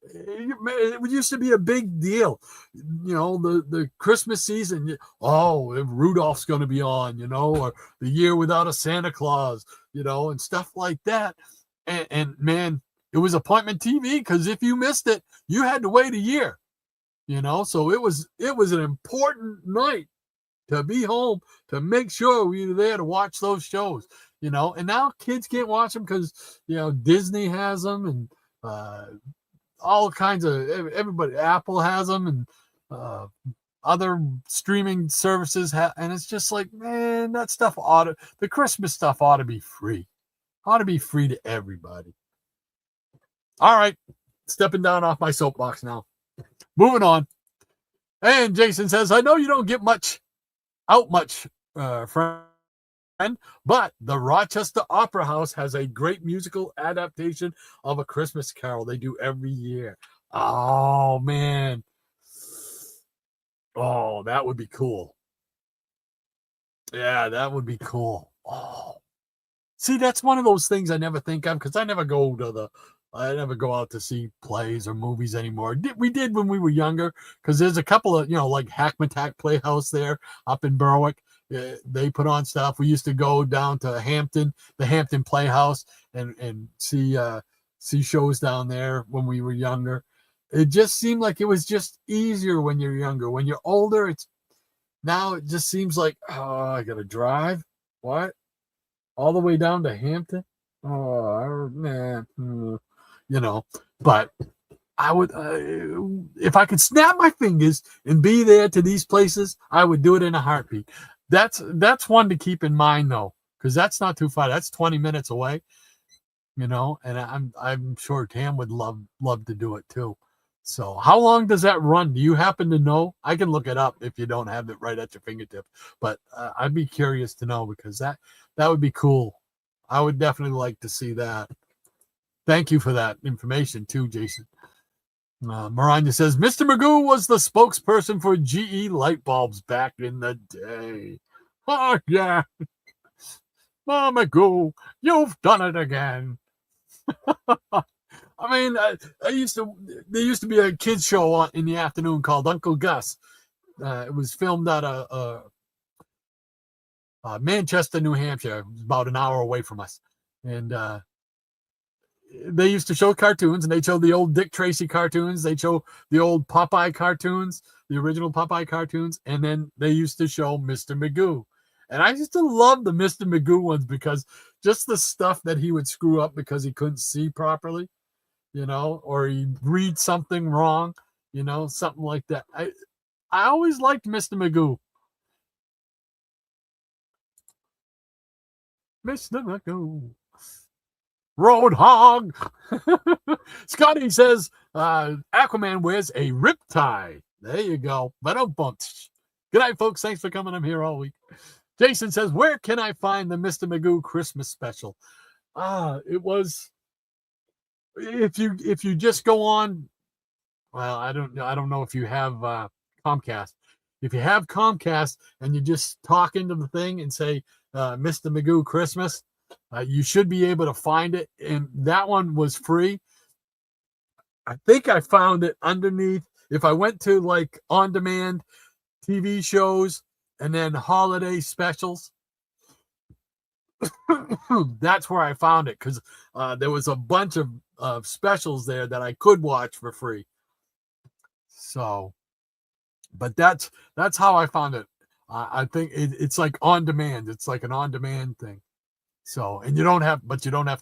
It used to be a big deal. The Christmas season. Oh, Rudolph's going to be on, or the year without a Santa Claus, and stuff like that. And man, it was appointment TV because if you missed it, you had to wait a year. So it was an important night to be home to make sure we were there to watch those shows. And now kids can't watch them because Disney has them and all kinds of everybody. Apple has them and other streaming services and it's just like, man, that stuff the Christmas stuff ought to be free. Ought to be free to everybody. All right, stepping down off my soapbox now. Moving on. And Jason says, I know you don't get much from but the Rochester Opera House has a great musical adaptation of A Christmas Carol they do every year. Oh, man. Oh, that would be cool. Yeah, that would be cool. Oh, see, that's one of those things I never think of because I never go out to see plays or movies anymore. We did when we were younger because there's a couple of, like Hackmatack Playhouse there up in Berwick. They put on stuff. We used to go down to Hampton, the Hampton Playhouse, and see shows down there when we were younger. It just seemed like it was just easier when you're younger. When you're older, now it just seems like, oh, I got to drive. What? All the way down to Hampton? Oh, man. But I would, if I could snap my fingers and be there to these places, I would do it in a heartbeat. That's one to keep in mind, though, because that's not too far. That's 20 minutes away, and I'm sure Tam would love to do it too. So how long does that run? Do you happen to know? I can look it up if you don't have it right at your fingertip, but I'd be curious to know because that would be cool. I would definitely like to see that. Thank you for that information too, Jason. Maranya says, Mr. Magoo was the spokesperson for GE light bulbs back in the day. Oh, yeah. Oh, Magoo, you've done it again. I mean, there used to be a kids show in the afternoon called Uncle Gus. It was filmed out of Manchester, New Hampshire. It was about an hour away from us. And they used to show cartoons, and they'd show the old Dick Tracy cartoons. They'd show the old Popeye cartoons, the original Popeye cartoons, and then they used to show Mr. Magoo. And I used to love the Mr. Magoo ones because just the stuff that he would screw up because he couldn't see properly, or he'd read something wrong, something like that. I always liked Mr. Magoo. Mr. Magoo. Roadhog. Scotty says Aquaman wears a rip tie. There you go. But good night, folks. Thanks for coming. I'm here all week. Jason says, where can I find the Mr. Magoo Christmas special? It was, if you just go on, well, I don't know if you have Comcast. If you have Comcast and you just talk into the thing and say Mr. Magoo Christmas, you should be able to find it. And that one was free. I think I found it underneath. If I went to like on-demand TV shows and then holiday specials, that's where I found it because there was a bunch of specials there that I could watch for free. So, but that's how I found it. I think it's like on demand. It's like an on-demand thing. So, and you don't have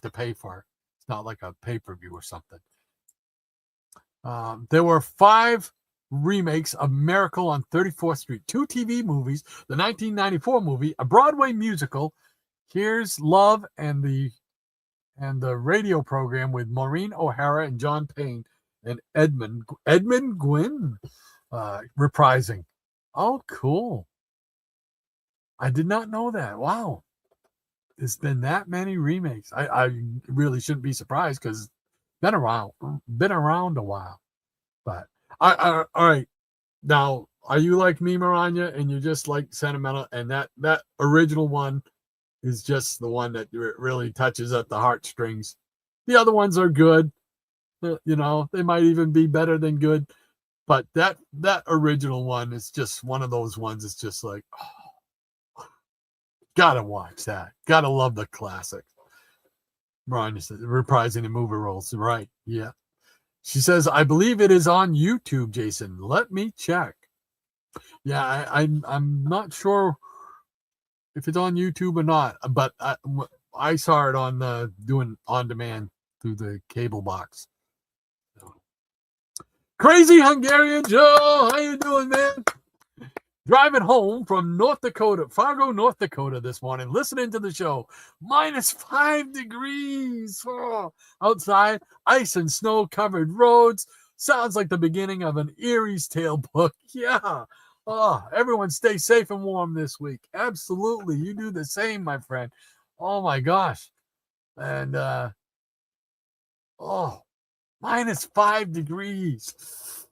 to pay for it. It's not like a pay-per-view or something. There were 5 remakes of Miracle on 34th Street, 2 TV movies, the 1994 movie, a Broadway musical, Here's Love, and the radio program with Maureen O'Hara and John Payne and Edmund Gwynn reprising. Oh, cool. I did not know that. Wow. There's been that many remakes. I really shouldn't be surprised because it's been around a while. But all right. Now, are you like me, Maranya, and you just like sentimental? And that original one is just the one that really touches at the heartstrings. The other ones are good. They might even be better than good. But that original one is just one of those ones. It's just like, oh, gotta watch that. Gotta love the classic. Maranya says reprising the movie roles. Right. Yeah. She says, I believe it is on YouTube, Jason. Let me check. Yeah, I'm not sure if it's on YouTube or not, but I saw it on doing on demand through the cable box. Crazy Hungarian Joe, how you doing, man? Driving home from Fargo, North Dakota this morning, listening to the show. -5 degrees. Oh, outside, ice and snow covered roads. Sounds like the beginning of an Erie's Tale book. Yeah. Oh, everyone stay safe and warm this week. Absolutely. You do the same, my friend. Oh my gosh. And -5 degrees.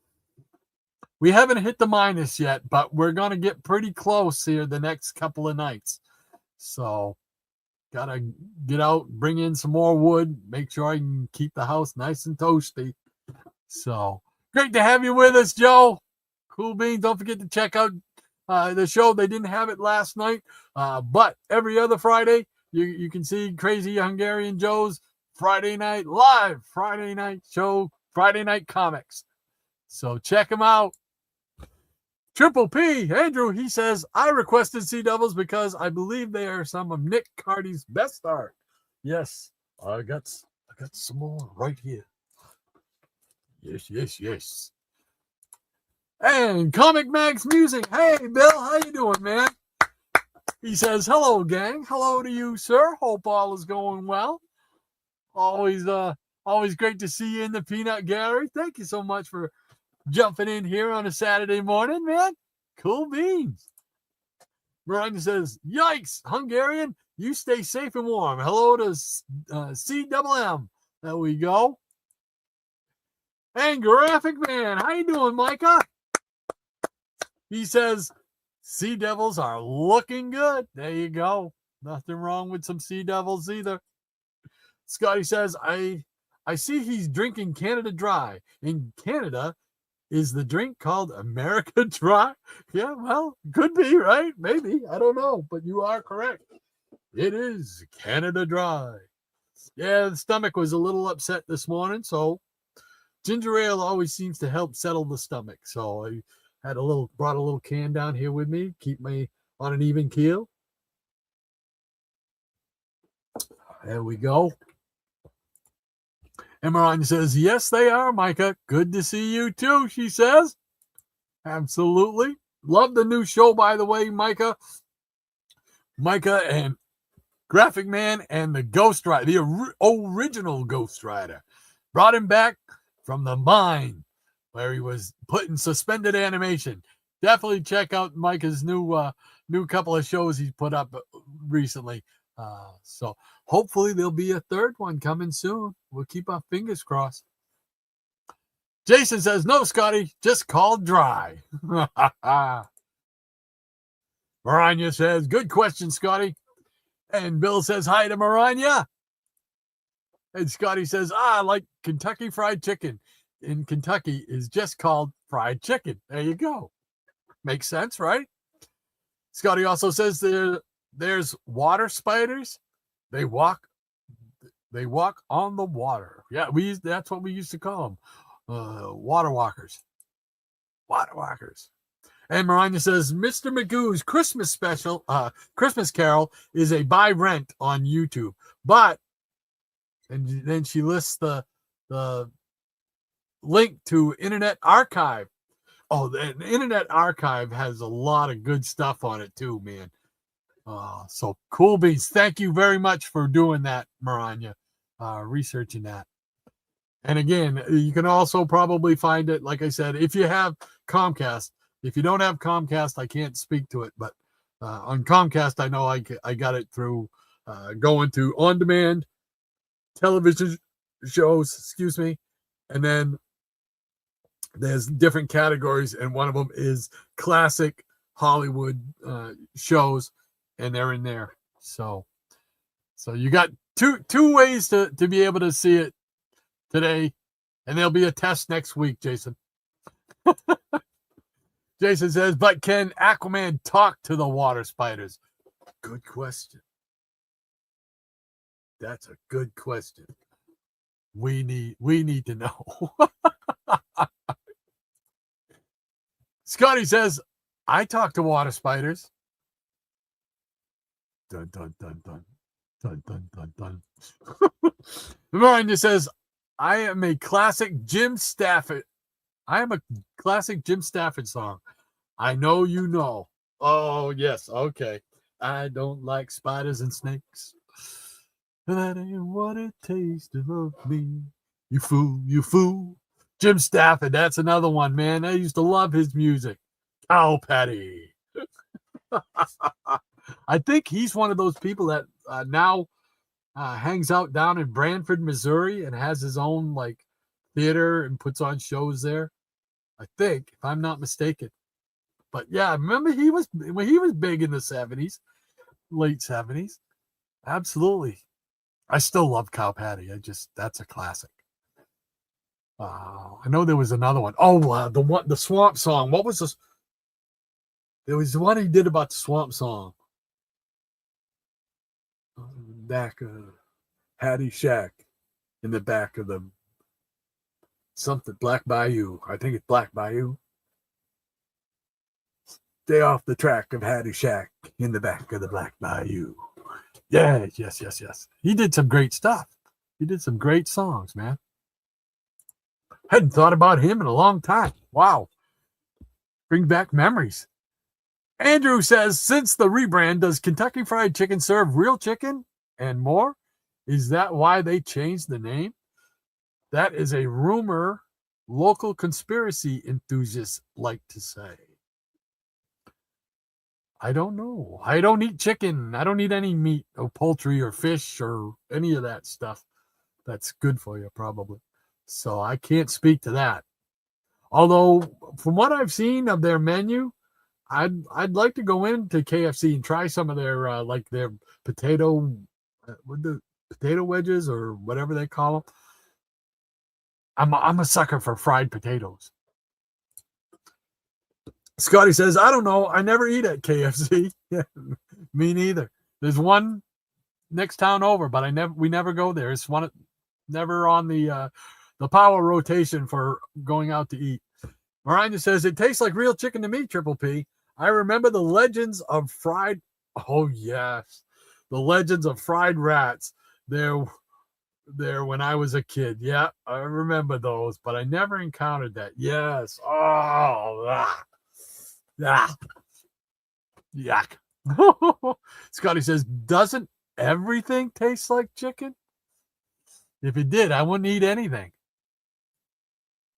We haven't hit the minus yet, but we're going to get pretty close here the next couple of nights. So, got to get out, bring in some more wood, make sure I can keep the house nice and toasty. So, great to have you with us, Joe. Cool beans. Don't forget to check out the show. They didn't have it last night, but every other Friday, you can see Crazy Hungarian Joe's Friday night live, Friday night show, Friday night comics. So check them out. Triple P, Andrew, he says, I requested Sea Devils because I believe they are some of Nick Cardy's best art. Yes, I got some more right here. Yes. And Comic Max Music. Hey, Bill, how you doing, man? He says, hello, gang. Hello to you, sir. Hope all is going well. Always great to see you in the Peanut Gallery. Thank you so much for jumping in here on a Saturday morning, man. Cool beans. Brian says, yikes, Hungarian, you stay safe and warm. Hello to CMM. There we go. And Graphic Man, how you doing, Micah? He says, Sea Devils are looking good. There you go. Nothing wrong with some Sea Devils either. Scotty says, I see he's drinking Canada Dry. In Canada, is the drink called America Dry? Yeah, well, could be, right? Maybe. I don't know, but you are correct. It is Canada Dry. Yeah, the stomach was a little upset this morning, so ginger ale always seems to help settle the stomach. So I brought a little can down here with me, keep me on an even keel. There we go. Emerald says, yes, they are, Micah. Good to see you too, she says. Absolutely. Love the new show, by the way, Micah. Micah and Graphic Man and the Ghost Rider, the original Ghost Rider. Brought him back from the mine where he was put in suspended animation. Definitely check out Micah's new couple of shows he's put up recently. So hopefully there'll be a third one coming soon. We'll keep our fingers crossed. Jason says, no, Scotty, just called dry. Maranya says, good question, Scotty. And Bill says, hi to Maranya. And Scotty says, I like Kentucky Fried Chicken. In Kentucky is just called fried chicken. There you go. Makes sense, right? Scotty also says there's water spiders. They walk on the water. Yeah, that's what we used to call them. Water walkers. Water walkers. And Maranya says, Mr. Magoo's Christmas special, Christmas Carol is a buy rent on YouTube. But, and then she lists the link to Internet Archive. Oh, the Internet Archive has a lot of good stuff on it too, man. So cool beans. Thank you very much for doing that, Maranya, researching that. And again, you can also probably find it, like I said, if you have Comcast. If you don't have Comcast, I can't speak to it. But on Comcast, I know I got it through going to on-demand television shows, and then there's different categories, and one of them is classic Hollywood shows, and they're in there. So you got two ways to be able to see it today, and there'll be a test next week, Jason. Jason says, but can Aquaman talk to the water spiders? Good question. That's a good question. We need to know. Scotty says, I talk to water spiders. Dun, dun, dun, dun. Dun, dun, dun, dun. Miranda says, I am a classic Jim Stafford song. I know you know. Oh, yes. Okay. I don't like spiders and snakes. That ain't what it tastes to love me. You fool, you fool. Jim Stafford, that's another one, man. I used to love his music. Cow patty. I think he's one of those people that now hangs out down in Branford, Missouri, and has his own like theater and puts on shows there. I think, if I'm not mistaken. But yeah, I remember he was big in the 70s, late 70s. Absolutely. I still love cow patty. That's a classic. I know there was another one. Oh, the swamp song. What was this? There was one he did about the swamp song. Back of Hattie Shack, in the back of the something Black Bayou. I think it's Black Bayou. Stay off the track of Hattie Shack in the back of the Black Bayou. Yeah, yes. He did some great stuff. He did some great songs, man. Hadn't thought about him in a long time. Wow. Bring back memories. Andrew says, since the rebrand, does Kentucky Fried Chicken serve real chicken and more? Is that why they changed the name? That is a rumor local conspiracy enthusiasts like to say. I don't know. I don't eat chicken. I don't eat any meat or poultry or fish or any of that stuff. That's good for you, probably. So I can't speak to that. Although, from what I've seen of their menu, I'd like to go into KFC and try some of their like their potato wedges or whatever they call them. I'm a sucker for fried potatoes. Scotty says, I don't know. I never eat at KFC. Me neither. There's one next town over, but we never go there. It's never on the power rotation for going out to eat. Miranda says, it tastes like real chicken to me, Triple P. I remember the legends of fried. Oh, yes. The legends of fried rats. There when I was a kid. Yeah, I remember those, but I never encountered that. Yes. Oh, yuck. Scotty says, doesn't everything taste like chicken? If it did, I wouldn't eat anything.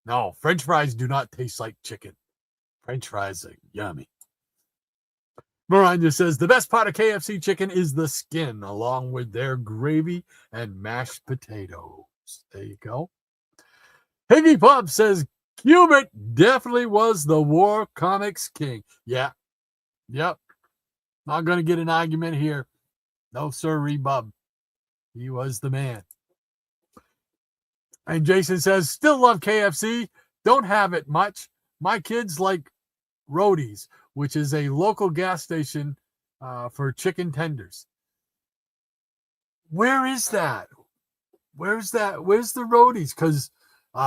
No, French fries do not taste like chicken. French fries are yummy. Miranda says, the best part of KFC chicken is the skin, along with their gravy and mashed potatoes. There you go. Higgy Pop says, Hubert definitely was the war comics king. Yeah. Yep. Not going to get an argument here. No, sir, Bub. He was the man. And Jason says, still love KFC. Don't have it much. My kids like Roadies, which is a local gas station for chicken tenders. Where is that? Where's that? Where's the Roadies? Because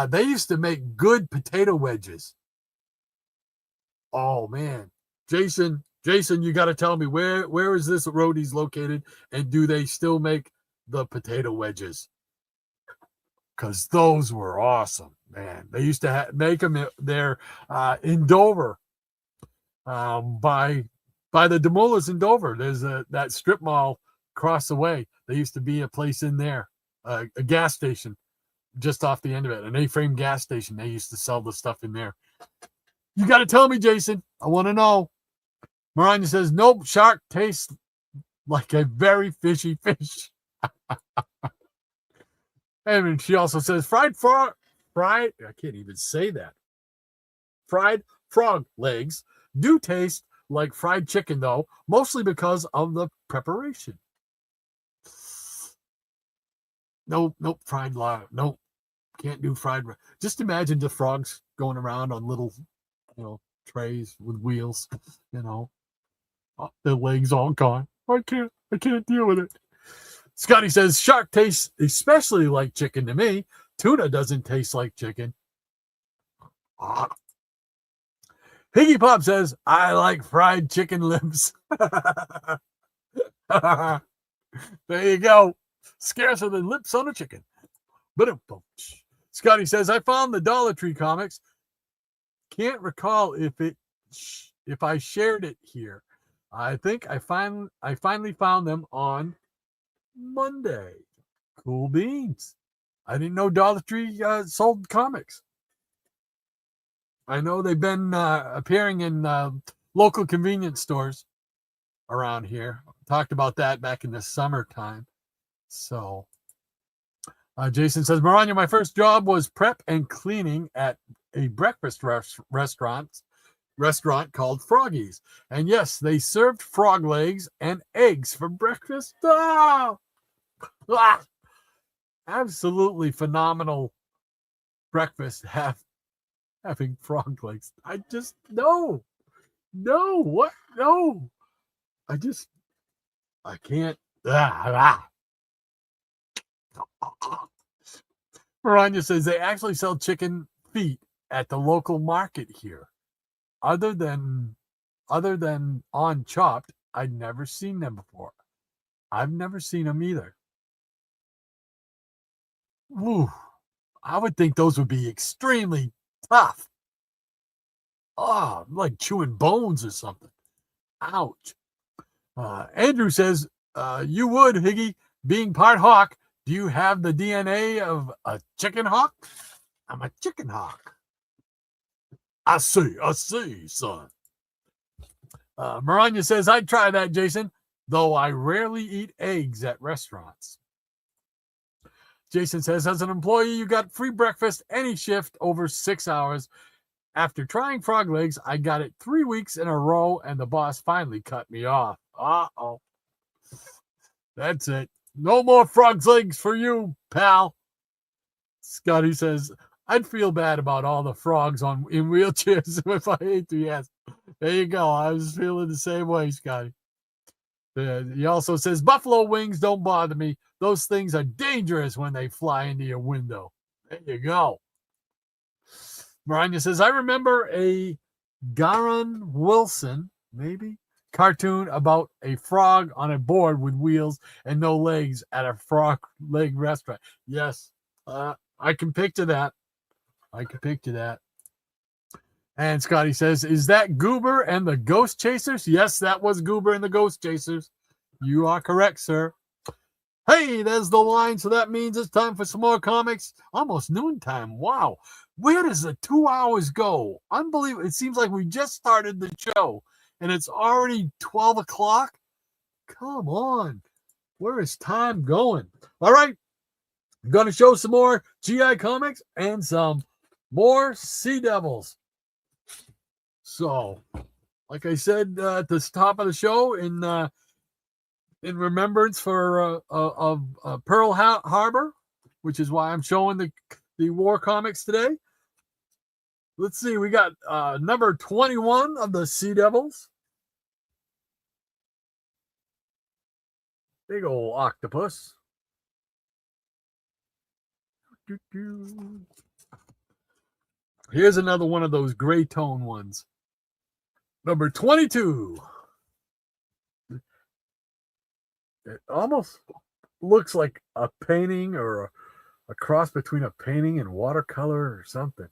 they used to make good potato wedges. Oh, man. Jason, you got to tell me, where is this Roadies located? And do they still make the potato wedges? Because those were awesome, man. They used to make them there in Dover. By the DeMoulins in Dover, there's that strip mall across the way. There used to be a place in there, a gas station just off the end of it, an A-frame gas station. They used to sell the stuff in there. You got to tell me, Jason. I want to know. Miranda says, nope, shark tastes like a very fishy fish. And she also says, fried, I can't even say that. Fried frog legs do taste like fried chicken, though, mostly because of the preparation. Nope, fried lard. Nope, can't do fried. Just imagine the frogs going around on little, trays with wheels, their legs all gone. I can't deal with it. Scotty says, shark tastes especially like chicken to me. Tuna doesn't taste like chicken. Higgy Pop says, I like fried chicken lips. There you go. Scarcer than lips on a chicken. Scotty says, I found the Dollar Tree comics. Can't recall if I shared it here. I think I finally found them on Monday. Cool beans. I didn't know Dollar Tree sold comics. I know they've been appearing in local convenience stores around here. Talked about that back in the summertime. So Jason says, Maranya, my first job was prep and cleaning at a breakfast restaurant called Froggy's. And yes, they served frog legs and eggs for breakfast. Ah! Ah! Absolutely phenomenal breakfast having frog legs. I just, no, what? No. I can't. Maranya says they actually sell chicken feet at the local market here. Other than on Chopped, I'd never seen them before. I've never seen them either. Ooh, I would think those would be extremely tough. Oh, like chewing bones or something. Ouch. Andrew says, you would, Higgy, being part hawk, do you have the DNA of a chicken hawk? I'm a chicken hawk. I see, son. Maranya says, I'd try that, Jason, though I rarely eat eggs at restaurants. Jason says, as an employee, you got free breakfast any shift over 6 hours. After trying frog legs, I got it 3 weeks in a row, and the boss finally cut me off. Uh-oh. That's it. No more frog legs for you, pal. Scotty says, I'd feel bad about all the frogs in wheelchairs if I ate them. Yes. There you go. I was feeling the same way, Scotty. He also says, buffalo wings don't bother me. Those things are dangerous when they fly into your window. There you go. Maranya says, I remember a Garon Wilson, maybe, cartoon about a frog on a board with wheels and no legs at a frog leg restaurant. Yes, I can picture that. And Scotty says, is that Goober and the Ghost Chasers? Yes, that was Goober and the Ghost Chasers. You are correct, sir. Hey, there's the line. So that means it's time for some more comics. Almost noontime. Wow. Where does the 2 hours go? Unbelievable. It seems like we just started the show and it's already 12 o'clock. Come on. Where is time going? All right. I'm going to show some more GI comics and some more Sea Devils. So, like I said at the top of the show, in remembrance for Pearl Harbor, which is why I'm showing the war comics today. Let's see, we got number 21 of the Sea Devils. Big old octopus. Here's another one of those gray tone ones. Number 22. It almost looks like a painting or a cross between a painting and watercolor or something.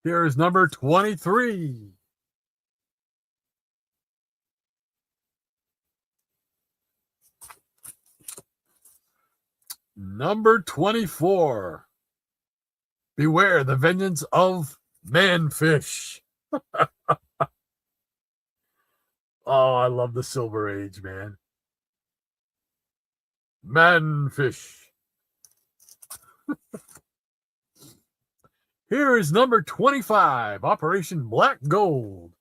Here is number 23. Number 24. Beware the vengeance of manfish. Oh, I love the Silver Age, man. Manfish. Here is number 25, Operation Black Gold.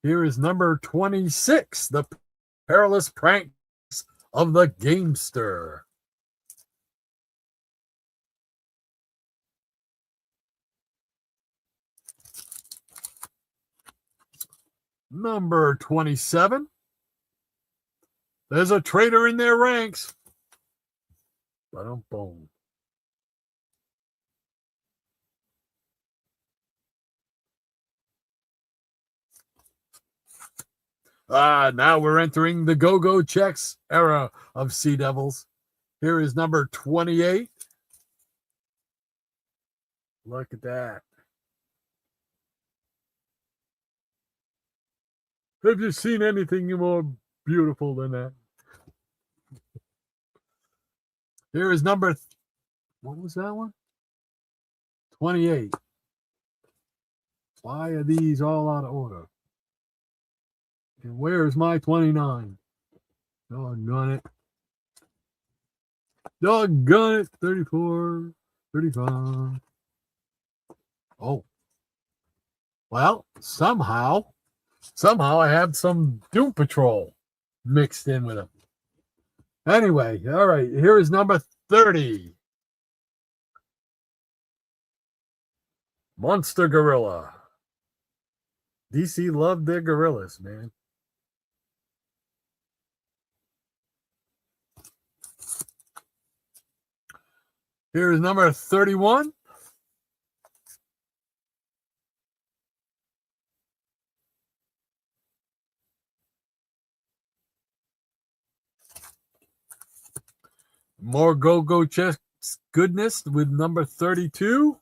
Here is number 26, The Perilous Pranks of the Gamester. Number 27. There's a traitor in their ranks. Boom. Now we're entering the Go-Go Checks era of Sea Devils. Here is number 28. Look at that. Have you seen anything more beautiful than that? Here is number, what was that one? 28. Why are these all out of order? And where's my 29? Doggone it. Doggone it. 34, 35. Oh. Well, somehow I have some Doom Patrol mixed in with them. Anyway, all right, here is number 30. Monster Gorilla. DC loved their gorillas, man. Here is number 31. More go-go chess goodness with number 32.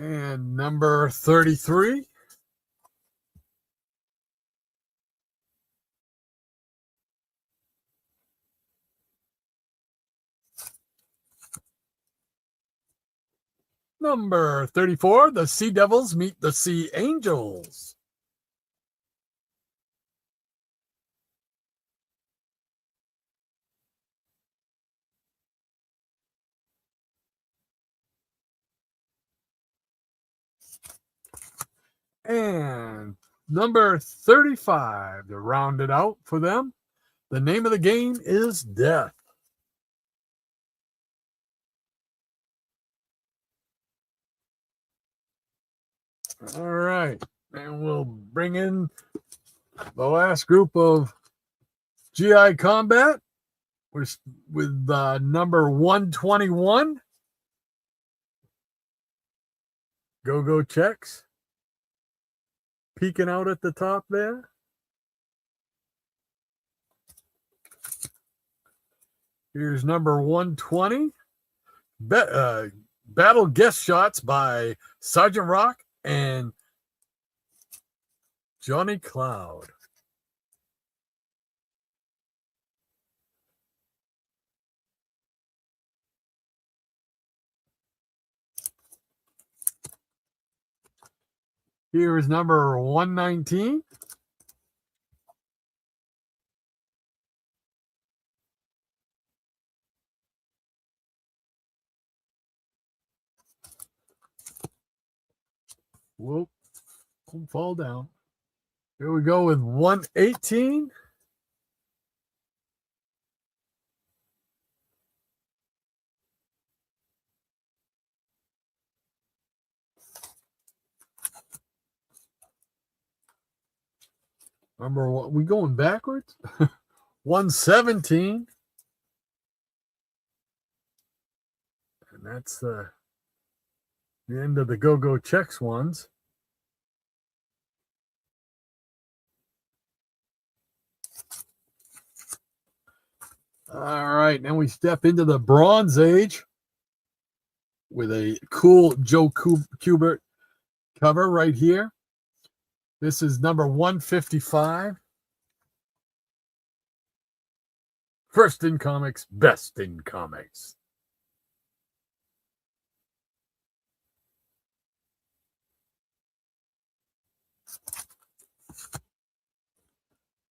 And number 33. Number 34, the Sea Devils meet the Sea Angels. And number 35, to round it out for them, the name of the game is Death. All right, and we'll bring in the last group of GI Combat with number 121. Go-Go Checks. Peeking out at the top there. Here's number 120. Battle Guest Shots by Sergeant Rock and Johnny Cloud. Here is number 119. Whoop. Don't fall down. Here we go with 118. Remember what we going backwards? 117. And that's the end of the Go-Go Checks ones. All right, now we step into the Bronze Age with a cool Joe Kubert cover right here. This is number 155. First in comics, best in comics.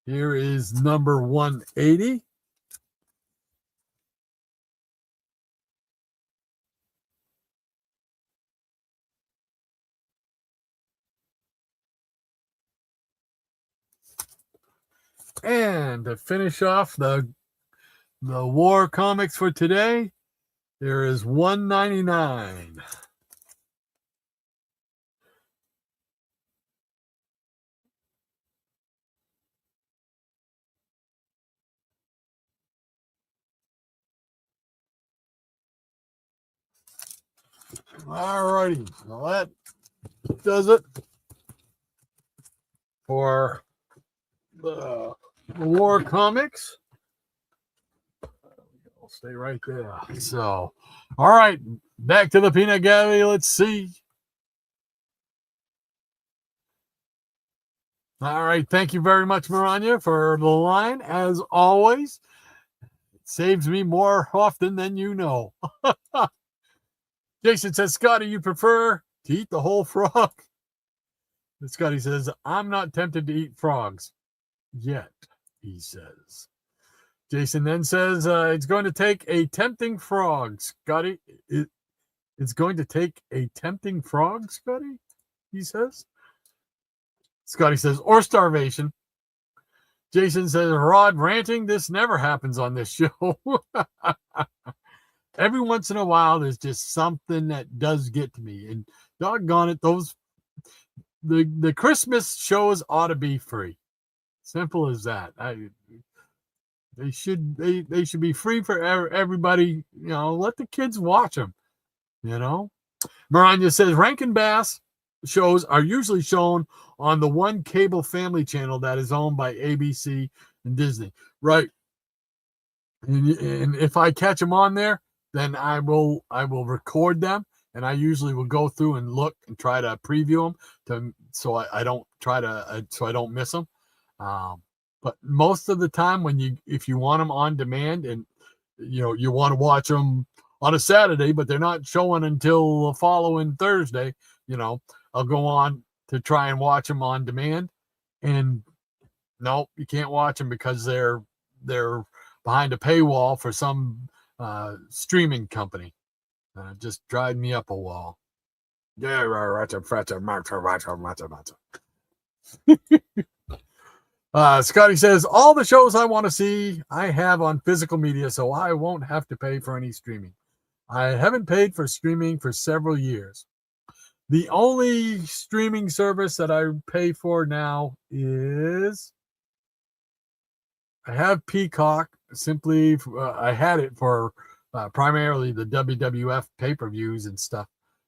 Here is number 180. And to finish off the war comics for today, there is 199. All righty, well that does it for the war comics. I'll stay right there. So, all right, back to the peanut gallery. Let's see. All right, thank you very much, Maranya, for the line. As always, it saves me more often than you know. Jason says, Scotty, you prefer to eat the whole frog? And Scotty says, I'm not tempted to eat frogs yet, he says. Jason then says, it's going to take a tempting frog, Scotty. It's going to take a tempting frog, Scotty, he says. Scotty says, or starvation. Jason says, Rod ranting, this never happens on this show. Every once in a while, there's just something that does get to me. And doggone it, the Christmas shows ought to be free. Simple as that. They should be free for everybody. You know, let the kids watch them. You know, Maranya says Rankin Bass shows are usually shown on the one cable family channel that is owned by ABC and Disney, right? And if I catch them on there, then I will record them, and I usually will go through and look and try to preview them so I don't miss them. But most of the time, if you want them on demand and you want to watch them on a Saturday, but they're not showing until the following Thursday, I'll go on to try and watch them on demand, and no, you can't watch them because they're behind a paywall for some streaming company. Just drive me up a wall. Scotty says, all the shows I want to see, I have on physical media, so I won't have to pay for any streaming. I haven't paid for streaming for several years. The only streaming service that I pay for now is I have Peacock. Simply, I had it for primarily the WWF pay-per-views and stuff,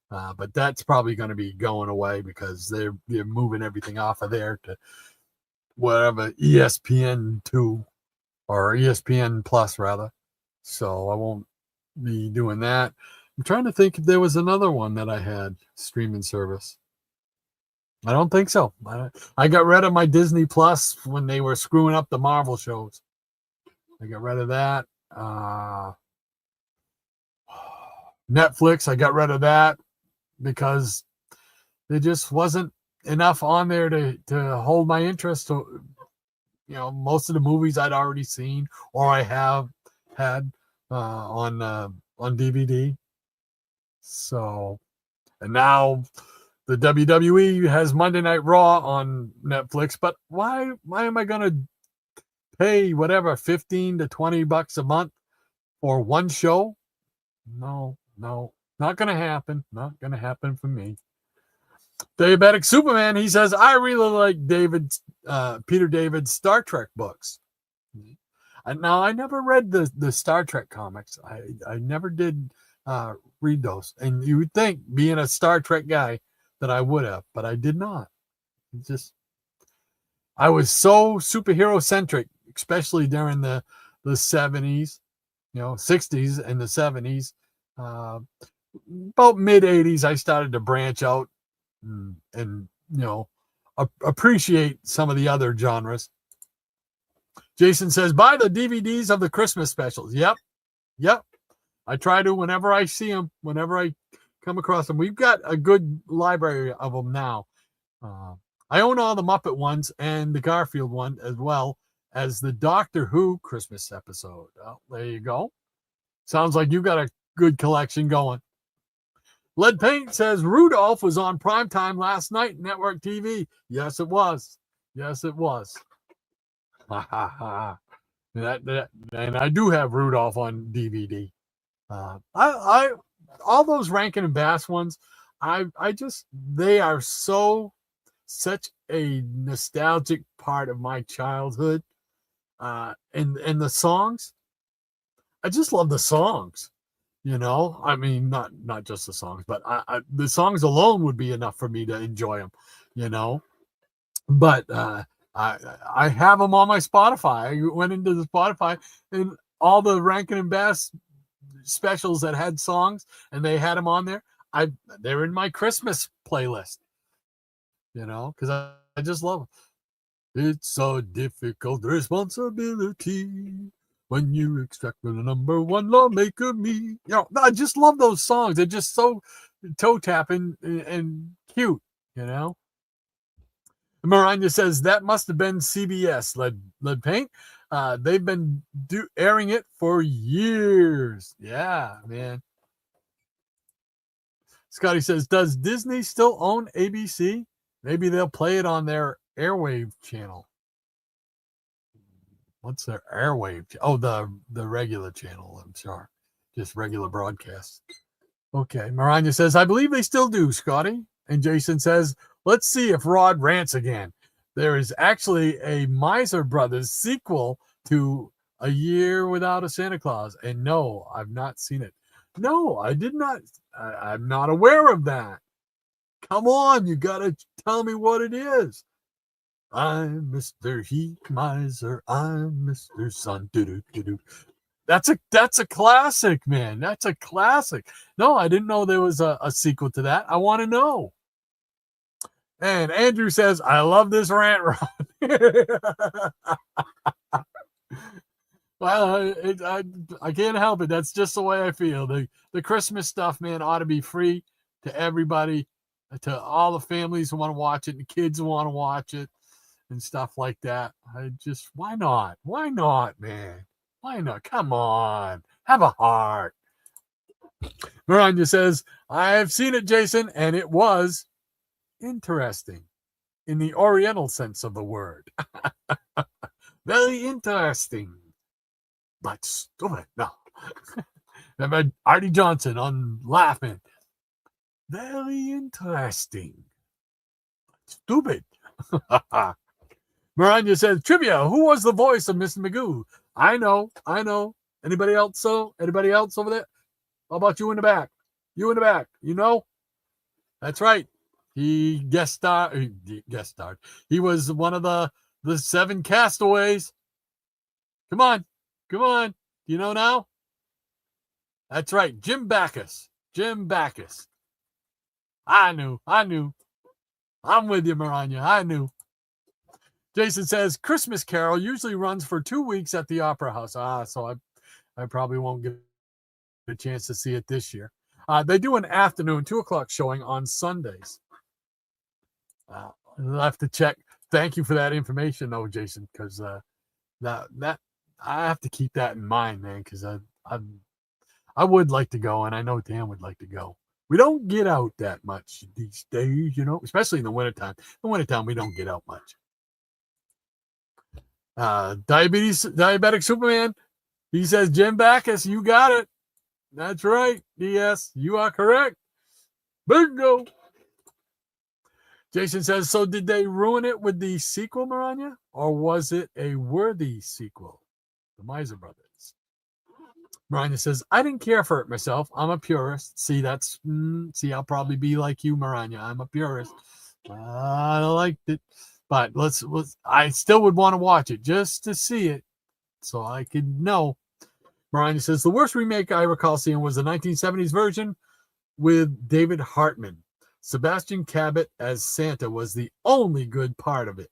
but that's probably going to be going away because they're moving everything off of there to whatever, ESPN2 or ESPN Plus rather. So I won't be doing that. I'm trying to think if there was another one that I had streaming service. I don't think so. I got rid of my Disney Plus when they were screwing up the Marvel shows. I got rid of that. Netflix, I got rid of that because there just wasn't enough on there to hold my interest. So, most of the movies I'd already seen or I have had on DVD. So, and now the WWE has Monday Night Raw on Netflix, but why am I going to pay whatever $15 to $20 a month for one show? No, not going to happen. Not going to happen for me. Diabetic Superman, he says, I really like Peter David's Star Trek books. Now, I never read the Star Trek comics. I never did read those. And you would think, being a Star Trek guy, that I would have, but I did not. I was so superhero centric, especially during the 70s, 60s and the 70s. About mid 80s, I started to branch out and appreciate some of the other genres. Jason says, buy the DVDs of the Christmas specials. Yep. I try to whenever I see them, whenever I come across them. We've got a good library of them now. I own all the Muppet ones and the Garfield one, as well as the Doctor Who Christmas episode. Oh, there you go. Sounds like you got a good collection going. Lead Paint says Rudolph was on primetime last night, network TV. Yes, it was. And I do have Rudolph on DVD. I all those Rankin and Bass ones, they are such a nostalgic part of my childhood. And the songs, I just love the songs. I mean, not just the songs, but the songs alone would be enough for me to enjoy them. But I have them on my Spotify. I went into the Spotify and all the Rankin and Bass specials that had songs, and they had them on there. They're in my Christmas playlist, because I just love them. It's a difficult responsibility when you extract the number one lawmaker me. I just love those songs. They're just so toe tapping and cute, Maranya says that must have been CBS lead paint. They've been airing it for years. Yeah, man. Scotty says, does Disney still own ABC? Maybe they'll play it on their airwave channel. What's their airwave? Oh, the regular channel, I'm sure. Just regular broadcasts. Okay. Maranya says, I believe they still do, Scotty. And Jason says, let's see if Rod rants again. There is actually a Miser Brothers sequel to A Year Without a Santa Claus. And no, I've not seen it. No, I did not. I'm not aware of that. Come on, you got to tell me what it is. I'm Mr. Heat Miser. I'm Mr. Sun. Doo-doo-doo-doo. That's a classic, man. That's a classic. No, I didn't know there was a sequel to that. I want to know. And Andrew says, I love this rant, Ron. Well, I can't help it. That's just the way I feel. The Christmas stuff, man, ought to be free to everybody, to all the families who want to watch it, and the kids who want to watch it, and stuff like that. Why not? Why not, man? Why not? Come on. Have a heart. Maranya says, I've seen it, Jason, and it was interesting in the Oriental sense of the word. Very interesting. But stupid. No. Remember Artie Johnson on Laughing. Very interesting. Stupid. Maranya says, trivia, who was the voice of Mr. Magoo? I know. Anybody else Anybody else over there? How about you in the back? You in the back, That's right. He guest starred. He was one of the 7 castaways. Come on. Do you know now? That's right. Jim Backus. I knew. I'm with you, Maranya. I knew. Jason says, Christmas Carol usually runs for 2 weeks at the Opera House. So I probably won't get a chance to see it this year. They do an afternoon 2:00 showing on Sundays. I'll have to check. Thank you for that information, though, Jason, because that I have to keep that in mind, man, because I would like to go, and I know Dan would like to go. We don't get out that much these days, especially in the wintertime. In the wintertime, we don't get out much. Diabetic Superman, he says, Jim Backus, you got it. That's right, DS, you are correct. Bingo. Jason says, so did they ruin it with the sequel, Maranya? Or was it a worthy sequel? The Miser Brothers. Maranya says, I didn't care for it myself. I'm a purist. See, I'll probably be like you, Maranya. I'm a purist. I liked it. But I still would want to watch it just to see it so I could know. Maranya says, the worst remake I recall seeing was the 1970s version with David Hartman. Sebastian Cabot as Santa was the only good part of it.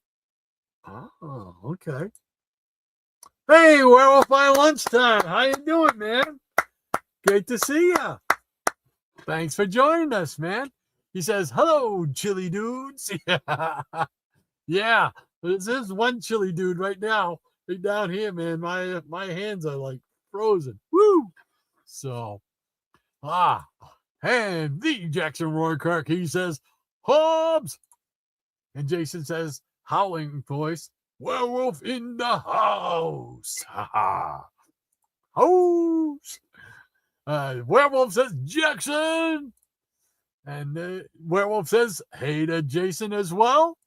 Oh, okay. Hey, Werewolf by Lunchtime. How you doing, man? Great to see you. Thanks for joining us, man. He says, hello, chili dudes. Yeah, this is one chili dude right now. Right down here, man. My hands are like frozen. Woo! So, and the Jackson Roy Kirk, he says, Hobbs. And Jason says, howling voice, werewolf in the house. House. Werewolf says, Jackson. And Werewolf says, hey to Jason as well.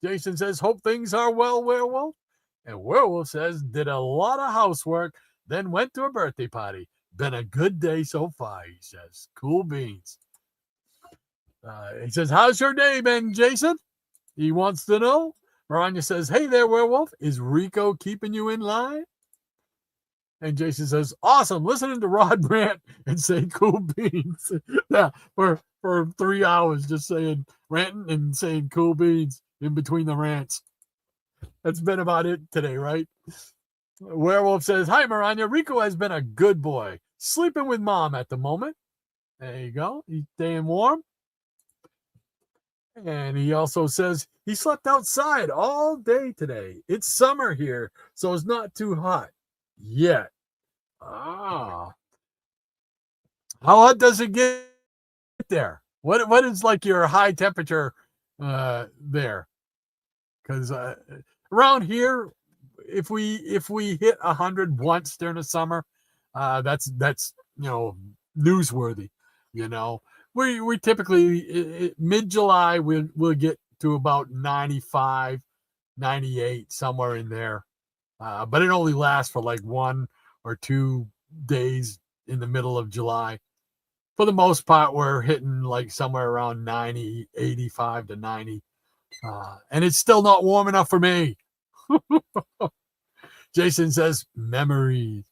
Jason says, hope things are well, Werewolf. And Werewolf says, did a lot of housework, then went to a birthday party. Been a good day so far, he says. Cool beans. He says, how's your day been, Jason? He wants to know. Maranya says, hey there, werewolf. Is Rico keeping you in line? And Jason says, awesome. Listening to Rod rant and say cool beans. Yeah, for 3 hours just saying, ranting and saying cool beans in between the rants. That's been about it today, right? Werewolf says, hi, Maranya. Rico has been a good boy. Sleeping with mom at the moment. There you go. He's staying warm. And he also says he slept outside all day today. It's summer here, so it's not too hot yet. Ah. How hot does it get there? What is like your high temperature there? Because around here, if we hit 100 once during the summer, that's newsworthy. We typically mid-July we'll get to about 95, 98, somewhere in there, but it only lasts for like 1 or 2 days in the middle of July. For the most part, we're hitting like somewhere around 90, 85 to 90, and it's still not warm enough for me. Jason says, memories,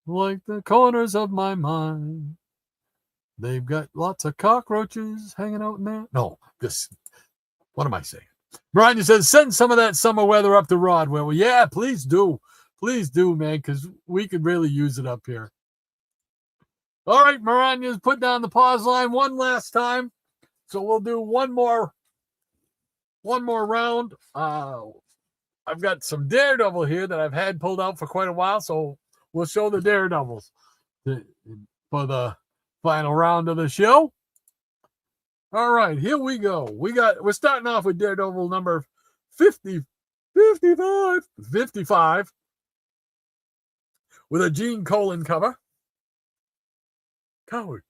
like the corners of my mind. They've got lots of cockroaches hanging out in there. No, what am I saying? Brian says, send some of that summer weather up to Rod. Well, yeah, please do. Please do, man, because we could really use it up here. All right, Miranya's put down the pause line one last time. So we'll do one more round. I've got some Daredevil here that I've had pulled out for quite a while, so we'll show the Daredevils for the final round of the show. All right, here we go. We're starting off with Daredevil number 55 with a Gene Colan cover. Coward.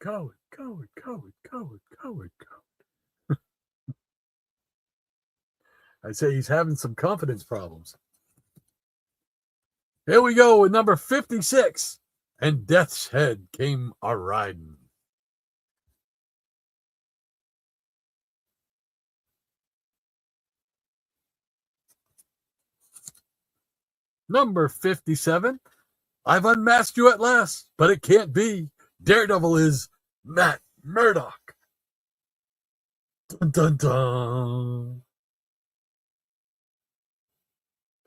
I say he's having some confidence problems. Here we go with number 56. And Death's Head came a-riding. Number 57. I've unmasked you at last, but it can't be. Daredevil is Matt Murdock. Dun, dun, dun.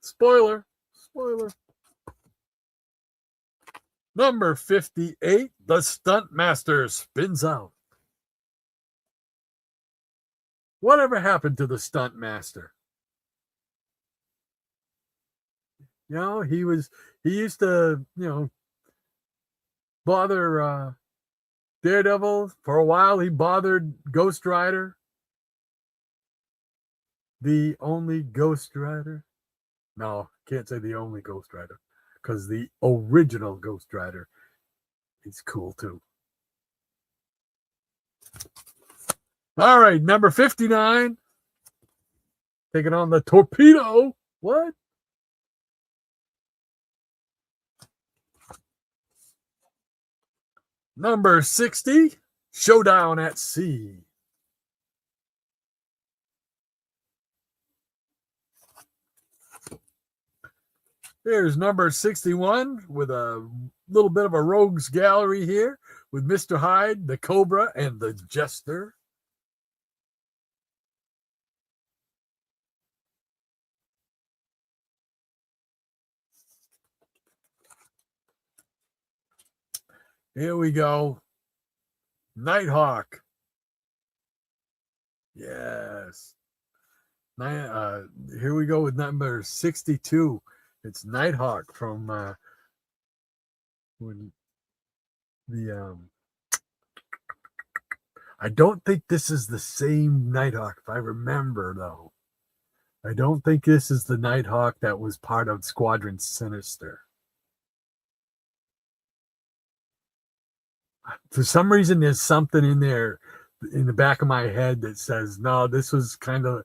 Spoiler. Number 58, the Stunt Master spins out. Whatever happened to the Stunt Master? He used to, bother Daredevil. For a while, he bothered Ghost Rider. The only Ghost Rider. No, can't say the only Ghost Rider, because the original Ghost Rider is cool too. All right, number 59. Taking on the Torpedo. What? Number 60, Showdown at Sea. Here's number 61 with a little bit of a rogues gallery here with Mr. Hyde, the Cobra, and the Jester. Here we go. Nighthawk. Yes. Here we go with number 62. It's Nighthawk from I don't think this is the same Nighthawk, if I remember, though. I don't think this is the Nighthawk that was part of Squadron Sinister. For some reason, there's something in there in the back of my head that says, no, this was kind of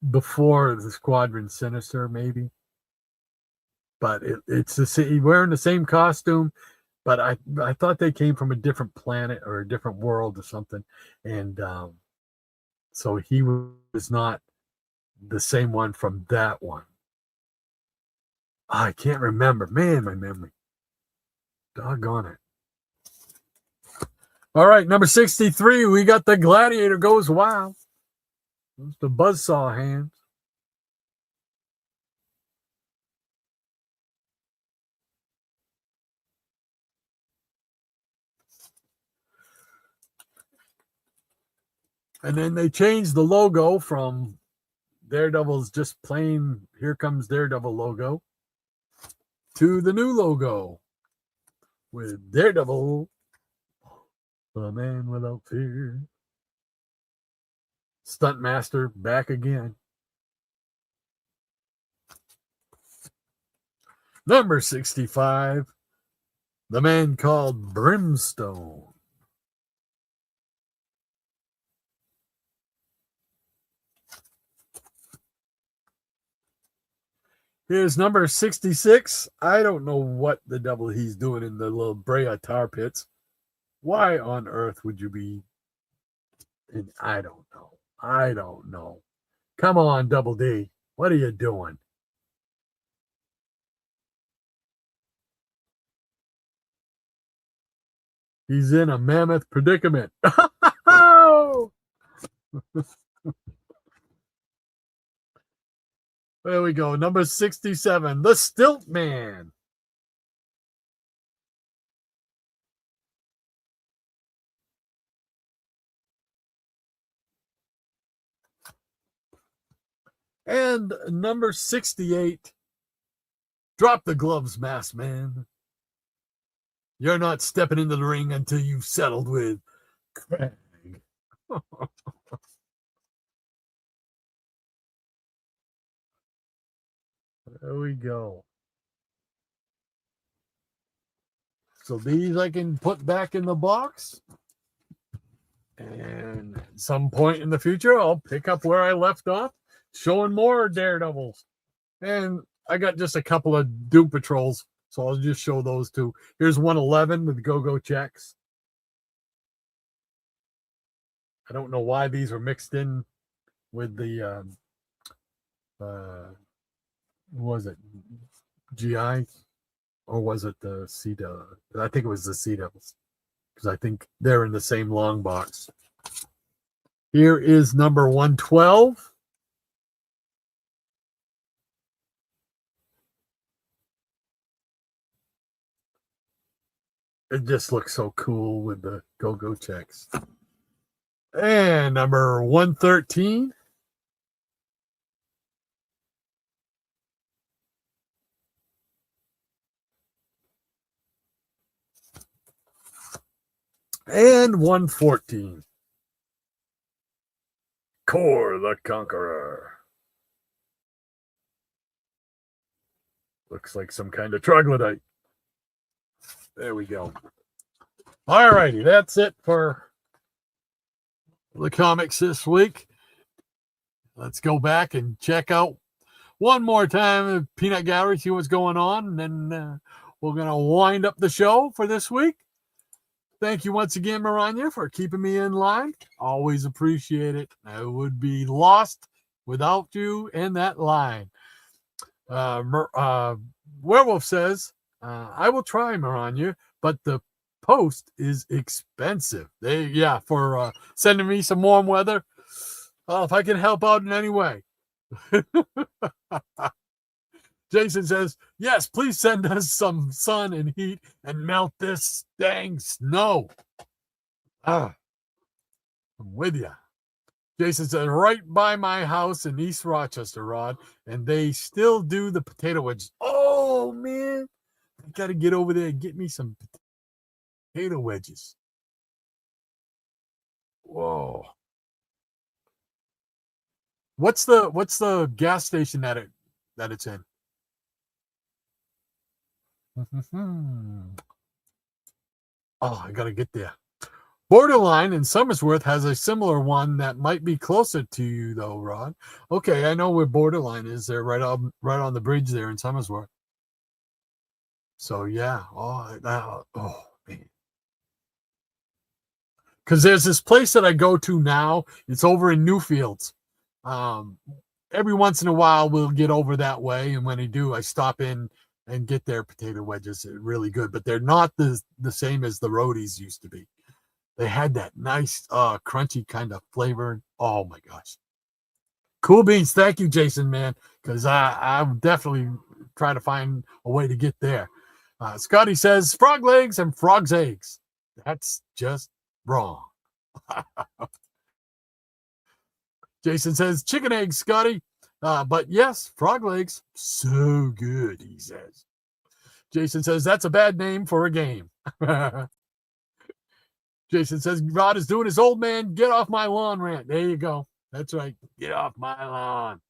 before the Squadron Sinister, maybe. But it's wearing the same costume, but I thought they came from a different planet or a different world or something, and so he was not the same one from that one. I can't remember. Man, my memory. Doggone it. All right, number 63, we got the Gladiator Goes Wild. Those the buzzsaw hands. And then they changed the logo from Daredevil's just plain Here Comes Daredevil logo to the new logo with Daredevil, the man without fear. Stuntmaster back again. Number 65, the man called Brimstone. Here's number 66. I don't know what the devil he's doing in the little Brea tar pits. Why on earth would you be? And I don't know. I don't know. Come on, Double D. What are you doing? He's in a mammoth predicament. There we go. Number 67, the Stilt Man. And number 68, drop the gloves, Masked Man. You're not stepping into the ring until you've settled with Craig. There we go. So these I can put back in the box. And at some point in the future, I'll pick up where I left off, showing more Daredevils. And I got just a couple of Doom Patrols, so I'll just show those two. Here's 111 with Go-Go checks. I don't know why these were mixed in with the, was it GI? Or was it the Sea Devils? I think it was the Sea Devils, because I think they're in the same long box. Here is number 112. It just looks so cool with the Go-Go checks. And number 113. And 114. Kor the Conqueror. Looks like some kind of troglodyte. There we go. All righty, that's it for the comics this week. Let's go back and check out one more time the Peanut Gallery, see what's going on, and then we're going to wind up the show for this week. Thank you once again, Maranya, for keeping me in line. Always appreciate it. I would be lost without you and that line. Werewolf says, I will try, Maranya, but the post is expensive. For sending me some warm weather. Well, if I can help out in any way. Jason says, yes, please send us some sun and heat and melt this dang snow. I'm with you. Jason says, right by my house in East Rochester, Rod, and they still do the potato wedges. Oh, man. I got to get over there and get me some potato wedges. Whoa. What's the gas station that it's in? Oh, I gotta get there. Borderline in Somersworth has a similar one that might be closer to you, though, Rod. Okay, I know where Borderline is. They're right on the bridge there in Somersworth. So yeah. Oh man. Because there's this place that I go to now. It's over in Newfields. every once in a while we'll get over that way, and when I do, I stop in and get their potato wedges. They're really good, but they're not the same as the roadies used to be. They had that nice crunchy kind of flavor. Oh my gosh. Cool beans. Thank you, Jason, man, because I'll definitely try to find a way to get there. Scotty says frog legs and frog's eggs. That's just wrong. Jason says chicken eggs, Scotty. But yes, frog legs, so good, he says. Jason says that's a bad name for a game. Jason says Rod is doing his old man get off my lawn rant. There you go. That's right. Get off my lawn.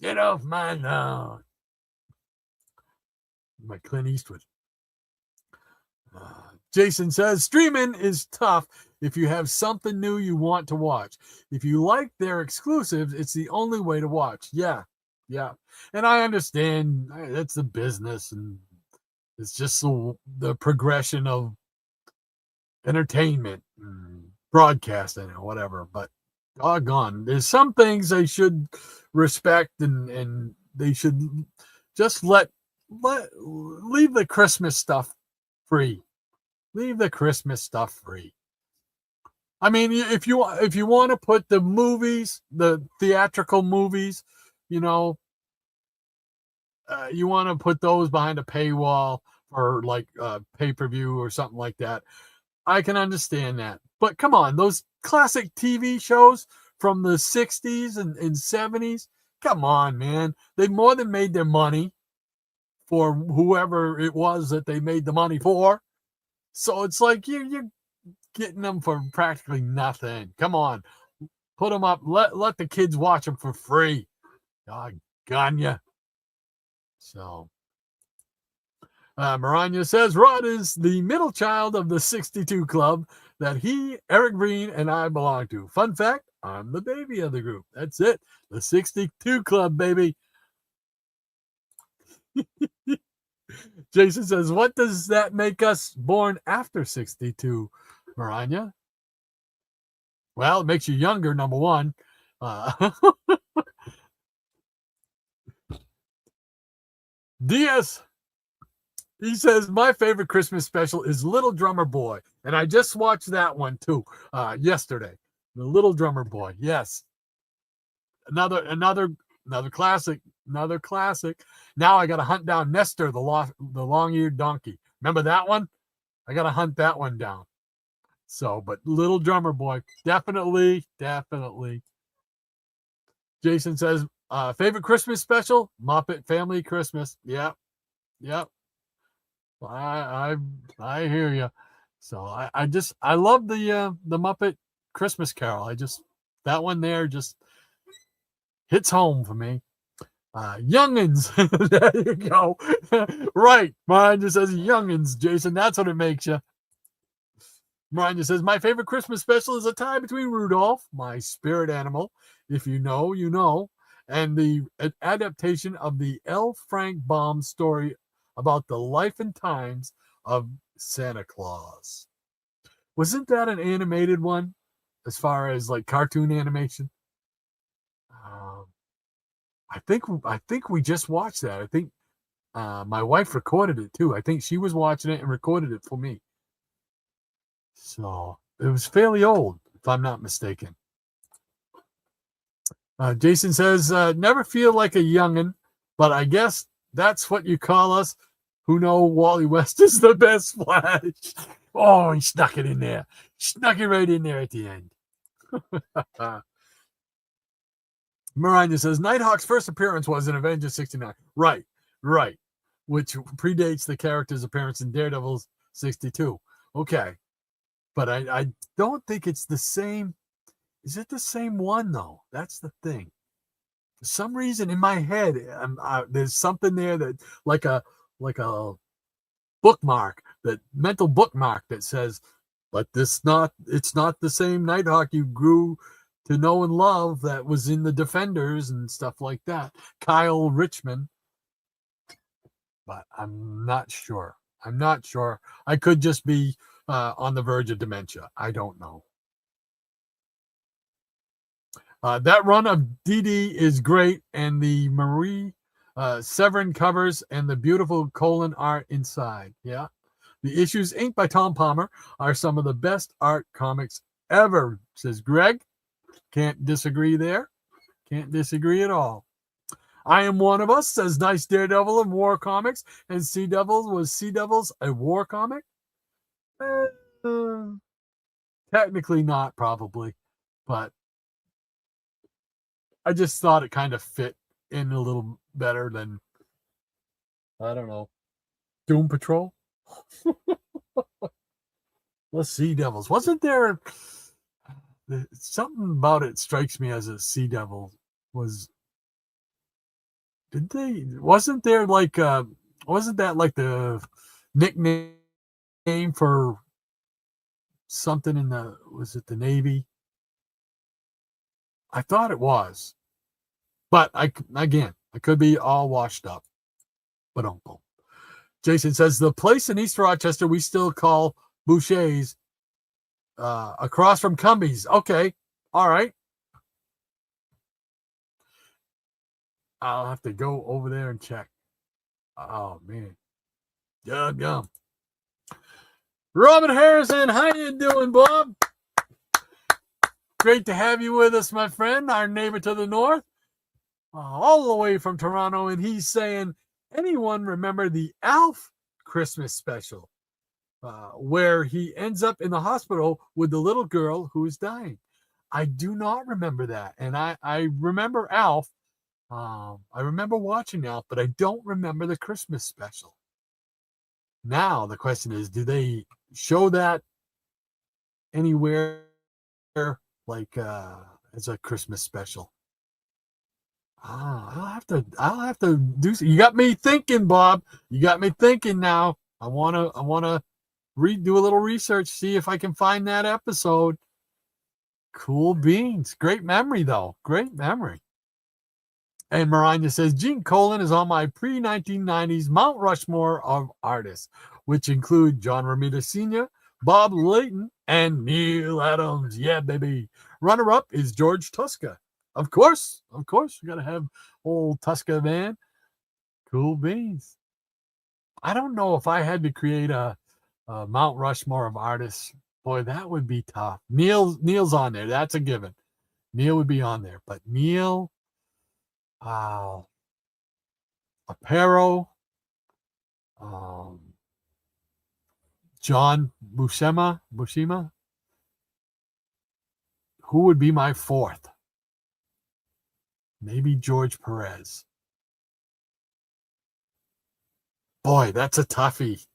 Get off my lawn. My Clint Eastwood. Jason says streaming is tough if you have something new you want to watch. If you like their exclusives, it's the only way to watch. Yeah. And I understand that's the business, and it's just the progression of entertainment, broadcasting, or whatever. But doggone, there's some things they should respect, and they should just leave the Christmas stuff free. Leave the Christmas stuff free. I mean, if you want to put the movies, the theatrical movies, you want to put those behind a paywall or like pay-per-view or something like that, I can understand that. But come on, those classic TV shows from the 60s and 70s, come on, man. They more than made their money for whoever it was that they made the money for. So it's like you're getting them for practically nothing. Come on, put them up. Let the kids watch them for free. Doggone ya. So, Maranya says Rod is the middle child of the 62 club that he, Eric Green, and I belong to. Fun fact, I'm the baby of the group. That's it. The 62 club, baby. Jason says, what does that make us born after 62, Maranya? Well, it makes you younger, number one. DS, he says, my favorite Christmas special is Little Drummer Boy. And I just watched that one too yesterday. The Little Drummer Boy. Yes. Another classic. Another classic. Now I got to hunt down Nestor, the long-eared donkey. Remember that one? I got to hunt that one down. So, but Little Drummer Boy, definitely. Jason says, favorite Christmas special? Muppet Family Christmas. Yep. I hear you. So I love the Muppet Christmas Carol. That one there just hits home for me. Youngins. There you go. Right. Mine just says youngins, Jason. That's what it makes you. Mine just says, my favorite Christmas special is a tie between Rudolph, my spirit animal, if you know, you know, and the adaptation of the L. Frank Baum story about the life and times of Santa Claus. Wasn't that an animated one as far as like cartoon animation? I think we just watched that. I think my wife recorded it too. I think she was watching it and recorded it for me. So it was fairly old, if I'm not mistaken. Jason says, never feel like a youngin', but I guess that's what you call us who know Wally West is the best Flash. Oh, he snuck it in there. Snuck it right in there at the end. Marina says, Nighthawk's first appearance was in Avengers 69. Right. Which predates the character's appearance in Daredevil 62. Okay. But I don't think it's the same. Is it the same one, though? That's the thing. For some reason, in my head, there's something there that like a bookmark, that mental bookmark that says, but it's not the same Nighthawk you grew to know and love that was in the Defenders and stuff like that. Kyle Richmond. But I'm not sure. I could just be on the verge of dementia. I don't know. That run of DD is great, and the Marie Severin covers and the beautiful colon art inside. Yeah. The issues inked by Tom Palmer are some of the best art comics ever, says Greg. Can't disagree there. Can't disagree at all. I Am One of Us says nice Daredevil and War comics. And Sea Devils a war comic? Technically not, probably. But I just thought it kind of fit in a little better than, I don't know, Doom Patrol. The Sea Devils. Wasn't there something about it strikes me as a Sea Devil was, wasn't there like, wasn't that like the nickname for something in was it the Navy? I thought it was, but I could be all washed up, but Jason says the place in East Rochester we still call Boucher's, across from Cumbies. Okay, all right. I'll have to go over there and check. Oh man, yum. Robin Harrison, how you doing, Bob? Great to have you with us, my friend, our neighbor to the north, all the way from Toronto, and he's saying, anyone remember the Alf Christmas special, where he ends up in the hospital with the little girl who is dying? I do not remember that, and I remember Alf. I remember watching Alf, but I don't remember the Christmas special. Now the question is, do they show that anywhere, like as a Christmas special? I'll have to do. You got me thinking, Bob. You got me thinking now. I wanna do a little research, see if I can find that episode. Cool beans. Great memory though. Great memory. And Maranya says, Gene Colan is on my pre-1990s Mount Rushmore of artists, which include John Romita Sr., Bob Layton, and Neil Adams. Yeah, baby. Runner-up is George Tuska. Of course. We got to have old Tuska, man. Cool beans. I don't know if I had to create a Mount Rushmore of artists. Boy, that would be tough. Neil's on there. That's a given. Neil would be on there. But Neil... Aparo, John Buscema. Who would be my fourth? Maybe George Perez. Boy, that's a toughie.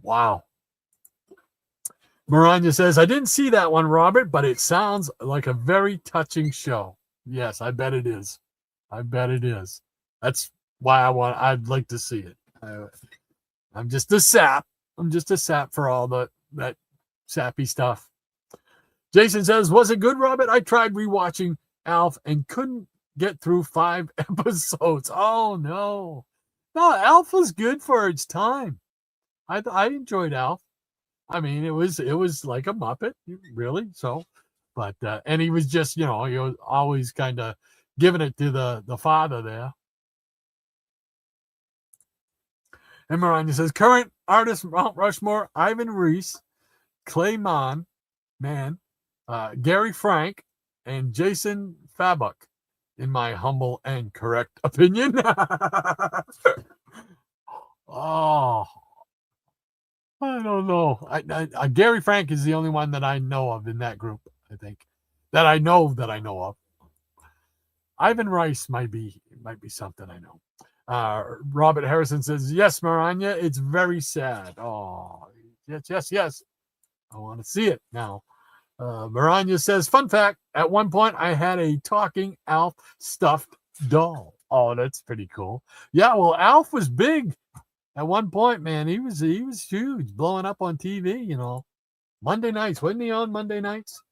Wow. Maranya says, I didn't see that one, Robert, but it sounds like a very touching show. Yes, I bet it is. That's why I'd like to see it. I'm just a sap. For all that sappy stuff. Jason says, was it good, Robert? I tried rewatching Alf and couldn't get through 5 episodes. Oh no. No, Alf was good for its time. I enjoyed Alf. I mean, it was like a Muppet, really. So, but and he was just, he was always kind of giving it to the father there. And Maranya says, current artist Mount Rushmore, Ivan Reis, Clay Mann, Gary Frank, and Jason Havok, in my humble and correct opinion. Oh, I don't know. Gary Frank is the only one that I know of in that group, I think. That I know of. Ivan Rice might be something I know. Robert Harrison says, yes, Maranya, it's very sad. Oh, yes. I want to see it now. Maranya says, fun fact, at one point I had a talking Alf stuffed doll. Oh, that's pretty cool. Yeah, well, Alf was big at one point, man. He was huge, blowing up on TV, Monday nights. Wasn't he on Monday nights?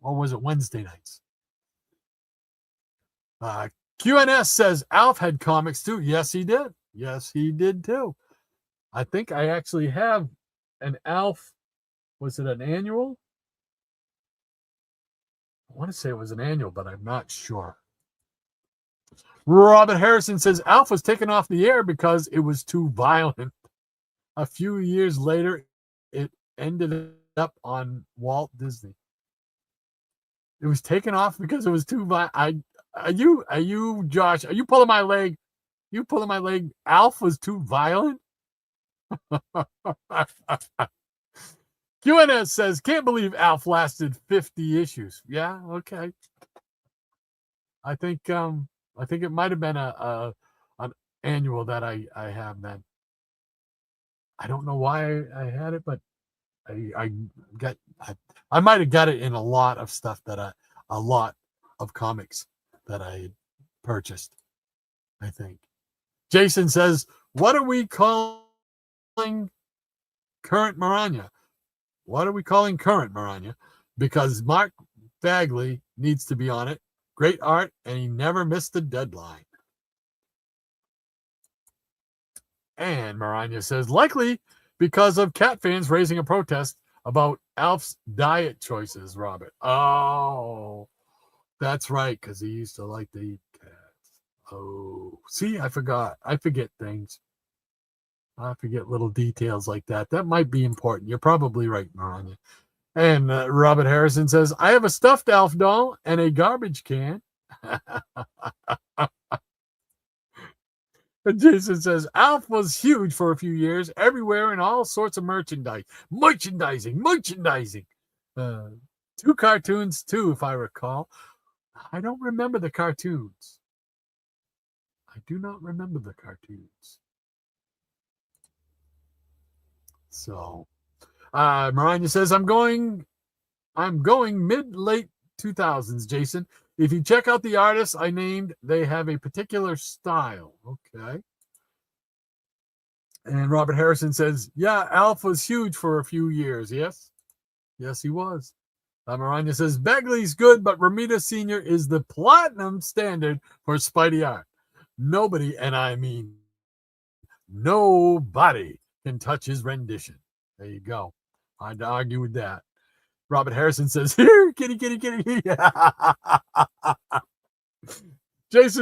Or was it Wednesday nights? QNS says Alf had comics too. Yes, he did. Yes, he did too. I think I actually have an Alf. Was it an annual? want to say it was an annual, but I'm not sure. Robert Harrison says Alf was taken off the air because it was too violent. A few years later, it ended up on Walt Disney. It was taken off because it was too violent. Are you, Josh? Are you pulling my leg? You pulling my leg? Alf was too violent? QNS says, can't believe Alf lasted 50 issues. Yeah, okay. I think it might have been an annual that I have then. I don't know why I had it, but I might have got it in a lot of stuff a lot of comics that I purchased, I think. Jason says, what are we calling current Maranya? What are we calling current Maranya? Because Mark Bagley needs to be on it. Great art, and he never missed the deadline. And Maranya says, likely because of cat fans raising a protest about Alf's diet choices, Robert. Oh, that's right, because he used to like to eat cats. Oh, see, I forgot. I forget things. I forget little details like that. That might be important. You're probably right, Maranya. And Robert Harrison says, I have a stuffed Alf doll and a garbage can. And Jason says, Alf was huge for a few years, everywhere in all sorts of merchandise. Merchandising. 2 cartoons, too, if I recall. I don't remember the cartoons. I do not remember the cartoons. So, Maranya says, I'm going mid-late 2000s, Jason. If you check out the artists I named, they have a particular style. Okay. And Robert Harrison says, yeah, Alf was huge for a few years. Yes. Yes, he was. Maranya says, Bagley's good, but Romita Sr. is the platinum standard for Spidey art. Nobody, and I mean nobody, can touch his rendition. There you go. Hard to argue with that. Robert Harrison says, here, kitty. Jason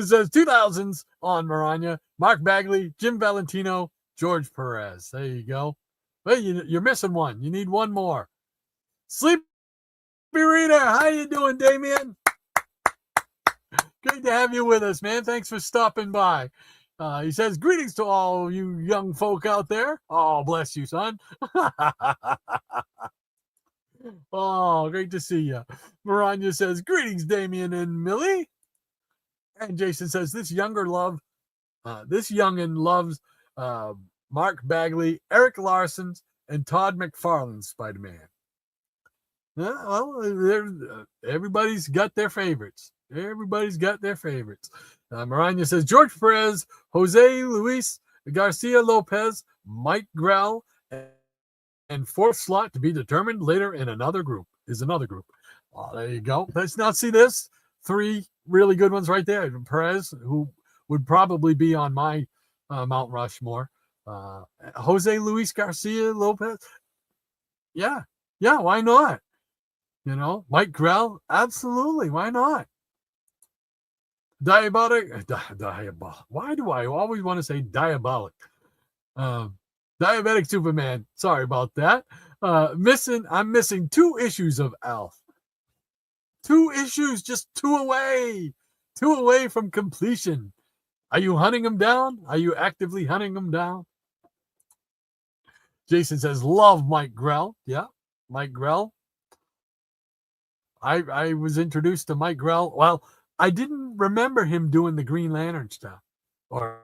says, 2000s on Maranya. Mark Bagley, Jim Valentino, George Perez. There you go. Well, you're missing one. You need one more. Sleepy Reader, how you doing, Damien? Great to have you with us, man. Thanks for stopping by. He says, greetings to all you young folk out there. Oh, bless you, son. Oh, great to see you. Maranya says, greetings, Damien and Millie. And Jason says, this youngin' loves Mark Bagley, Eric Larson, and Todd McFarlane's Spider-Man. Well, everybody's got their favorites. Maranya says, George Perez, Jose Luis Garcia Lopez, Mike Grell, and fourth slot to be determined later in another group. Oh, there you go. Let's not see this. 3 really good ones right there. Perez, who would probably be on my Mount Rushmore. Jose Luis Garcia Lopez. Yeah, why not? Mike Grell, absolutely, why not? Diabolic. Why do I always want to say diabolic? Diabetic Superman. Sorry about that. I'm missing 2 issues of Alf. 2 issues, just 2 away. 2 away from completion. Are you hunting them down? Are you actively hunting them down? Jason says, love Mike Grell. Yeah, Mike Grell. I was introduced to Mike Grell. Well, I didn't remember him doing the Green Lantern stuff. Or